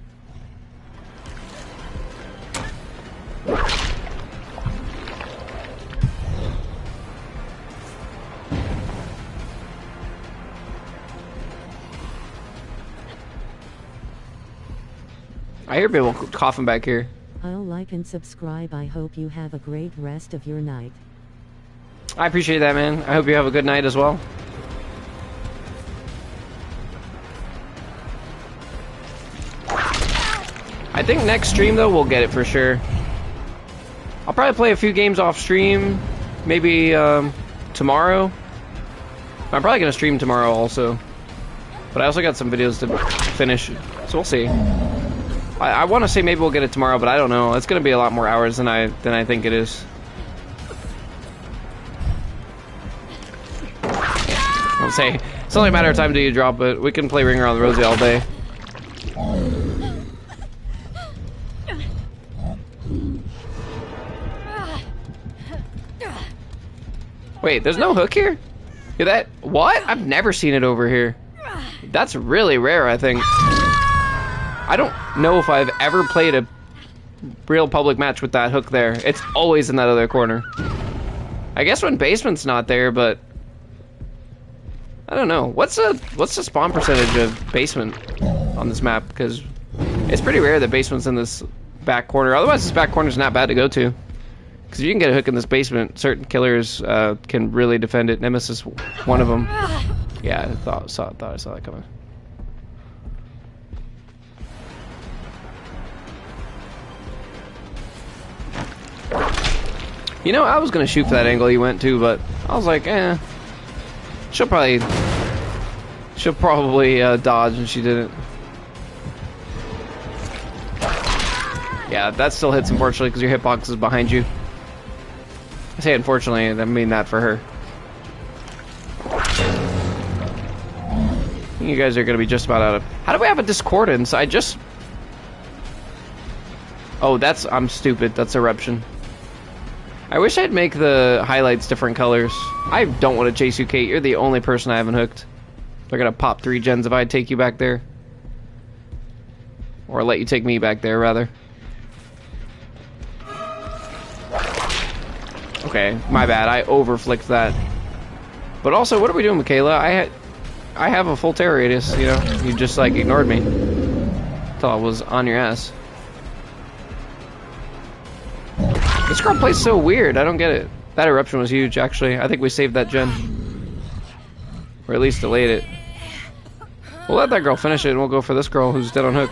Speaker 1: I hear people coughing back here.
Speaker 2: I'll like and subscribe. I hope you have a great rest of your night.
Speaker 1: I appreciate that, man. I hope you have a good night as well. I think next stream, though, we'll get it for sure. I'll probably play a few games off stream. Maybe tomorrow. I'm probably going to stream tomorrow also. But I also got some videos to finish, so we'll see. I want to say maybe we'll get it tomorrow, but I don't know. It's going to be a lot more hours than I think it is. I'll say it's only a matter of time till you drop it. We can play Ring Around the Rosie all day. Wait, there's no hook here? Hear that? What? I've never seen it over here. That's really rare, I think. I don't know if I've ever played a real public match with that hook there. It's always in that other corner. I guess when basement's not there, but I don't know. What's the spawn percentage of basement on this map? Because it's pretty rare that basement's in this back corner. Otherwise, this back corner's not bad to go to. Because if you can get a hook in this basement, certain killers can really defend it. Nemesis, one of them. Yeah, I thought I saw that coming. You know, I was gonna shoot for that angle you went to, but I was like, eh. She'll probably dodge, and she didn't. Yeah, that still hits, unfortunately, because your hitbox is behind you. I say unfortunately, and I mean that for her. You guys are gonna be just about out of... How do we have a discordance? Oh, I'm stupid. That's eruption. I wish I'd make the highlights different colors. I don't want to chase you, Kate. You're the only person I haven't hooked. They're gonna pop 3 gens if I take you back there. Or let you take me back there, rather. Okay, my bad. I overflicked that. But also, what are we doing, Michaela? I have a full terror radius, you know? You just, like, ignored me. Until I was on your ass. This girl plays so weird. I don't get it. That eruption was huge, actually. I think we saved that gen. Or at least delayed it. We'll let that girl finish it, and we'll go for this girl who's dead on hook.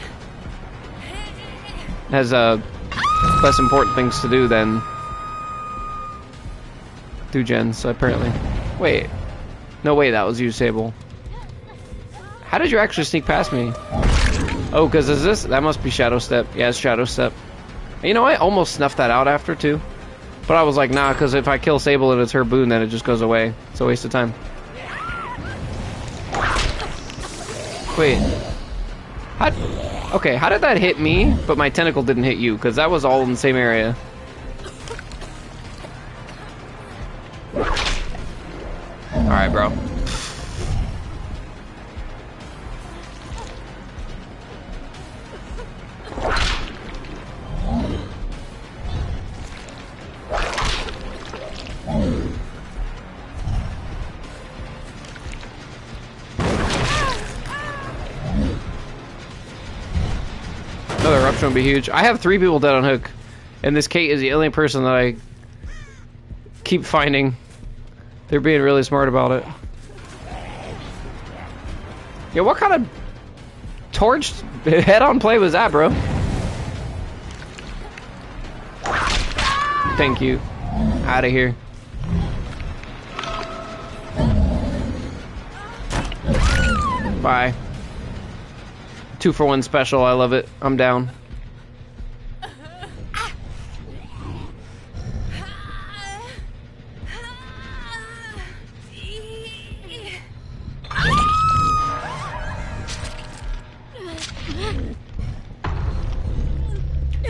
Speaker 1: Has less important things to do than do gens, apparently. Wait. No way, that was you, Sable. How did you actually sneak past me? Oh, because is this? That must be Shadow Step. Yeah, it's Shadow Step. You know, I almost snuffed that out after, too. But I was like, nah, because if I kill Sable and it's her boon, then it just goes away. It's a waste of time. Wait. Okay, how did that hit me, but my tentacle didn't hit you? Because that was all in the same area. Alright, bro. Another eruption would be huge. I have 3 people dead on hook, and this Kate is the only person that I keep finding. They're being really smart about it. Yeah, what kind of torched head-on play was that, bro? Thank you. Out of here. Bye. 2-for-1 special, I love it. I'm down.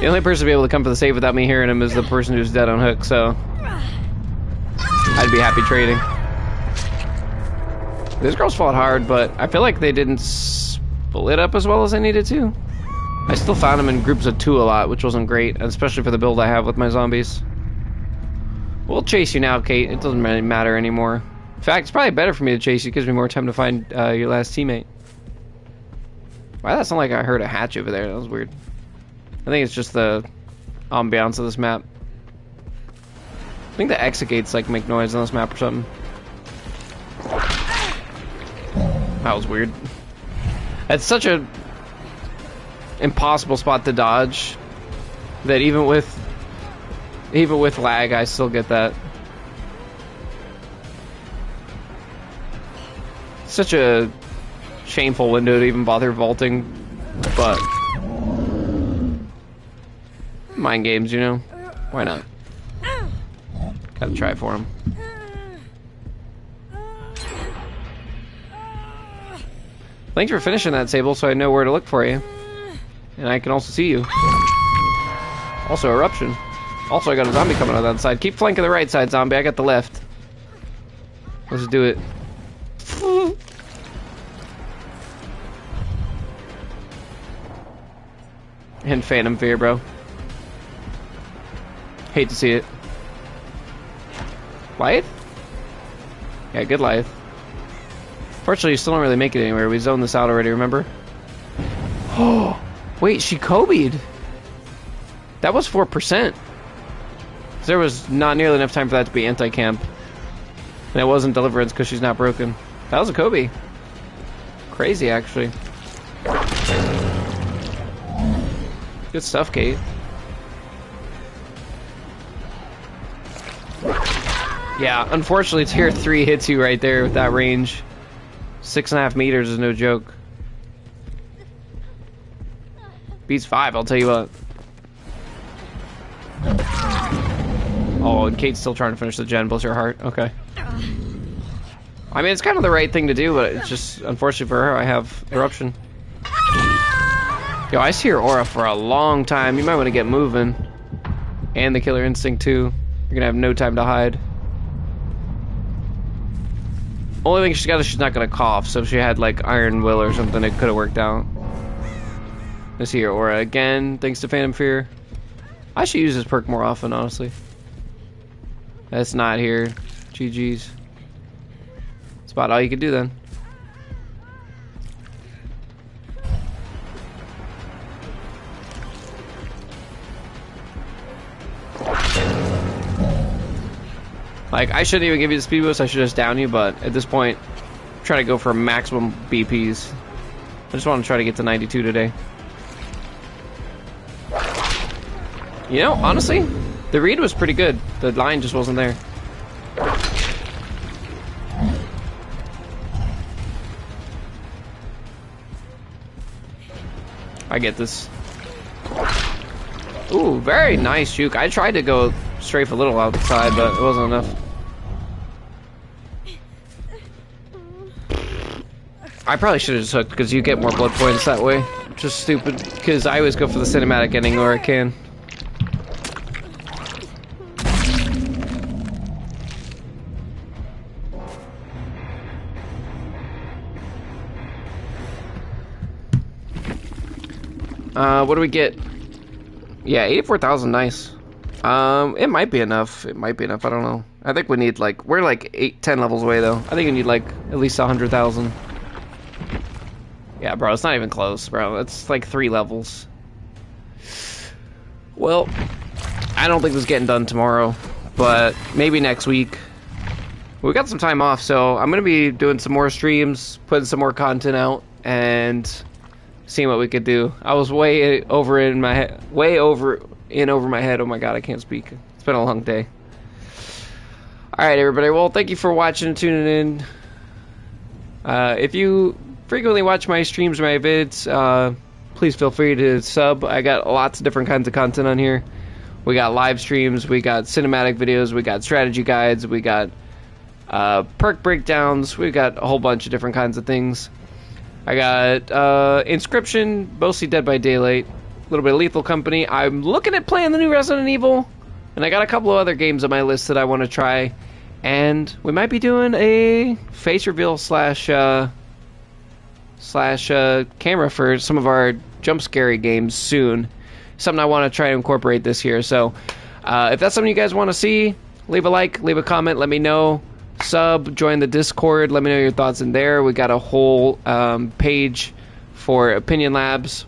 Speaker 1: The only person to be able to come for the save without me hearing him is the person who's dead on hook, so I'd be happy trading. These girls fought hard, but I feel like they didn't split up as well as I needed to. I still found them in groups of 2 a lot, which wasn't great, especially for the build I have with my zombies. We'll chase you now, Kate. It doesn't really matter anymore. In fact, it's probably better for me to chase you. It gives me more time to find your last teammate. Why that sound like I heard a hatch over there? That was weird. I think it's just the ambiance of this map. I think the exit gates like make noise on this map or something. That was weird. It's such a impossible spot to dodge that even with lag, I still get that. Such a shameful window to even bother vaulting, but mind games, you know? Why not? Gotta try for him. Thanks for finishing that, Sable, so I know where to look for you. And I can also see you. Also, eruption. Also, I got a zombie coming on that side. Keep flanking the right side, zombie. I got the left. Let's do it. And Phantom Fear, bro. Hate to see it. Lyeth? Yeah, good Lyeth. Fortunately, you still don't really make it anywhere. We zoned this out already, remember? Oh, wait, she Kobe'd. That was 4%. There was not nearly enough time for that to be anti-camp. And it wasn't Deliverance because she's not broken. That was a Kobe. Crazy, actually. Good stuff, Kate. Yeah, unfortunately, tier 3 hits you right there with that range. 6.5 meters is no joke. Beats 5, I'll tell you what. Oh, and Kate's still trying to finish the gen, bless her heart. Okay. I mean, it's kind of the right thing to do, but it's just, unfortunately for her, I have Eruption. Yo, I see her aura for a long time. You might want to get moving. And the Killer Instinct, too. You're gonna have no time to hide. Only thing she's got is she's not gonna cough, so if she had, like, Iron Will or something, it could have worked out. I see her aura again, thanks to Phantom Fear. I should use this perk more often, honestly. That's not here. GG's. That's about all you can do then. Like, I shouldn't even give you the speed boost, I should just down you, but at this point, I'm trying to go for maximum BPs. I just want to try to get to 92 today. You know, honestly, the read was pretty good. The line just wasn't there. I get this. Ooh, very nice juke. I tried to go strafe a little outside, but it wasn't enough. I probably should have just hooked, because you get more blood points that way. Just stupid, because I always go for the cinematic ending where I can. What do we get? Yeah, 84,000, nice. It might be enough. It might be enough, I don't know. I think we need, like, we're like 10 levels away, though. I think we need, like, at least 100,000. Yeah, bro, it's not even close, bro. It's like 3 levels. Well, I don't think this is getting done tomorrow, but maybe next week. We got some time off, so I'm gonna be doing some more streams, putting some more content out, and seeing what we could do. I was way over in my head, over my head. Oh my god, I can't speak. It's been a long day. Alright, everybody. Well, thank you for watching and tuning in. If you frequently watch my streams or my vids, please feel free to sub. I got lots of different kinds of content on here. We got live streams, we got cinematic videos, we got strategy guides, we got perk breakdowns, we got a whole bunch of different kinds of things. I got Inscription, mostly Dead by Daylight, a little bit of Lethal Company. I'm looking at playing the new Resident Evil, and I got a couple of other games on my list that I want to try. And we might be doing a face reveal slash camera for some of our jump scary games soon. Something I want to try to incorporate this year. So if that's something you guys want to see, leave a like, leave a comment, let me know. Sub, join the Discord, let me know your thoughts in there. We got a whole page for Opinion Labs.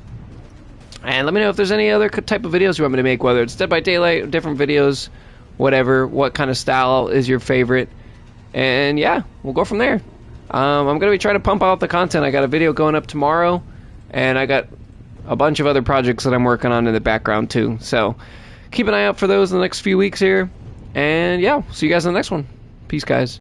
Speaker 1: And let me know if there's any other type of videos you want me to make, whether it's Dead by Daylight, different videos, whatever, what kind of style is your favorite. And yeah, we'll go from there. I'm going to be trying to pump out the content. I got a video going up tomorrow, and I got a bunch of other projects that I'm working on in the background too. So keep an eye out for those in the next few weeks here. And yeah, see you guys in the next one. Peace, guys.